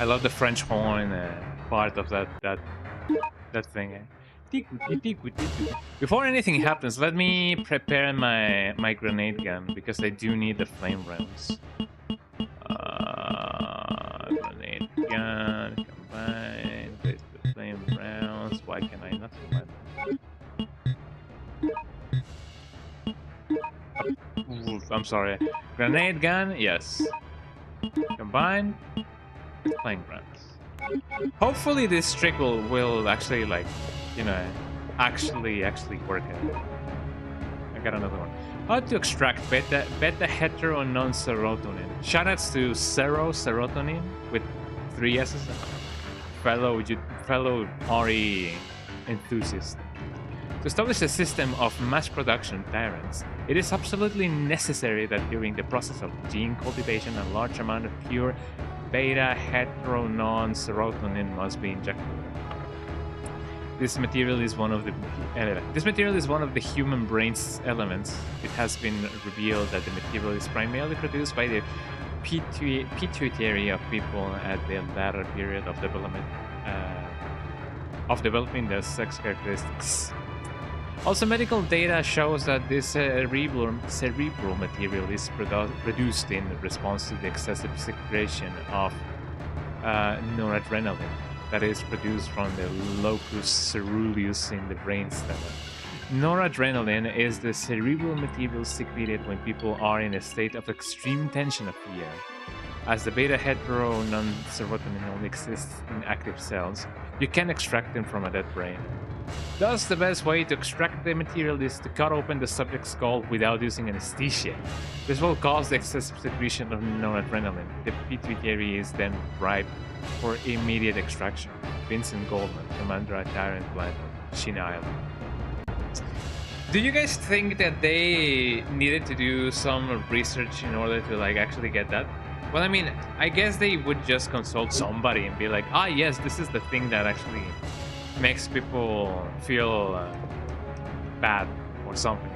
I love the French horn part of that thing. Eh? Before anything happens, let me prepare my grenade gun because I do need the flame rounds. Grenade gun, combine, place the flame rounds. Why can I not combine them? I'm sorry. Grenade gun, yes. Combine. Flame rounds. Hopefully this trick will actually, like, you know, actually work out. I got another one. How to extract beta hetero non-serotonin. Shoutouts to serotonin with 3 S's. Fellow RE enthusiast. To establish a system of mass production tyrants, it is absolutely necessary that during the process of gene cultivation, a large amount of pure beta hetero non-serotonin must be injected. This material is one of the human brain's elements. It has been revealed that the material is primarily produced by the pituitary of people at the latter period of developing their sex characteristics. Also, medical data shows that this cerebral material is produced in response to the excessive secretion of noradrenaline that is produced from the locus ceruleus in the brainstem. Noradrenaline is the cerebral material secreted when people are in a state of extreme tension or fear. As the beta hetero non-serotonin only exists in active cells, you can extract them from a dead brain. Thus, the best way to extract the material is to cut open the subject's skull without using anesthesia. This will cause the excessive secretion of noradrenaline. The pituitary is then ripe for immediate extraction. Vincent Goldman, commander at Tyrant Plant on China Island. Do you guys think that they needed to do some research in order to, like, actually get that? Well, I mean, I guess they would just consult somebody and be like, ah, yes, this is the thing that actually makes people feel bad or something,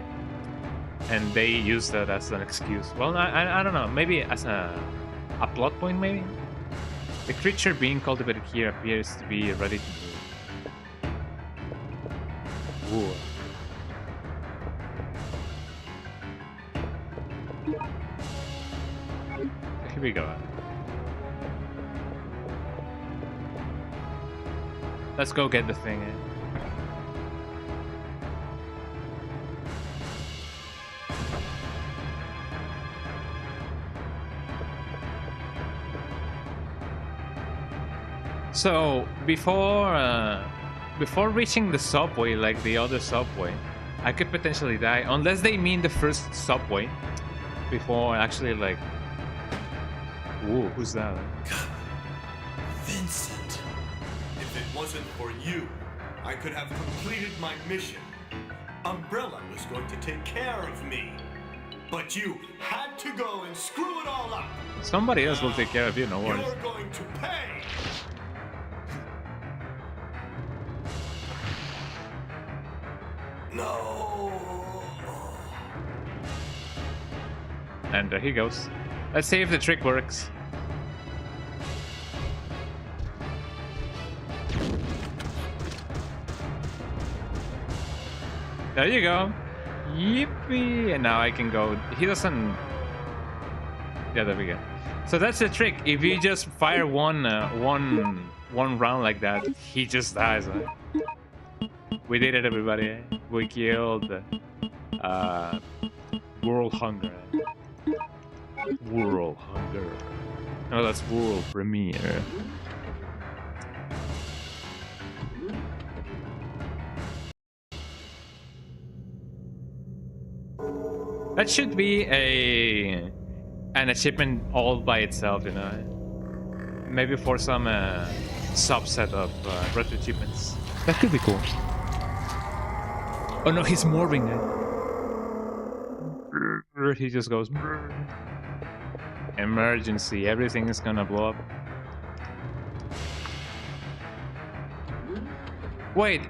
and they use that as an excuse. Well, I don't know, maybe as a plot point. Maybe the creature being cultivated here appears to be ready to move. Ooh. Here we go. Let's go get the thing. So before reaching the subway, like the other subway, I could potentially die unless they mean the first subway before actually, like. Ooh, who's that? Vincent. If it wasn't for you, I could have completed my mission. Umbrella was going to take care of me. But you had to go and screw it all up. Somebody else will take care of you, no worries. You're going to pay. No. And there he goes. Let's see if the trick works. There you go. Yippee! And now I can go. He doesn't. Yeah, there we go. So that's the trick. If you just fire one round like that, he just dies. Right? We did it, everybody. We killed world hunger. World hunger. No, that's world premiere. That should be an achievement all by itself, you know. Maybe for some subset of retro achievements. That could be cool. Oh no, he's morphing. He just goes. Emergency! Everything is gonna blow up. Wait.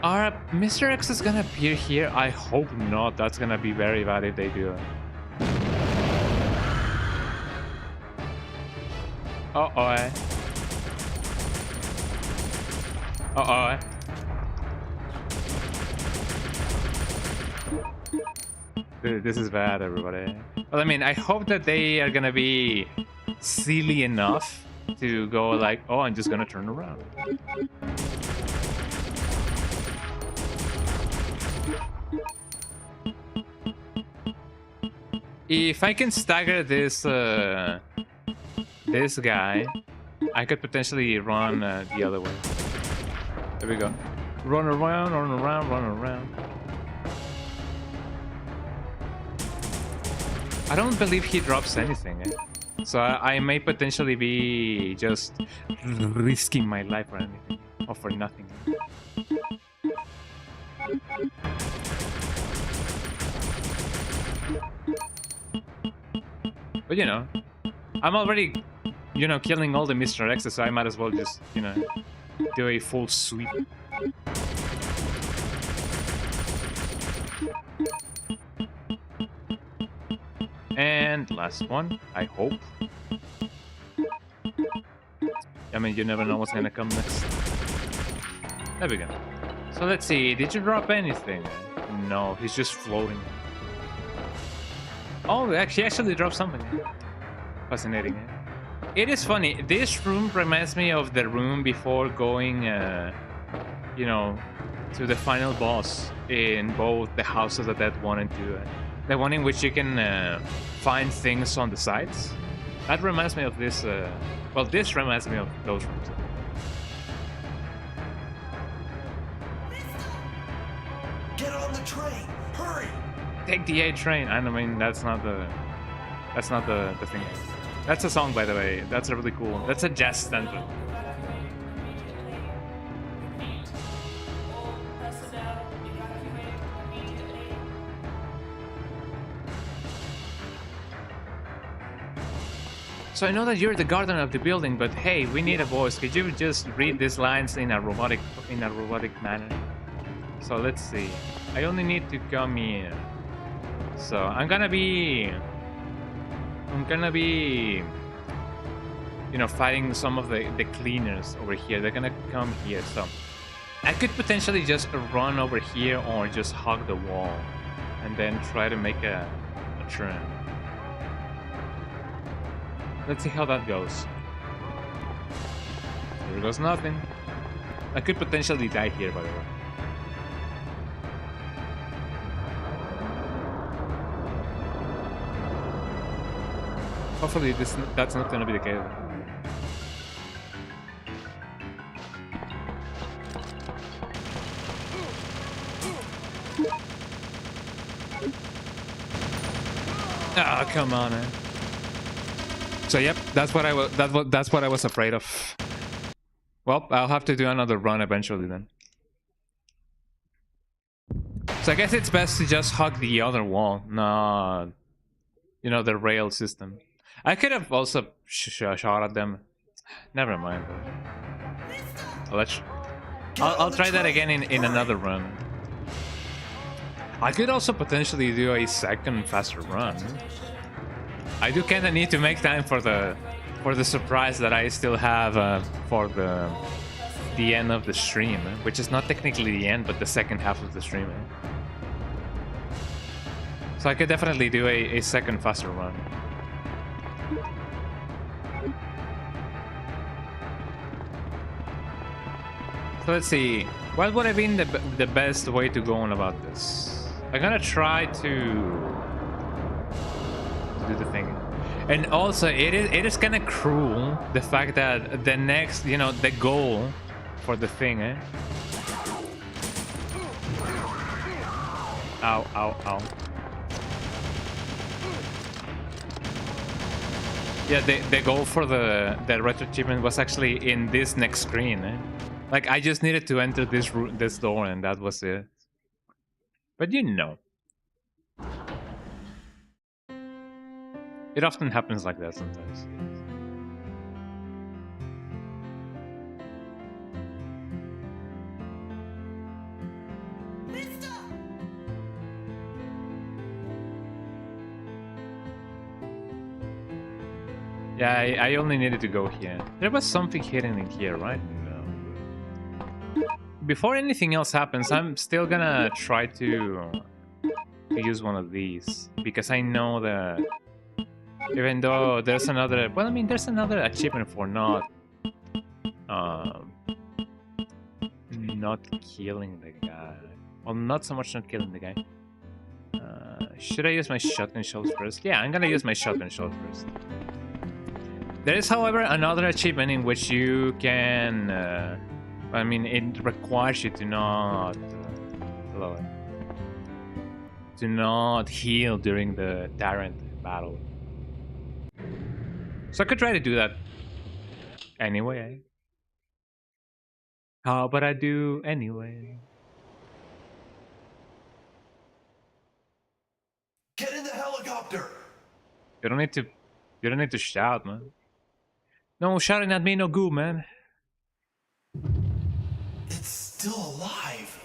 Are Mr. X is gonna appear here? I hope not. That's gonna be very bad if they do. Uh-oh. Uh-oh. This is bad, everybody. Well, I mean, I hope that they are gonna be silly enough to go like, oh, I'm just gonna turn around. If I can stagger this this guy, I could potentially run the other way. There we go. Run around, run around, run around. I don't believe he drops anything, so I may potentially be just risking my life or anything, or for nothing. But you know, I'm already, you know, killing all the Mr. X's, so I might as well just, you know, do a full sweep. And last one, I hope. I mean, you never know what's gonna come next. There we go. So let's see, did you drop anything? No, he's just floating. Oh, he actually dropped something. Fascinating. It is funny. This room reminds me of the room before going, you know, to the final boss in both the House of the Dead 1 and 2. The one in which you can find things on the sides. That reminds me of this. Well, this reminds me of those rooms. Get on the train! Hurry! Take the A train. I mean, that's not the thing. That's a song, by the way. That's a really cool. That's a jazz standard. So I know that you're the gardener of the building, but hey, we need a voice. Could you just read these lines in a robotic manner? So let's see. I only need to come here. So I'm gonna be, you know, fighting some of the cleaners over here. They're gonna come here. So I could potentially just run over here or just hug the wall and then try to make a turn. Let's see how that goes. Here goes nothing. I could potentially die here, by the way. Hopefully that's not gonna be the case. Ah, oh, come on, man. So yep, that's what I was afraid of. Well, I'll have to do another run eventually then. So I guess it's best to just hug the other wall, not, you know, the rail system. I could have also shot at them. Never mind. I'll try that again in another run. I could also potentially do a second faster run. I do kind of need to make time for the surprise that I still have for the end of the stream, which is not technically the end, but the second half of the stream. So I could definitely do a second faster run. So let's see. What would have been the best way to go on about this? I'm gonna try to do the thing. And also, it is kind of cruel, the fact that the next, you know, the goal for the thing, eh? Ow, ow, ow. Yeah, the goal for the retro achievement was actually in this next screen, eh? Like, I just needed to enter this door and that was it. But you know. It often happens like that sometimes. Yeah, I only needed to go here. There was something hidden in here, right? No. Before anything else happens, I'm still gonna try to use one of these. Because I know that even though there's another... Well, I mean, there's another achievement for not killing the guy. Well, not so much not killing the guy. Should I use my shotgun shells first? Yeah, I'm gonna use my shotgun shells first. There is, however, another achievement in which you can... I mean, it requires you to not... to not heal during the Tyrant battle. So I could try to do that anyway. How about I do anyway? Get in the helicopter! You don't need to shout, man. No shouting at me, no good, man. It's still alive.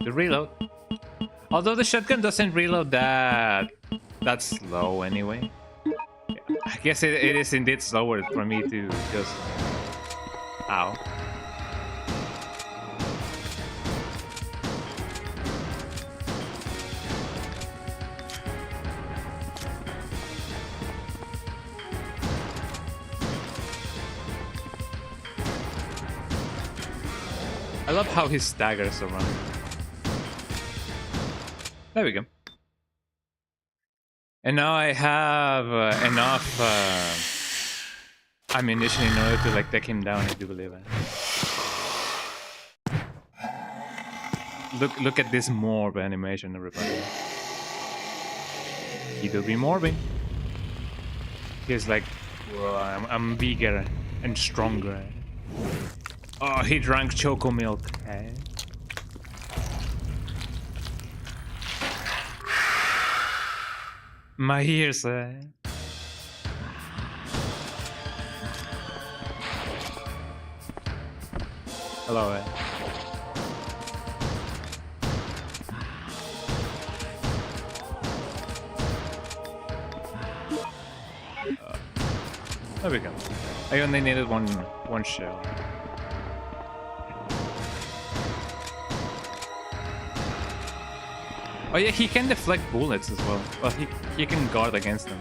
The reload. Although the shotgun doesn't reload that slow anyway. I guess it is indeed slower for me to just... Ow. I love how he staggers around. There we go. And now I have enough ammunition in order to like take him down, I do believe it. Look at this morb animation, everybody. He do be morbing. He's like, whoa, I'm bigger and stronger. Oh, he drank choco milk. Okay. My ears, Hello, There we go. I only needed one shell. Oh yeah, he can deflect bullets as well. Well, he can guard against them.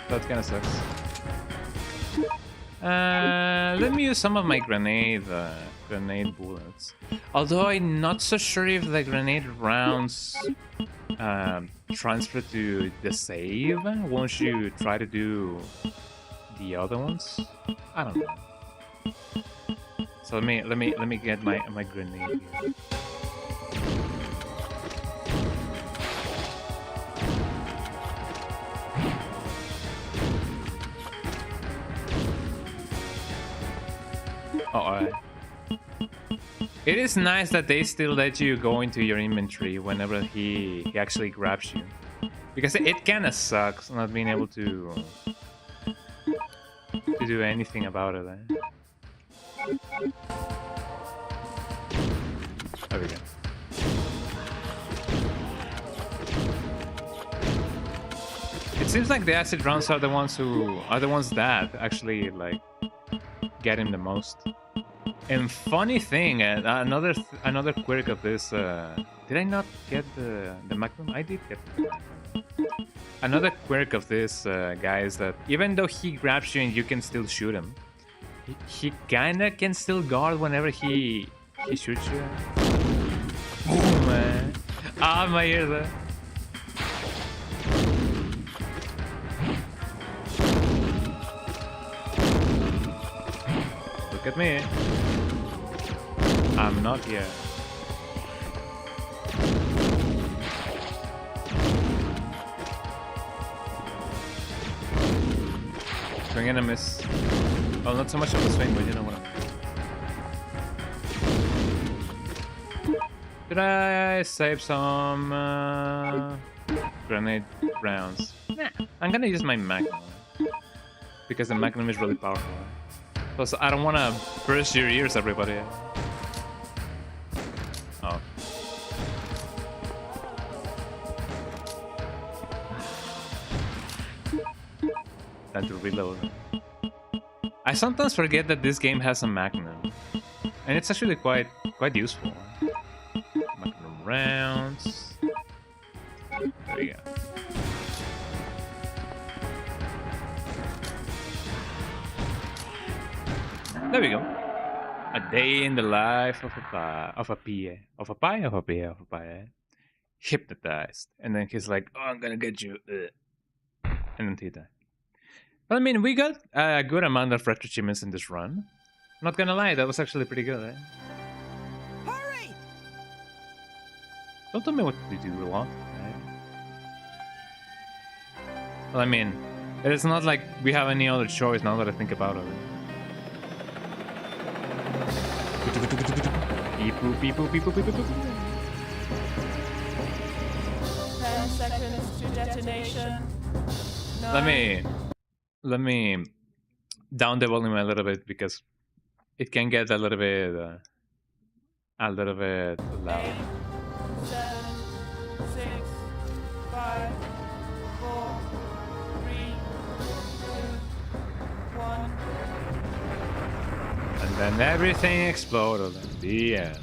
That kind of sucks. Let me use some of my grenade bullets. Although I'm not so sure if the grenade rounds transfer to the save once you try to do the other ones. I don't know. So let me get my grenade here. Alright. It is nice that they still let you go into your inventory whenever he actually grabs you. Because it kinda sucks not being able to do anything about it. There we go. seems like the acid rounds are the ones that actually like get him the most. And funny thing, another quirk of this. Did I not get the Magnum? I did get the Magnum. Another quirk of this guy is that even though he grabs you and you can still shoot him, he kinda can still guard whenever he shoots you. Boom, man! Ah, my ears. Look at me. I'm not here. Swing and a miss. Well, not so much of a swing, but you know what I mean. Did I save some grenade rounds? Nah, I'm gonna use my Magnum. Because the Magnum is really powerful. Plus, I don't want to burst your ears, everybody. Oh. Time to reload. I sometimes forget that this game has a Magnum. And it's actually quite useful. Magnum rounds. There we go. There we go. A day in the life of a PA. Hypnotized. And then he's like, oh, I'm gonna get you. And then he died. But I mean, we got a good amount of retro achievements in this run. Not gonna lie, that was actually pretty good, eh? Hurry! Don't tell me what to do, Rolf. Right? Well, I mean, it's not like we have any other choice now that I think about it. Beep boop, beep boop, beep boop, beep boop, beep boop. 10 seconds to detonation. Let me down the volume a little bit because it can get a little bit loud. 8, 7, 6, 5, 4, 3, 2, 1. And then everything exploded at the end.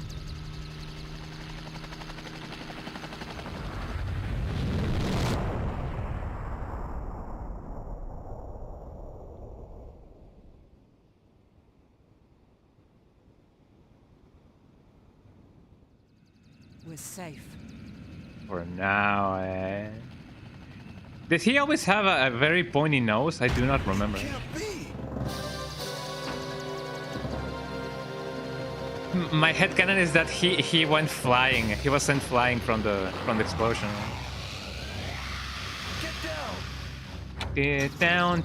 We're safe. For now, eh? Did he always have a very pointy nose? I do not remember. Can't be. My headcanon is that he went flying. He was sent flying from the explosion. Get down. Get down. I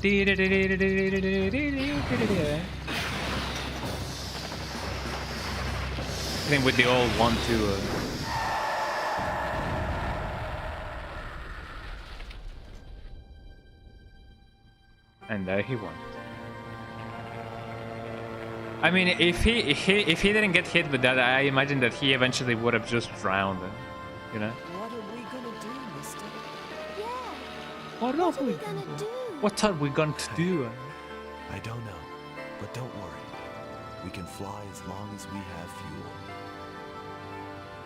think with the old 1-2. And there he went. I mean, if he didn't get hit with that, I imagine that he eventually would have just drowned. You know? What are we gonna do, mister? Yeah. What are we gonna do? What are we going to do? I don't know, but don't worry. We can fly as long as we have fuel.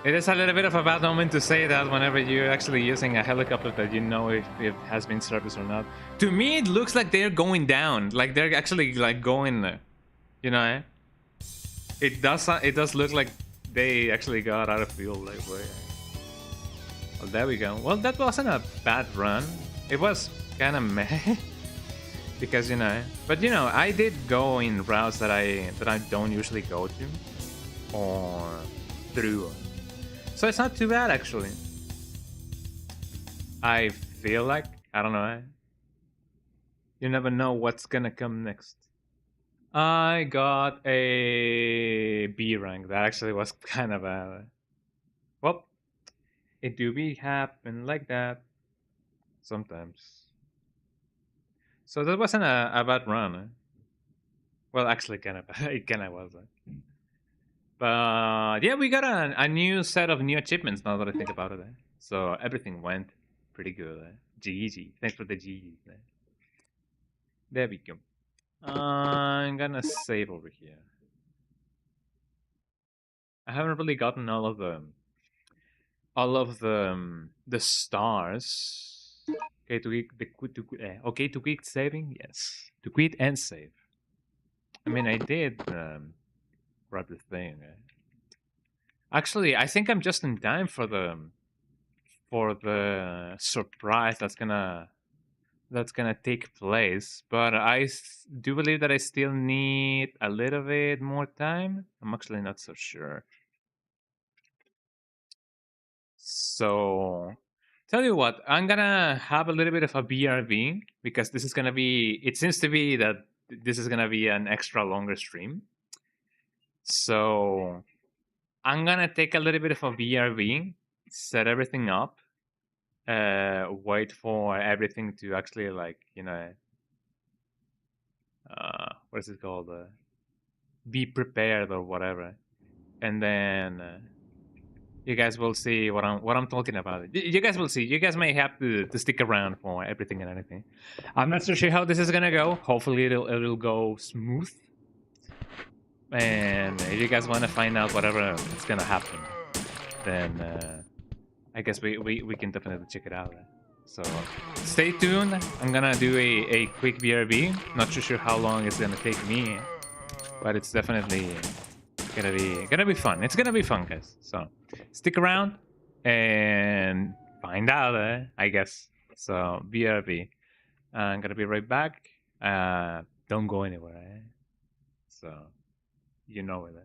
It is a little bit of a bad moment to say that whenever you're actually using a helicopter that you know if it has been serviced or not. To me, it looks like they're going down. Like they're actually like going, you know? Eh? It does look like they actually got out of fuel. Like, boy. Well, there we go. Well, that wasn't a bad run. It was kind of meh. Because, you know, but you know, I did go in routes that I don't usually go to or through. So it's not too bad, actually. I feel like, I don't know. You never know what's gonna come next. I got a B rank. That actually was kind of bad. Well, it do be happen like that sometimes. So that wasn't a bad run. Eh? Well, actually, kind of bad. It kind of was. But yeah, we got a new set of new achievements now that I think about it. So everything went pretty good. GG. Thanks for the GG. There we go. I'm gonna save over here. I haven't really gotten all of the stars. Okay, to quit saving, yes. To quit and save. I mean, I did grab the thing. Actually, I think I'm just in time for the surprise that's gonna take place. But I do believe that I still need a little bit more time. I'm actually not so sure. So, tell you what, I'm gonna have a little bit of a BRB because this is gonna be. It seems to be that this is gonna be an extra longer stream. So, I'm gonna take a little bit of a BRB, set everything up, wait for everything to actually what is it called? Be prepared or whatever, and then you guys will see what I'm talking about. You guys will see. You guys may have to stick around for everything and anything. I'm not so sure how this is gonna go. Hopefully it'll go smooth. And if you guys want to find out whatever is gonna happen, then I guess we can definitely check it out. So stay tuned. I'm gonna do a quick BRB. Not too sure how long it's gonna take me, but it's definitely gonna be fun. It's gonna be fun, guys. So stick around and find out. I guess. So BRB. I'm gonna be right back. Don't go anywhere. So you know it.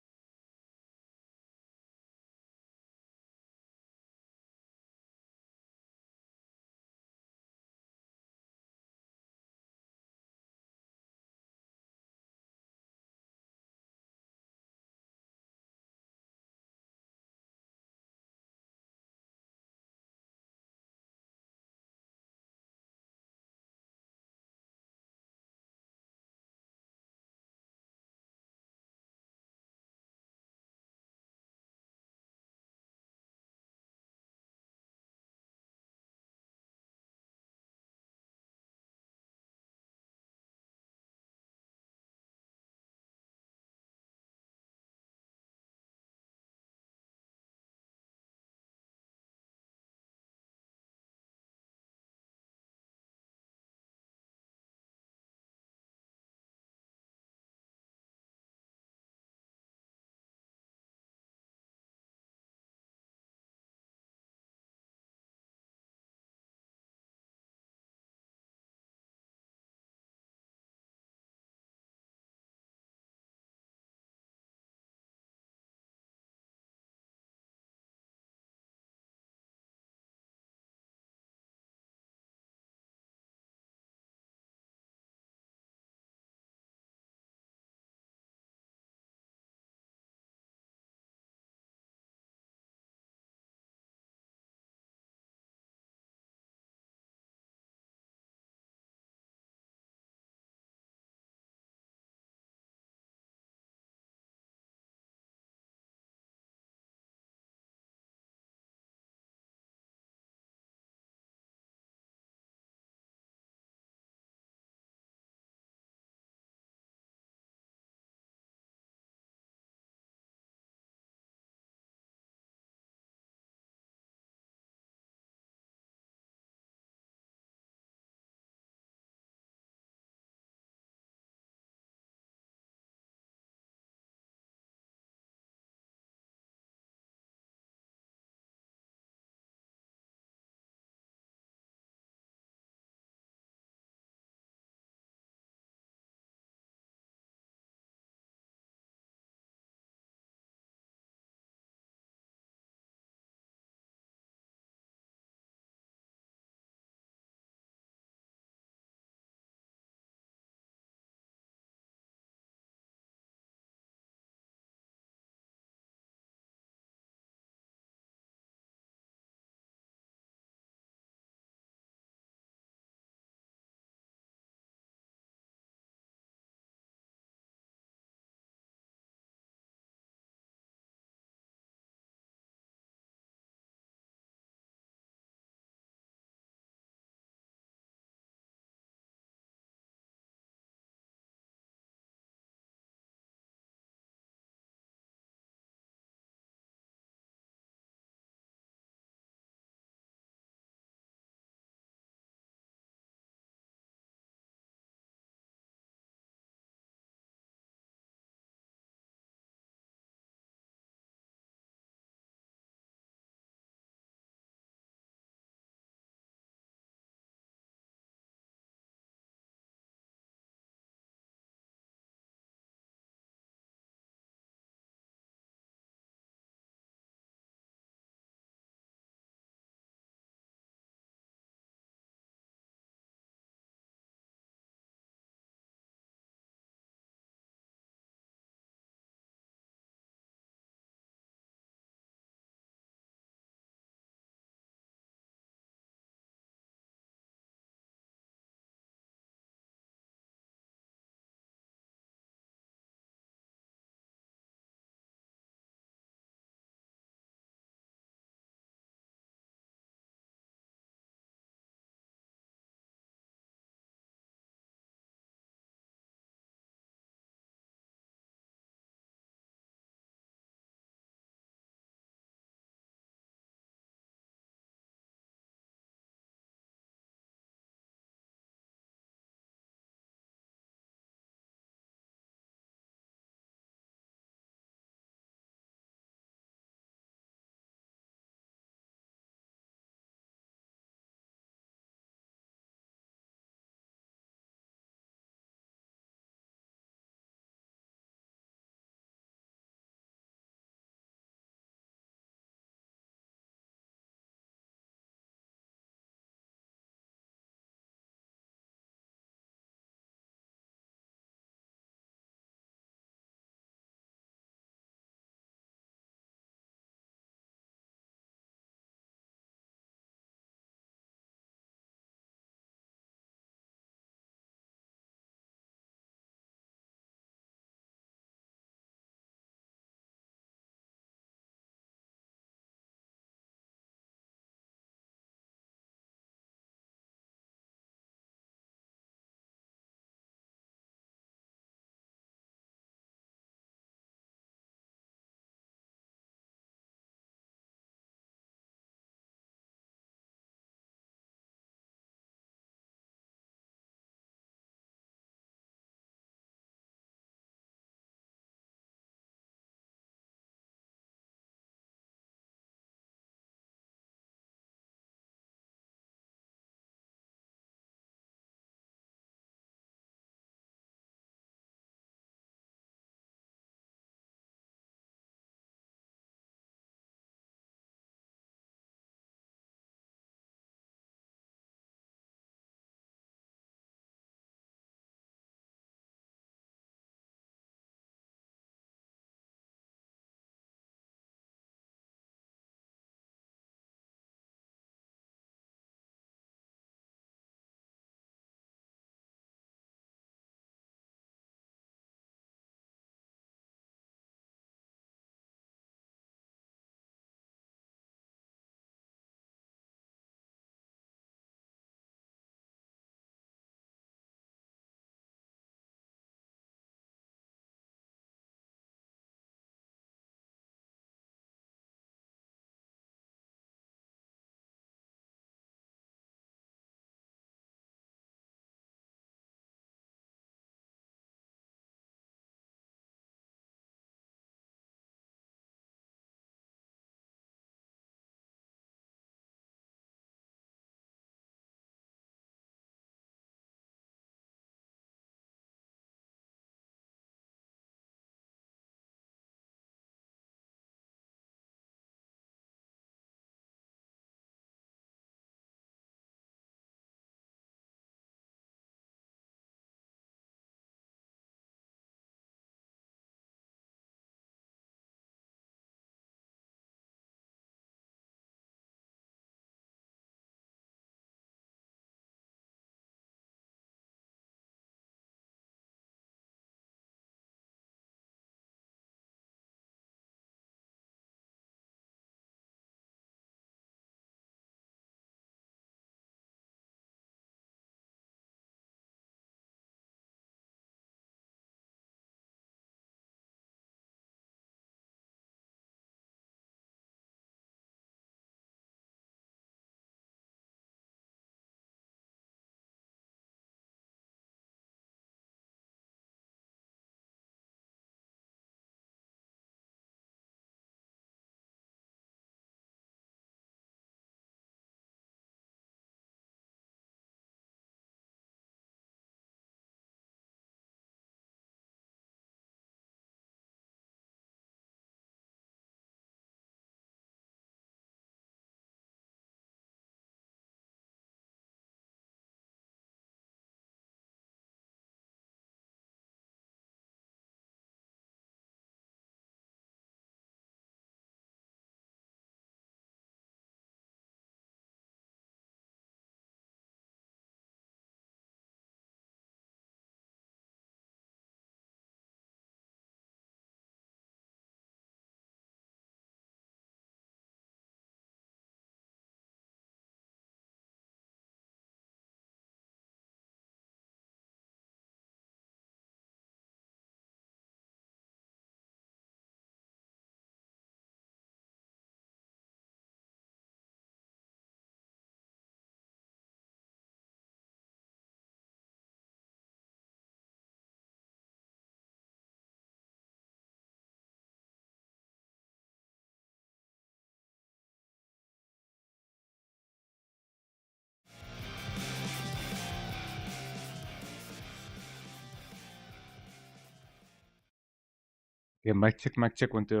Okay, mic check, 1, 2,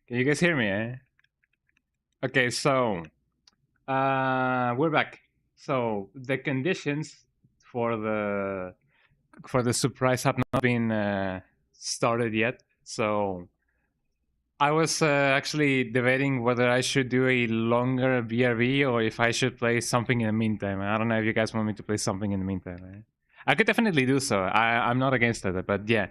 Can you guys hear me, Okay, so we're back. So the conditions for the surprise have not been started yet. So I was actually debating whether I should do a longer BRB or if I should play something in the meantime. I don't know if you guys want me to play something in the meantime. I could definitely do so. I'm not against it, but yeah.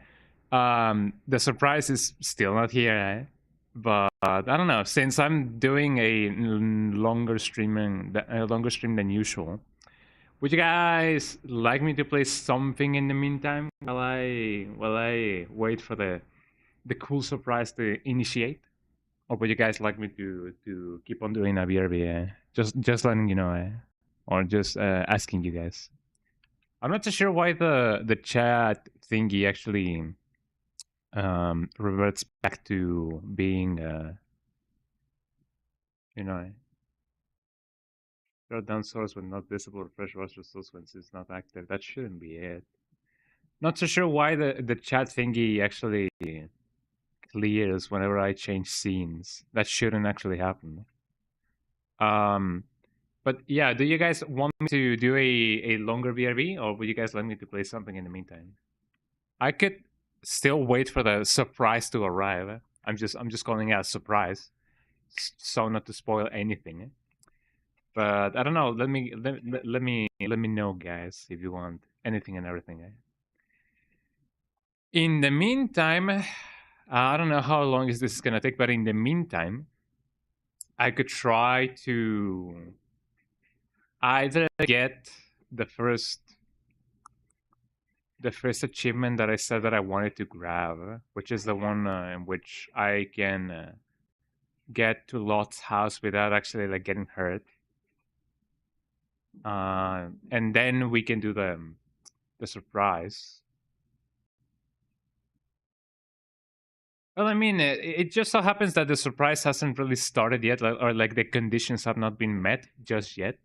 The surprise is still not here, but I don't know. Since I'm doing a longer stream than usual, would you guys like me to play something in the meantime while I wait for the cool surprise to initiate? Or would you guys like me to keep on doing a BRB? Just letting you know, or just asking you guys. I'm not too sure why the chat thingy actually reverts back to being shut down source when not visible, refresh roster source when it's not active. That shouldn't be it. Not so sure why the chat thingy actually clears whenever I change scenes. That shouldn't actually happen. But yeah, do you guys want me to do a longer BRB, or would you guys like me to play something in the meantime? I could still wait for the surprise to arrive. I'm just calling it a surprise, so not to spoil anything. But I don't know. Let me know, guys, if you want anything and everything. In the meantime, I don't know how long is this gonna take, but in the meantime, I could try to either get the first achievement that I said that I wanted to grab, which is the one in which I can get to Lot's house without actually like getting hurt, and then we can do the surprise. Well, I mean, it just so happens that the surprise hasn't really started yet, or like the conditions have not been met just yet.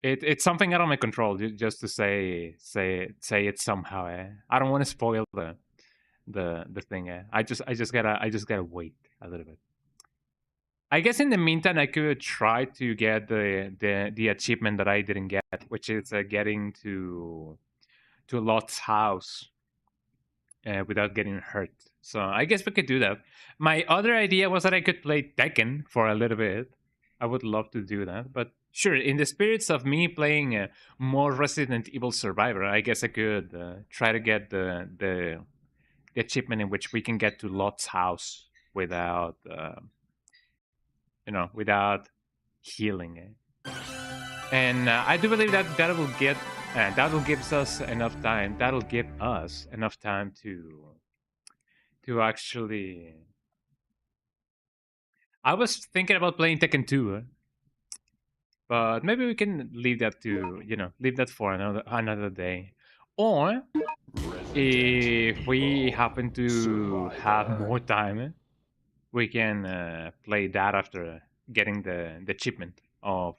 It's something out of my control. Just to say it somehow. I don't want to spoil the thing. I just gotta wait a little bit. I guess in the meantime, I could try to get the achievement that I didn't get, which is getting to Lot's house without getting hurt. So I guess we could do that. My other idea was that I could play Tekken for a little bit. I would love to do that, but sure, in the spirits of me playing more Resident Evil Survivor, I guess I could try to get the achievement in which we can get to Lot's house without without healing. And I do believe that that will give us enough time. That'll give us enough time to actually. I was thinking about playing Tekken 2, but maybe we can leave that for another day. Or if we happen to have more time, we can play that after getting the achievement of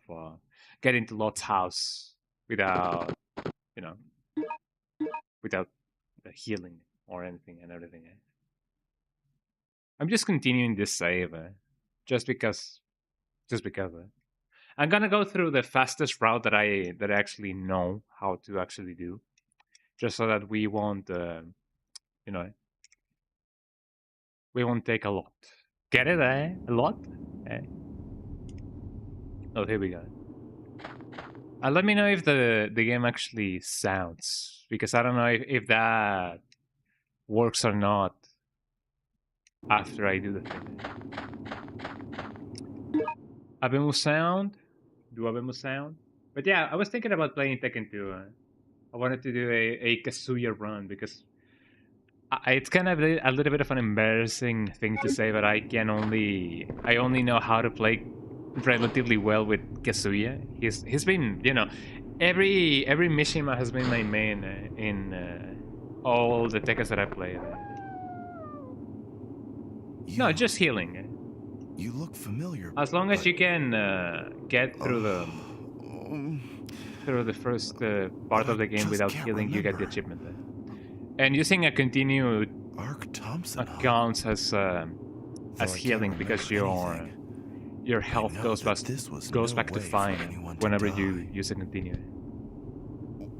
getting to Lot's house without without healing or anything and everything. I'm just continuing this save just because. I'm gonna go through the fastest route that I actually know how to actually do, just so that we won't we won't take a lot. Get it, A lot? Oh, here we go. Let me know if the game actually sounds, because I don't know if that works or not after I do the thing. Habemos sound? Do Habemos sound? But yeah, I was thinking about playing Tekken 2. I wanted to do a Kazuya run because it's kind of a little bit of an embarrassing thing to say, but I only know how to play relatively well with Kazuya. He's been, every Mishima has been my main in all the Tekkens that I played. No, just healing. You look familiar. As long as you can get through them. through the first part of the game just without can't killing, you get the remember. achievement there. And using a continued Ark Thompson. huh? counts as Though I can't healing because remember anything. your health know goes that back this was goes no back to way for fine anyone to whenever you die. use a continue.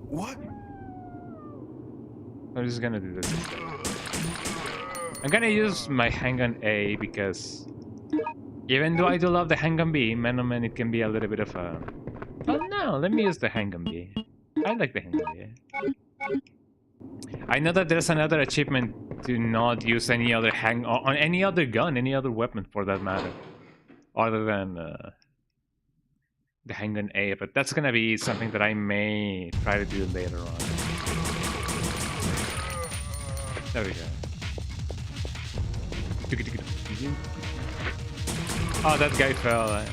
What? I'm just gonna do this. I'm gonna use my handgun A because even though I do love the handgun B, man oh man, it can be a little bit of a... Oh no, let me use the handgun B. I like the handgun B. I know that there's another achievement to not use any other on any other gun, any other weapon for that matter, other than the handgun A, but that's gonna be something that I may try to do later on. There we go. Oh, that guy fell.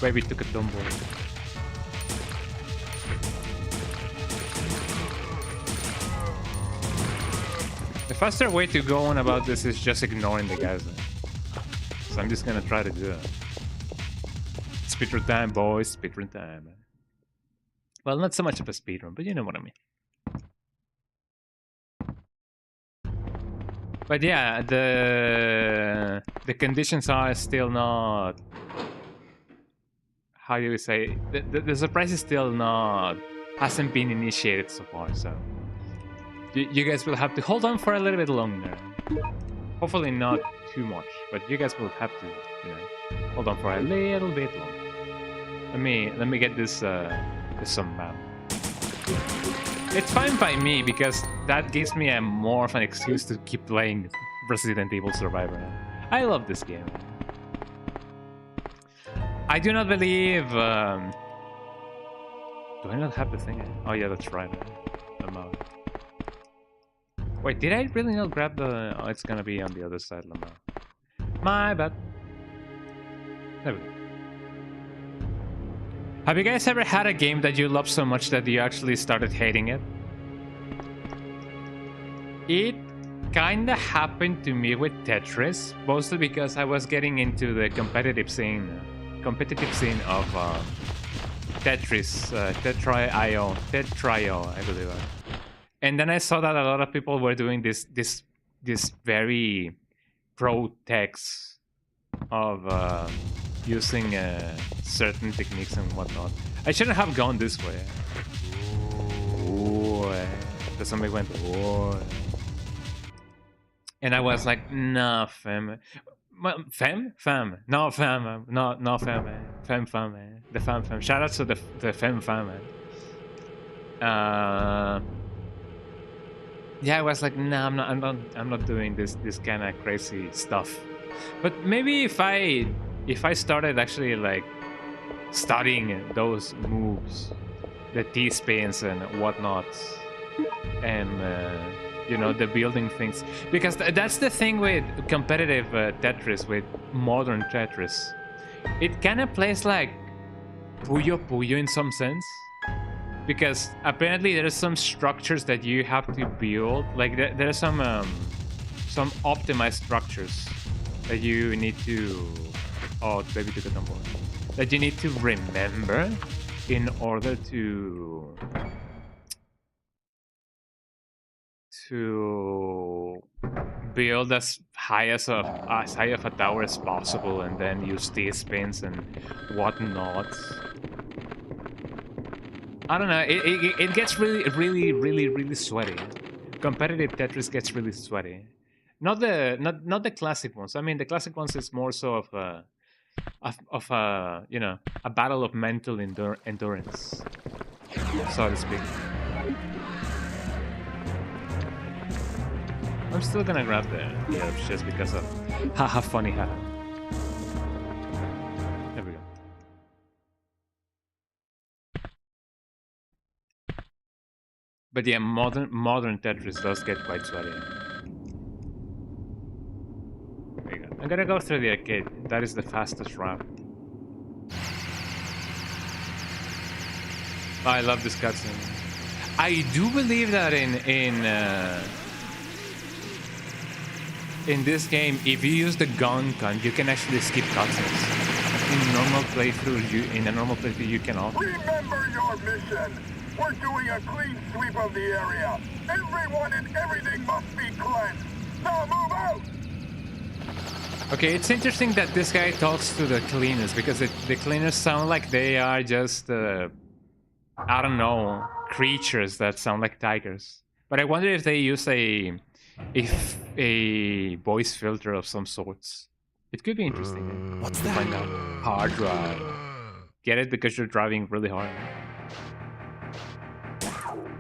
Maybe took a tumble. The faster way to go on about this is just ignoring the guys. So I'm just gonna try to do it. Speedrun time, boys. Speedrun time. Well, not so much of a speedrun, but you know what I mean. But yeah, the conditions are still not... How do you say? The surprise is still not... Hasn't been initiated so far, so... You guys will have to hold on for a little bit longer. Hopefully not too much, but you guys will have to, you know, hold on for a little bit longer. Let me get this some map. It's fine by me because that gives me a more of an excuse to keep playing Resident Evil Survivor. I love this game. I do not believe. Do I not have the thing? Oh yeah, that's right. I'm out. Wait, did I really not grab the... Oh, it's gonna be on the other side, Lamar. My bad. There we go. Have you guys ever had a game that you loved so much that you actually started hating it? It kinda happened to me with Tetris, mostly because I was getting into the competitive scene of Tetris, Tetris.io, I believe. And then I saw that a lot of people were doing this very pro techs of using certain techniques and whatnot. I shouldn't have gone this way. Ooh, the zombie went. Ooh. And I was like, nah, fam. Fam? Fam. No, fam. No, fam. Fam. The fam. Shout out to the fam. Yeah, I was like, nah, I'm not doing this kind of crazy stuff. But maybe if I started actually like studying those moves, the T-spins and whatnot, and you know, the building things, because that's the thing with competitive Tetris, with modern Tetris. It kind of plays like Puyo Puyo in some sense. Because apparently there are some structures that you have to build. Like there are some optimized structures that you need to... Oh, baby took a tumble. That you need to remember in order to build as high of a tower as possible, and then use T-spins and whatnot. I don't know, it gets really sweaty. Competitive Tetris gets really sweaty. Not the classic ones. I mean, the classic ones is more so of a you know, a battle of mental endurance, so to speak. I'm still gonna grab the herbs just because of haha funny haha. There we go. But yeah, modern Tetris does get quite sweaty. There you go. I'm gonna go through the arcade. That is the fastest route. Oh, I love this cutscene. I do believe that in this game, if you use the gun, you can actually skip cutscenes. normal playthrough you can offer? Remember your mission. We're doing a clean sweep of the area. Everyone and everything must be cleansed. Now move out. Okay, it's interesting that this guy talks to the cleaners because the cleaners sound like they are just, I don't know, creatures that sound like tigers. But I wonder if they use a voice filter of some sorts. It could be interesting. What's to that? find out. Hard drive. Get it because you're driving really hard.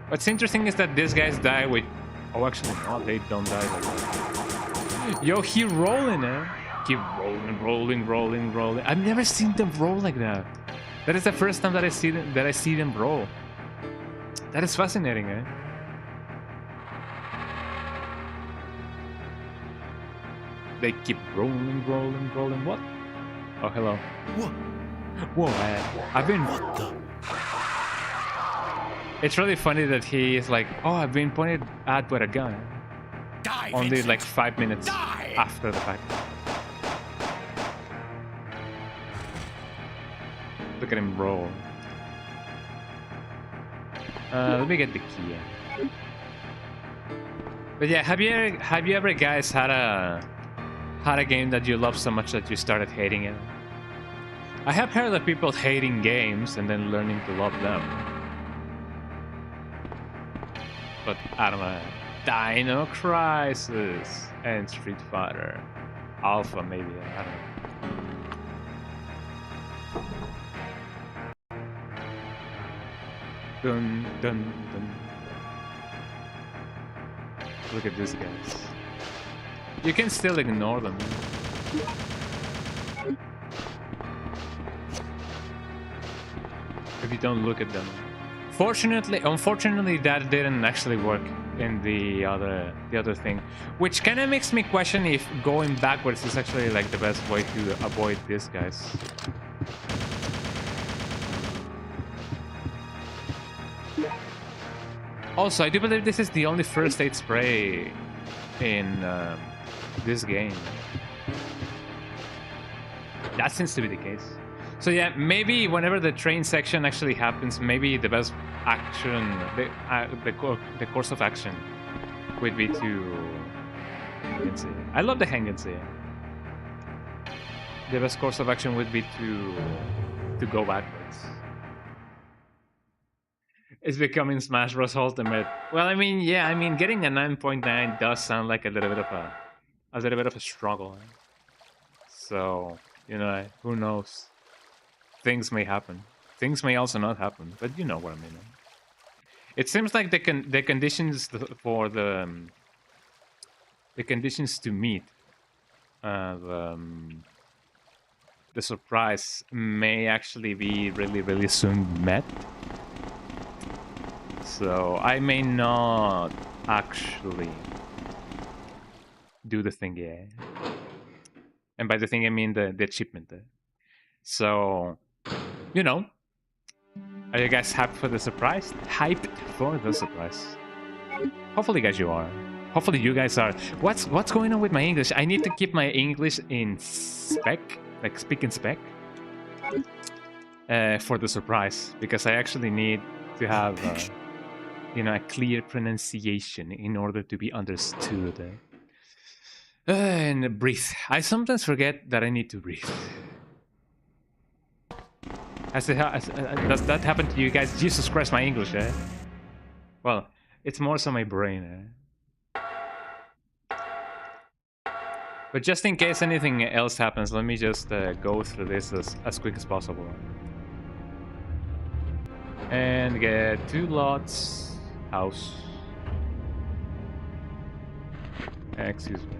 What's interesting is that these guys die with... Oh, actually, no, they don't die like that. Yo, he rolling, eh? Keep rolling. I've never seen them roll like that. That is the first time that I see them roll. That is fascinating, eh? They keep rolling. What? Oh, hello. What? Whoa, man. I've been... What the? It's really funny that he is like, oh, I've been pointed at with a gun. Die, Only Vincent. like 5 minutes Die! after the fact. Look at him roll. Let me get the key. But yeah, have you ever guys had a game that you love so much that you started hating it? I have heard of people hating games and then learning to love them. But I don't know. Dino Crisis and Street Fighter Alpha, maybe. I don't know. Dun dun dun. Look at these guys. You can still ignore them. If you don't look at them. Unfortunately, that didn't actually work in the other thing, which kind of makes me question if going backwards is actually like the best way to avoid these guys. Also, I do believe this is the only first aid spray in this game. That seems to be the case. So yeah, maybe whenever the train section actually happens, maybe the best action, the course of action would be to... I love the hang and see. The best course of action would be to go backwards. It's becoming Smash Bros. Ultimate. Well, I mean, yeah, I mean, getting a 9.9 does sound like a little bit of a struggle. Eh? So, you know, who knows? Things may happen. Things may also not happen, but you know what I mean. It seems like the conditions for the conditions to meet the surprise may actually be really soon met. So I may not actually do the thing, yeah. And by the thing I mean the achievement. So, you know, are you guys hyped for the surprise? Hyped for the surprise. Hopefully, guys, you are. Hopefully, you guys are. What's going on with my English? I need to keep my English in spec, like speak in spec, for the surprise, because I actually need to have, you know, a clear pronunciation in order to be understood. And breathe. I sometimes forget that I need to breathe. Does that happen to you guys? Jesus Christ, my English, eh? Well, it's more so my brain, eh? But just in case anything else happens, let me just go through this as quick as possible. And get 2 lots. House. Excuse me.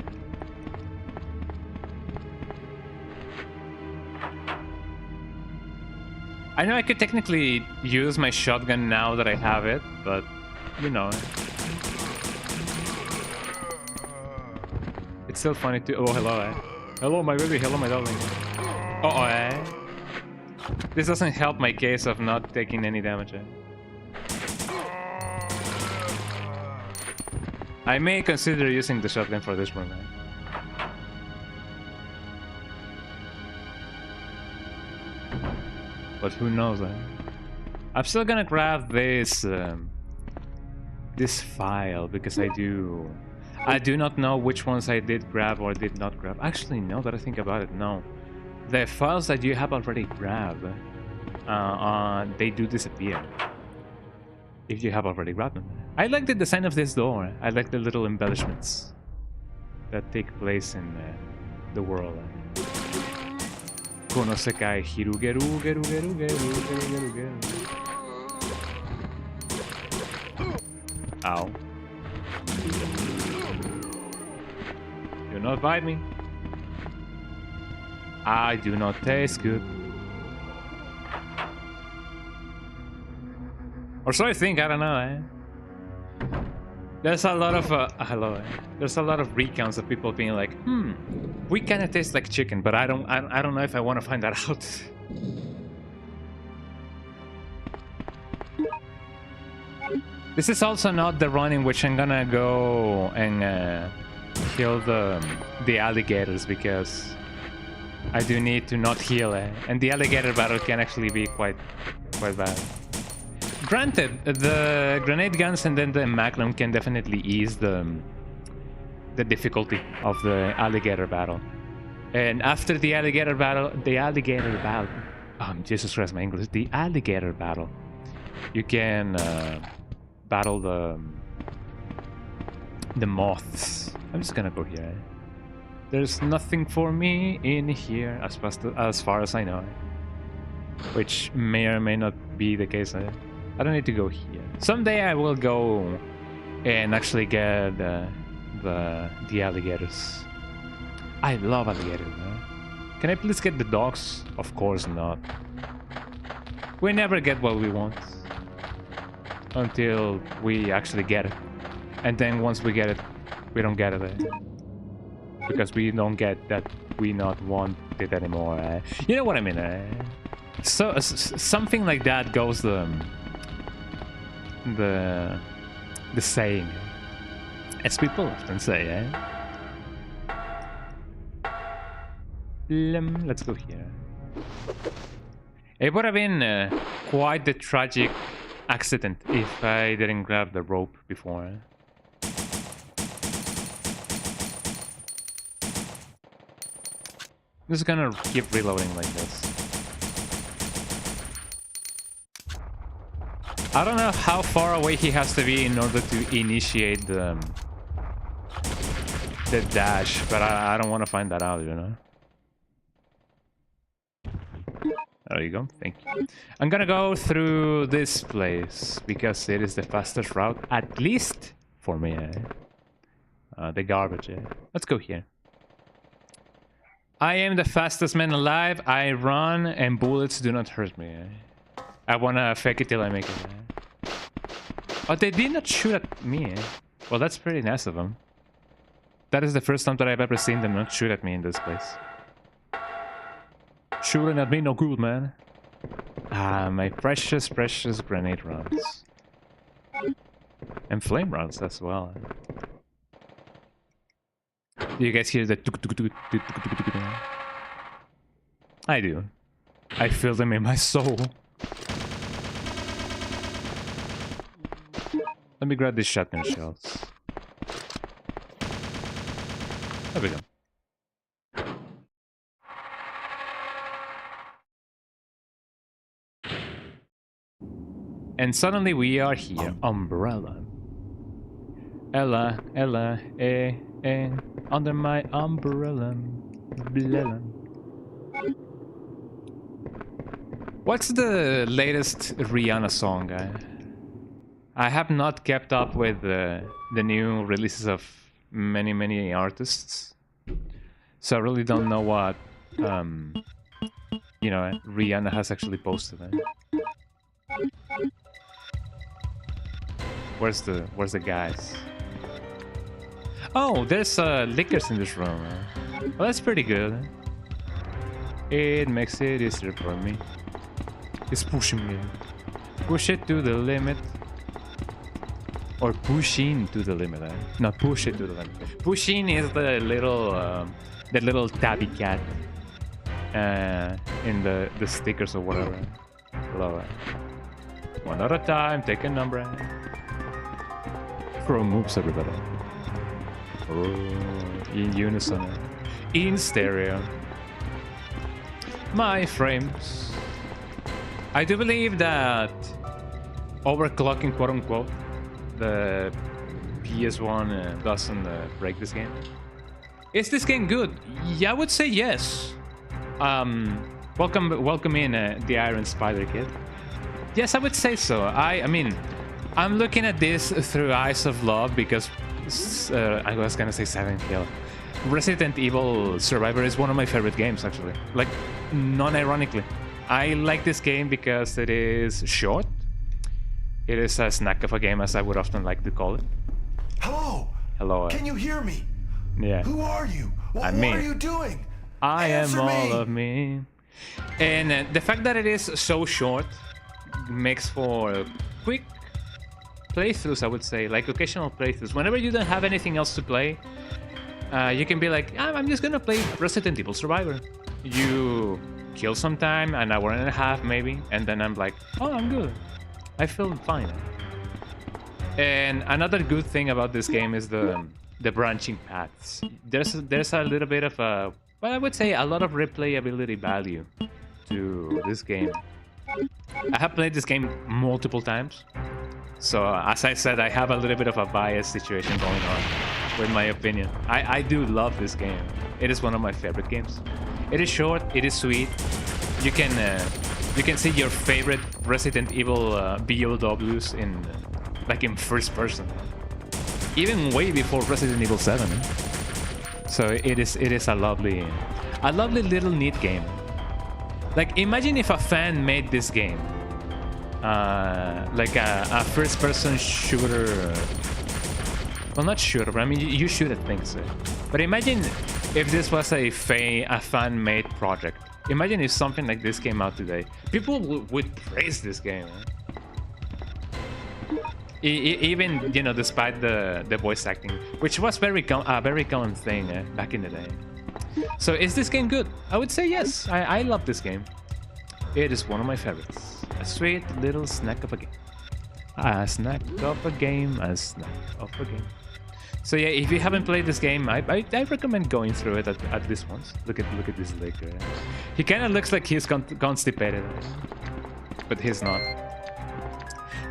I know I could technically use my shotgun now that I have it, but you know. It's still funny to... Oh, hello, eh? Hello, my baby. Hello, my darling. Uh-oh, eh? This doesn't help my case of not taking any damage, eh? I may consider using the shotgun for this room, eh? but who knows? I'm still gonna grab this this file because I do not know which ones I did grab or did not grab. Actually, no, that I think about it, no. The files that you have already grabbed, they do disappear if you have already grabbed them. I like the design of this door. I like the little embellishments that take place in the world. Konosekai hirugeru geru geru geru geru geru. Ow. Do not bite me. I do not taste good. Or so I think, I don't know, There's a lot of hello. There's a lot of recounts of people being like, we kind of taste like chicken, but I don't know if I want to find that out. This is also not the run in which I'm gonna go and kill the alligators, because I do need to not heal, and the alligator battle can actually be quite bad. Granted, the grenade guns and then the magnum can definitely ease the difficulty of the alligator battle. And after the alligator battle, Jesus Christ, my English, the alligator battle, you can battle the moths. I'm just gonna go here. There's nothing for me in here as far as I know, which may or may not be the case. I don't need to go here. Someday I will go and actually get the alligators. I love alligators, man. Can I please get the dogs? Of course not. We never get what we want until we actually get it. And then once we get it, we don't get it. Because we don't get that we not want it anymore. You know what I mean? So something like that goes the saying, as people often say, Let's go here. It would have been quite the tragic accident if I didn't grab the rope before. I'm just gonna keep reloading like this. I don't know how far away he has to be in order to initiate the dash, but I don't want to find that out, you know? There you go, thank you. I'm gonna go through this place because it is the fastest route, at least for me. The garbage. Let's go here. I am the fastest man alive. I run and bullets do not hurt me. I wanna fake it till I make it. Oh, they did not shoot at me. Well, that's pretty nice of them. That is the first time that I've ever seen them not shoot at me in this place. Shooting at me no good, man. Ah, my precious, precious grenade rounds. And flame rounds as well. Do you guys hear the tuk tuk tuk tuk tuk tuk tuk? I do. I feel them in my soul. Let me grab these shotgun shells. There we go. And suddenly we are here. Umbrella. Ella, Ella, under my umbrella. Umbrella. What's the latest Rihanna song? I have not kept up with the new releases of many artists, so I really don't know what you know, Rihanna has actually posted. Where's the guys? Oh, there's liquors in this room. Well, that's pretty good. It makes it easier for me. It's pushing me. Push it to the limit. Or pushing to the limit. Not push it to the limit. Pushing is the little tabby cat in the stickers or whatever. Hello. One at a time, take a number. Throw moves, everybody. Oh, in unison. In stereo. My frames. I do believe that overclocking, quote unquote, the PS1 doesn't break this game. Is this game good? Yeah, I would say yes. Welcome in the Iron Spider Kid. Yes, I would say so. I mean, I'm looking at this through eyes of love because I was gonna say Silent Hill. Resident Evil Survivor is one of my favorite games, actually. Like, non-ironically. I like this game because it is short. It is a snack of a game, as I would often like to call it. Hello? Hello. Can you hear me? Yeah. Who are you? What are you doing? I Answer am all me. of me. And the fact that it is so short makes for quick playthroughs, I would say, like occasional playthroughs. Whenever you don't have anything else to play, you can be like, I'm just gonna play Resident Evil Survivor. You kill some time, an hour and a half maybe, and then I'm like, oh, I'm good. I feel fine. And another good thing about this game is the branching paths. There's a little bit of a, well, I would say a lot of replayability value to this game. I have played this game multiple times, so as I said, I have a little bit of a biased situation going on with my opinion. I do love this game. It is one of my favorite games. It is short, it is sweet. You can see your favorite Resident Evil BOWs in like in first person, even way before Resident Evil 7. So it is a lovely little neat game. Like, imagine if a fan made this game, like a first-person shooter. Well, not shooter, but I mean, you shoot at things. But imagine if this was a fan-made project. Imagine if something like this came out today. People would praise this game. Even, you know, despite the voice acting, which was a very common thing back in the day. So is this game good? I would say yes. I love this game. It is one of my favorites. A sweet little snack of a game. A snack of a game. A snack of a game. So yeah, if you haven't played this game, I recommend going through it at least once. Look at this liquor. He kind of looks like he's constipated, but he's not.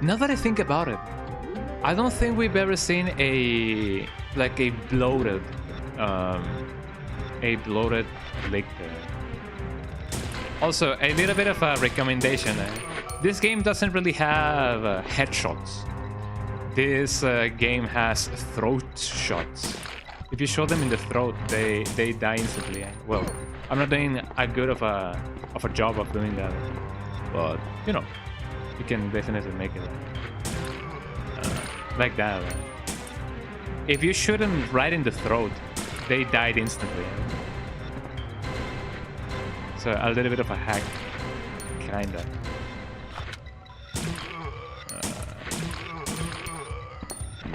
Now that I think about it, I don't think we've ever seen a bloated liquor. Also, a little bit of a recommendation. This game doesn't really have headshots. This game has throat shots. If you shoot them in the throat, they die instantly. Well, I'm not doing a good of a job of doing that, but you know, you can definitely make it like that. If you shoot them right in the throat, they died instantly. So a little bit of a hack, kinda.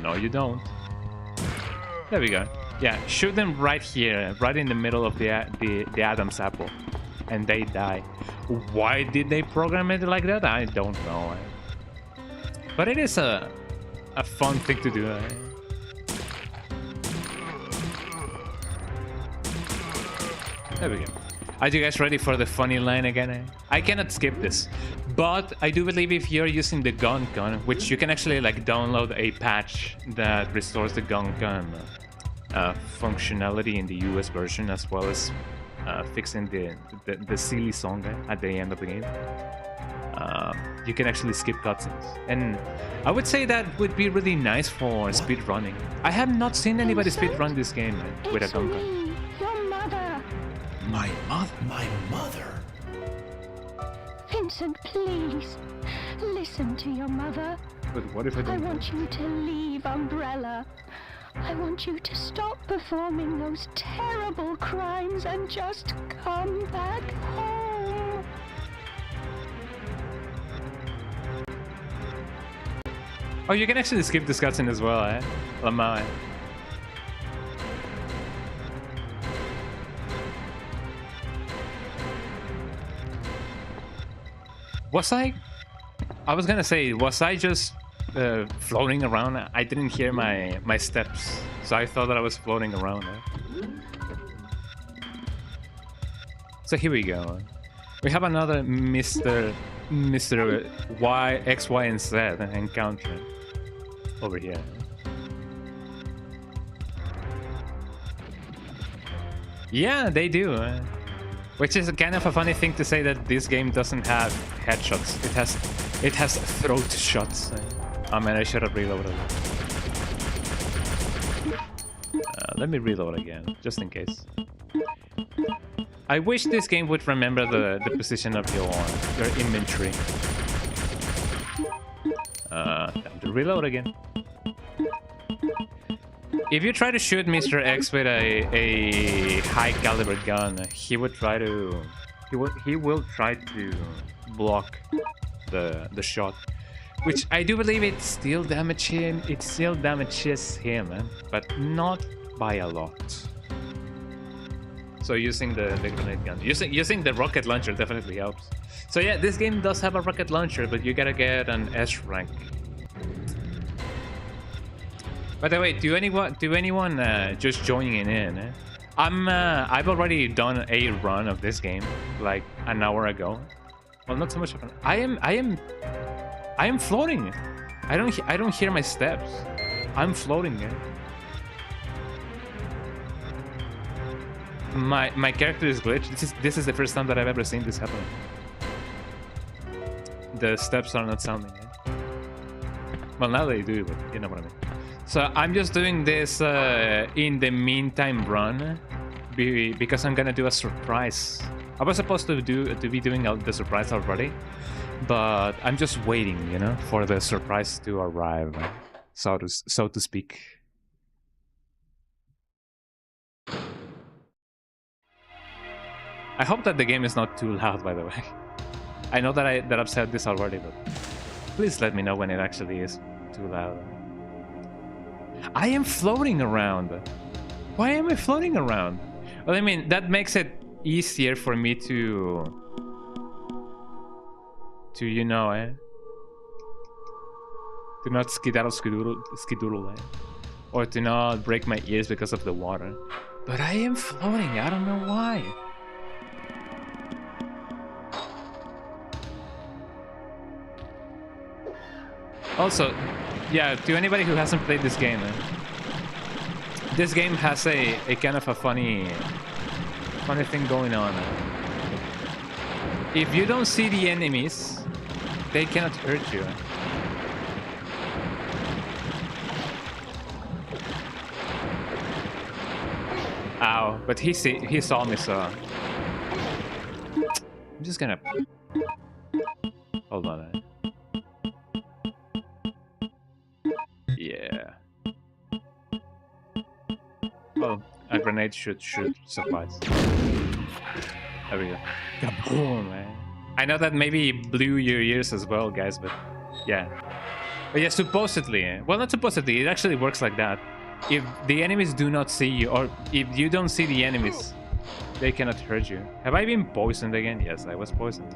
No, you don't. There we go. Yeah, shoot them right here, right in the middle of the Adam's apple, and they die. Why did they program it like that? I don't know. But it is a fun thing to do. There we go. Are you guys ready for the funny line again? I cannot skip this, but I do believe if you're using the gun, which you can actually like download a patch that restores the gun functionality in the US version, as well as fixing the silly song at the end of the game. You can actually skip cutscenes, and I would say that would be really nice for speedrunning. I have not seen anybody speedrun this game with a gun. Your mother. My mother? My mother? Vincent, please. Listen to your mother. But what if I don't? I want you to leave Umbrella. I want you to stop performing those terrible crimes and just come back home. Oh, you can actually skip this cutscene as well, eh? Lamau. Was I was gonna say, was I just floating around? I didn't hear my steps, so I thought that I was floating around. So here we go. We have another Mr. Y, X, Y, and Z encounter over here. Yeah, they do. Which is kind of a funny thing to say that this game doesn't have headshots. It has throat shots. Oh man, I should have reloaded. Let me reload again, just in case. I wish this game would remember the position of your inventory. Time to reload again. If you try to shoot Mr. X with a high caliber gun, he will try to block the shot, which I do believe it still damages him, but not by a lot. So using the grenade gun, using the rocket launcher definitely helps. So yeah, this game does have a rocket launcher, but you gotta get an S rank. By the way, do anyone just joining in? I've already done a run of this game like an hour ago. Well, not so much of an. I am floating. I don't hear my steps. I'm floating. My character is glitched. This is the first time that I've ever seen this happen. The steps are not sounding. Well, now they do, but you know what I mean. So I'm just doing this in the meantime run because I'm gonna do a surprise. I was supposed to be doing the surprise already, but I'm just waiting, you know, for the surprise to arrive, so to speak. I hope that the game is not too loud, by the way. I know that I've said this already, but please let me know when it actually is too loud. I am floating around. Why am I floating around? Well, I mean, that makes it easier for me to you know, to not skidoodle, or to not break my ears because of the water. But I am floating. I don't know why. Also, yeah, to anybody who hasn't played this game, this game has a kind of a funny thing going on. If you don't see the enemies, they cannot hurt you. Ow, but he saw me, so I'm just gonna hold on. Yeah. Oh, a grenade should suffice. There we go. Kaboom, man. I know that maybe blew your ears as well, guys, but yeah. But yeah, supposedly, well, not supposedly, it actually works like that. If the enemies do not see you, or if you don't see the enemies, they cannot hurt you. Have I been poisoned again? Yes, I was poisoned.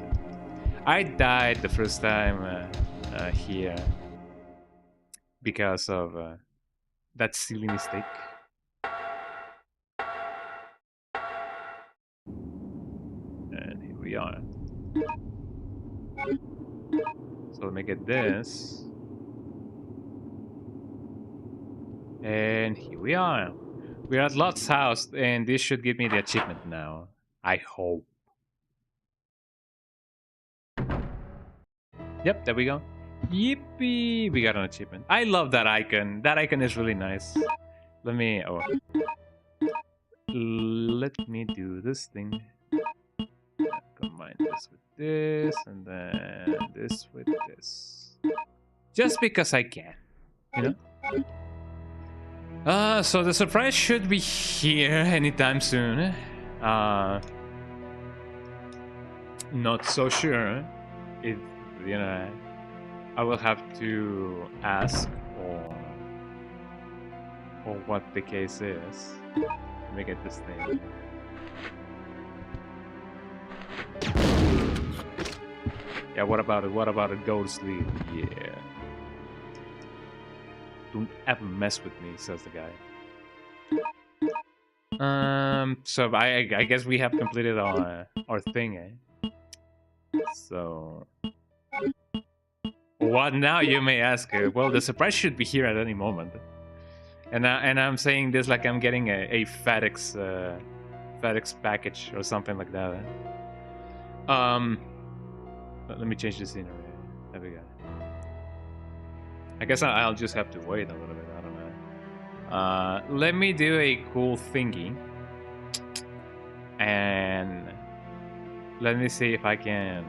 I died the first time here because of that silly mistake. And here we are. So let me get this. And here we are. We're at Lot's house, and this should give me the achievement now. I hope. Yep, there we go. Yippee! We got an achievement. I love that icon. That icon is really nice. Let me do this thing. Combine this with this, and then this with this. Just because I can, you know? So the surprise should be here anytime soon. Not so sure if, you know, I will have to ask or what the case is. Let me get this thing. Yeah, what about it? What about it? Go to sleep. Yeah. Don't ever mess with me, says the guy. So I guess we have completed our thing, eh? So what now, you may ask? Well, the surprise should be here at any moment. And I'm saying this like I'm getting a FedEx package or something like that. Let me change the scenery. There we go. I guess I'll just have to wait a little bit. I don't know. Let me do a cool thingy, and let me see if I can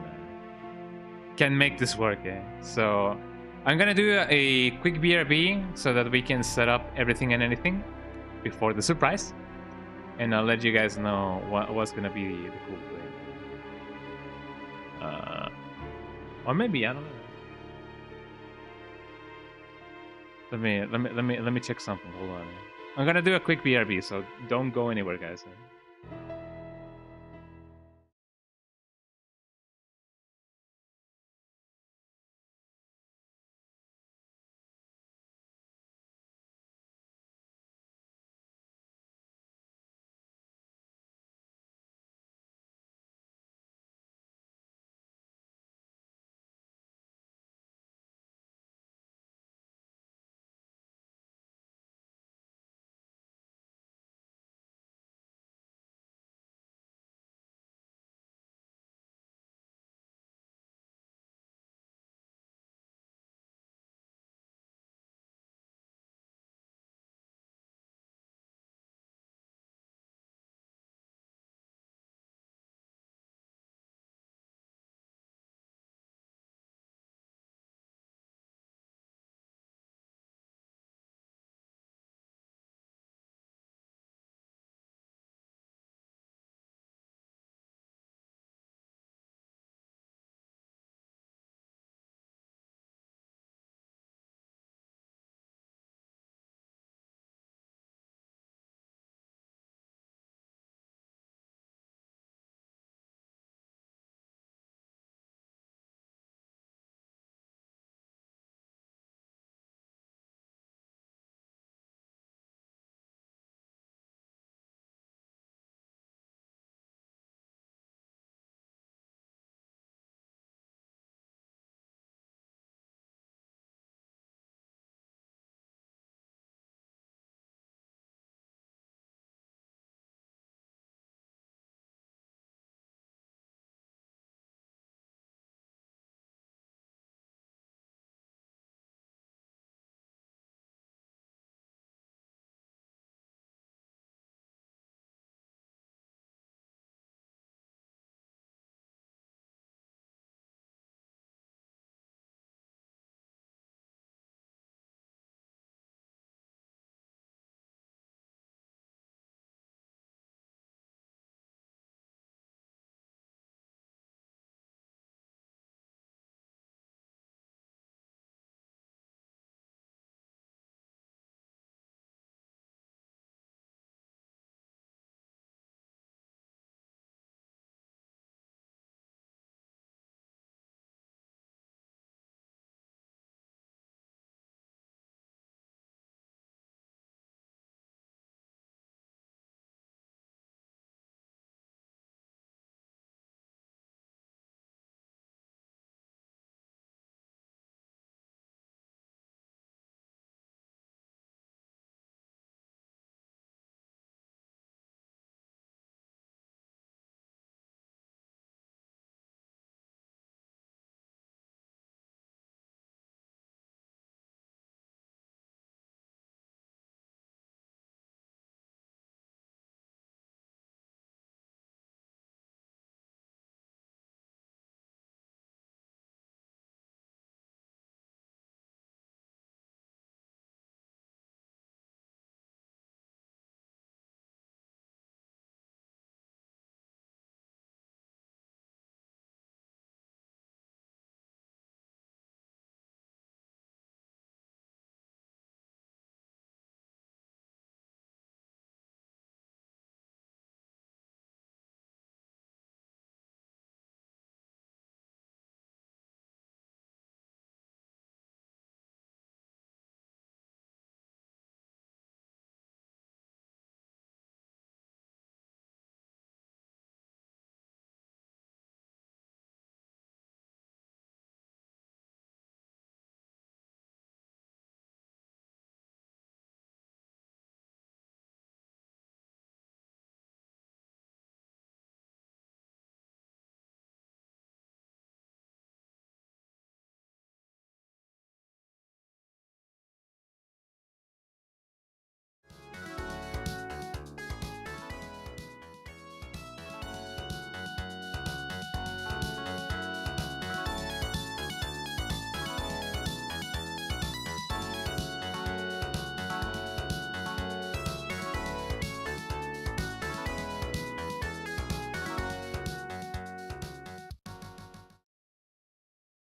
make this work. Eh? So I'm gonna do a quick BRB so that we can set up everything and anything before the surprise, and I'll let you guys know what's gonna be the cool thing. Or maybe I don't know. Let me check something. Hold on. I'm gonna do a quick BRB, so don't go anywhere, guys.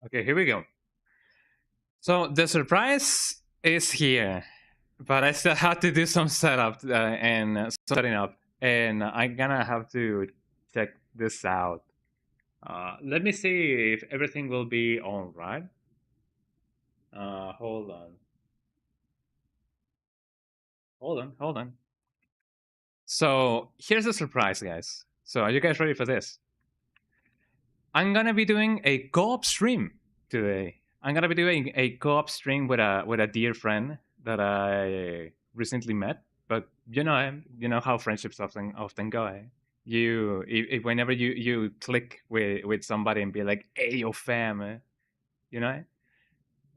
Okay, here we go. So the surprise is here, but I still have to do some setup and setting up, and I'm gonna have to check this out. Let me see if everything will be all right. Hold on. Hold on. So here's the surprise, guys. So are you guys ready for this? I'm gonna be doing a co-op stream today. I'm gonna be doing a co-op stream with a dear friend that I recently met. But you know how friendships often go. Eh? Whenever you click with somebody and be like, "Hey, yo, fam," you know,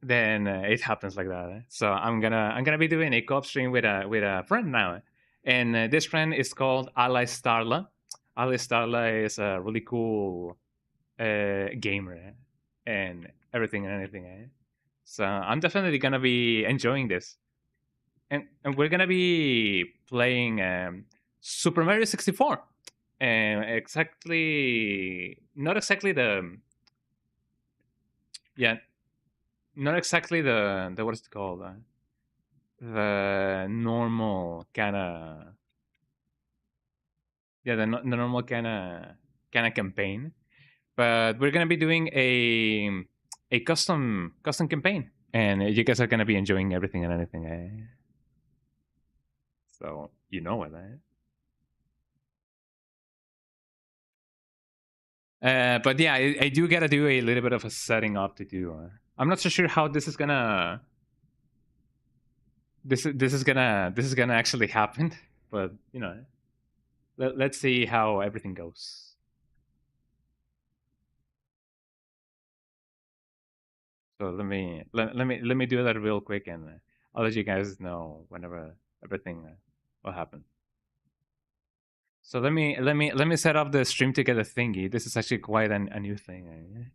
then it happens like that. Eh? So I'm gonna be doing a co-op stream with a friend now, and this friend is called Ally Starla. Ally Starla is a really cool gamer and everything and anything. Eh? So I'm definitely gonna be enjoying this, and we're gonna be playing Super Mario 64, and exactly not exactly the yeah not exactly the what is it called the normal kind of the normal kind of campaign, but we're gonna be doing a custom campaign, and you guys are gonna be enjoying everything and anything. So you know it. But yeah, I do gotta do a little bit of a setting up to do. I'm not so sure how this is gonna this is gonna actually happen, but let's see how everything goes. So let me do that real quick, and I'll let you guys know whenever everything will happen. So let me set up the stream together thingy. This is actually quite a new thing.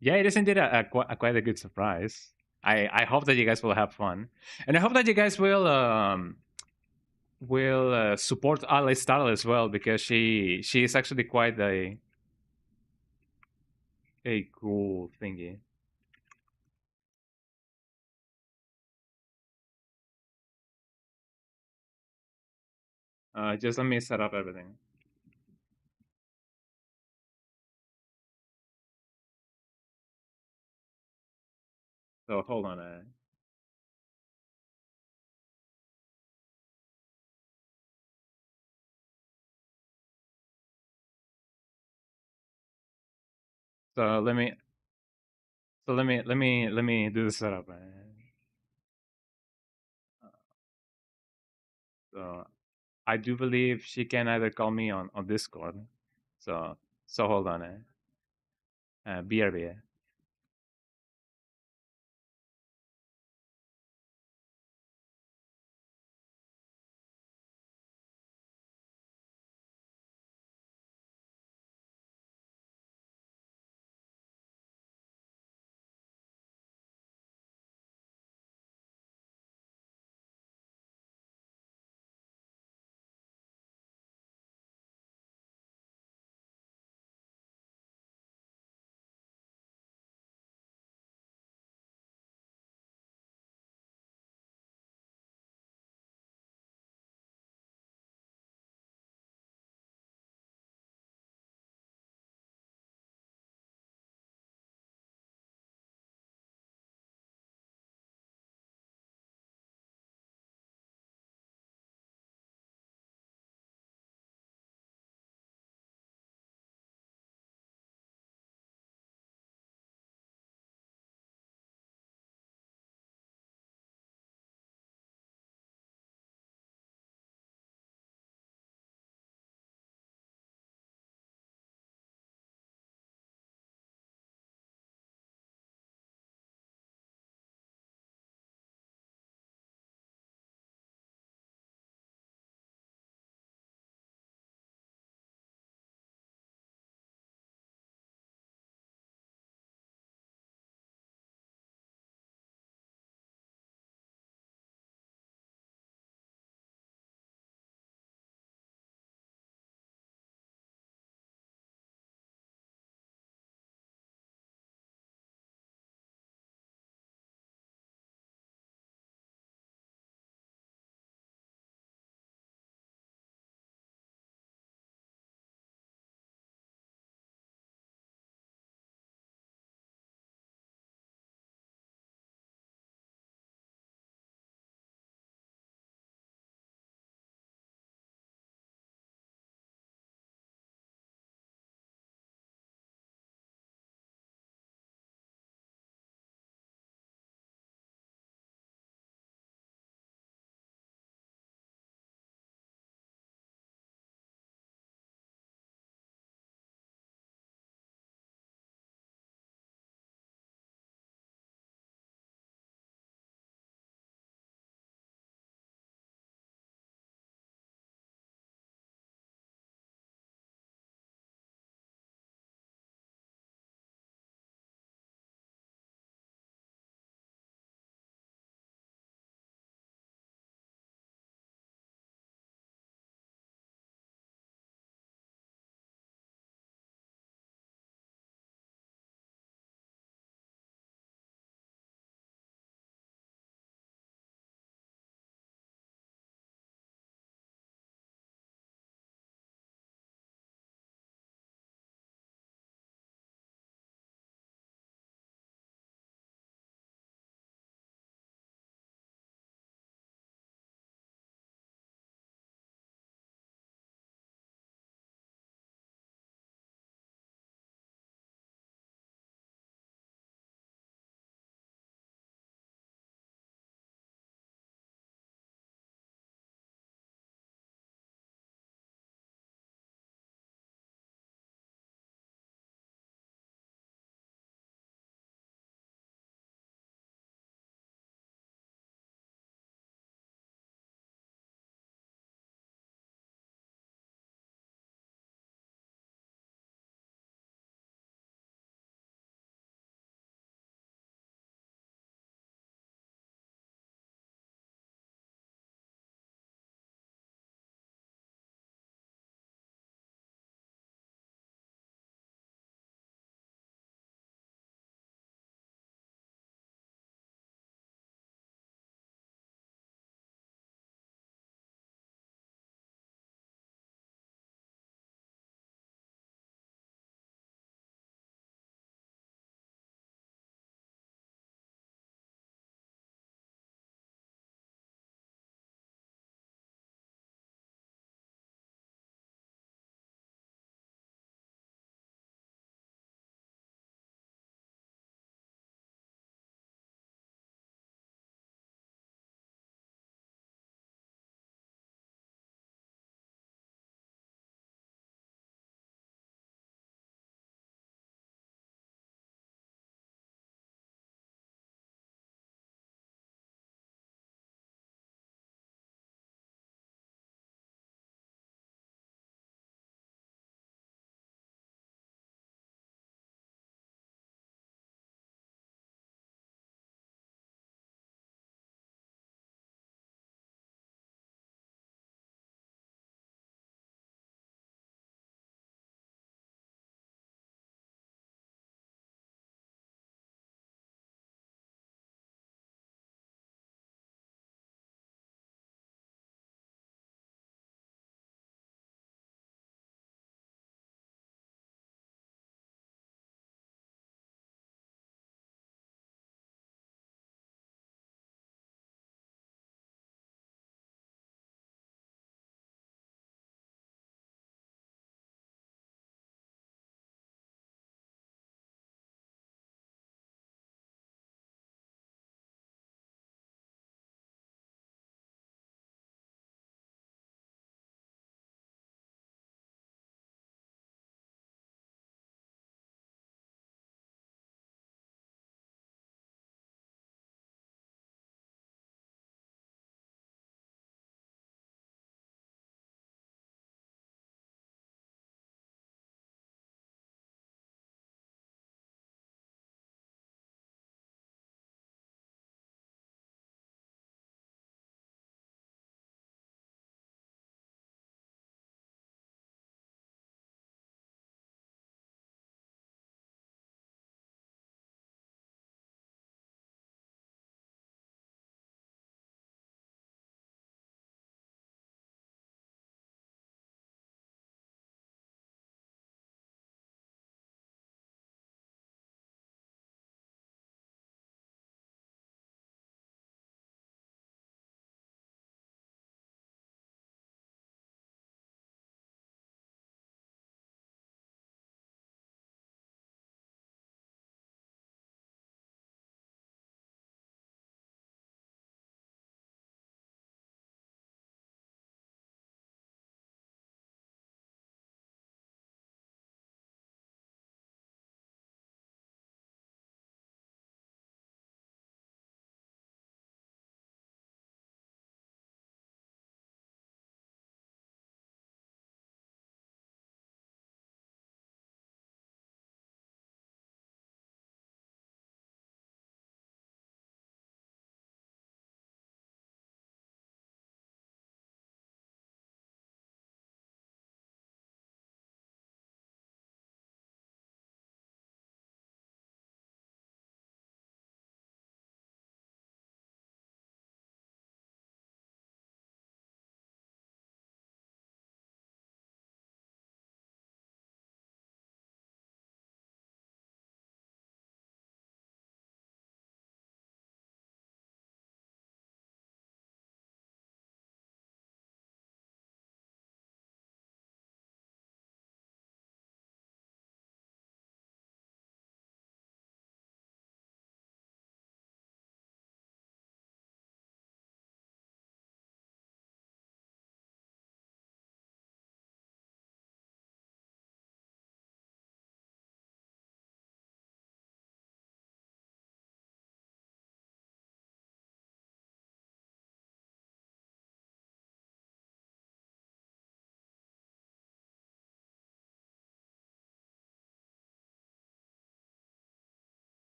Yeah, it is indeed a quite a good surprise. I hope that you guys will have fun, and I hope that you guys will support Ali Style as well, because she is actually quite a cool thingy. Just let me set up everything. So hold on. So let me do the setup. So I do believe she can either call me on Discord. So hold on. BRB.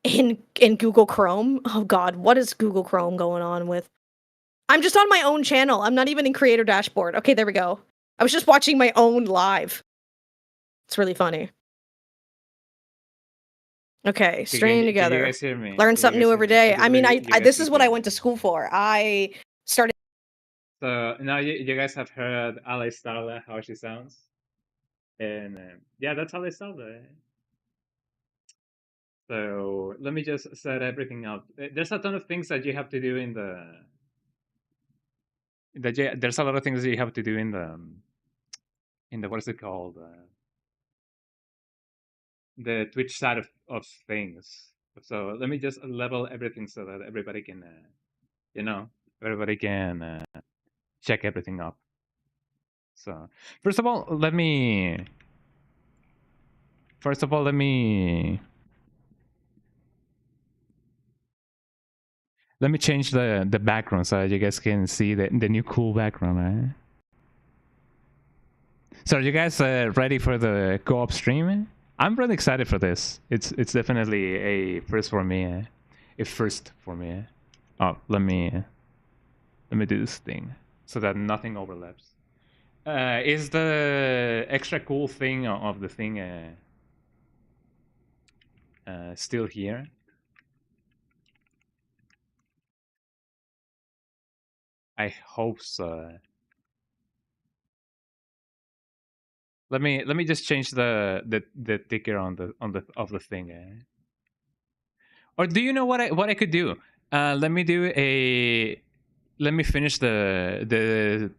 in Google Chrome. Oh God, what is Google Chrome going on with? I'm just on my own channel. I'm not even in creator dashboard. Okay, there we go. I was just watching my own live. It's really funny. Okay, stringing Can you together. guys hear me? Learn Can you something guys new hear every me? day. do I mean, believe you I guys this can is what hear I me. went to school for. I started. So now you guys have heard Alistarla, how she sounds. And yeah, that's Alistarla. So let me just set everything up. There's a ton of things that you have to do in the... there's a lot of things that you have to do in the what is it called? The Twitch side of things. So let me just level everything so that everybody can, everybody can check everything up. So first of all, let me change the background so you guys can see the new cool background, right? So are you guys ready for the co-op stream? I'm really excited for this. It's definitely a first for me. A first for me. Oh, let me do this thing so that nothing overlaps. Is the extra cool thing of the thing still here? I hope so. Let me just change the ticker on the thing. Or do you know what I could do? Let me finish the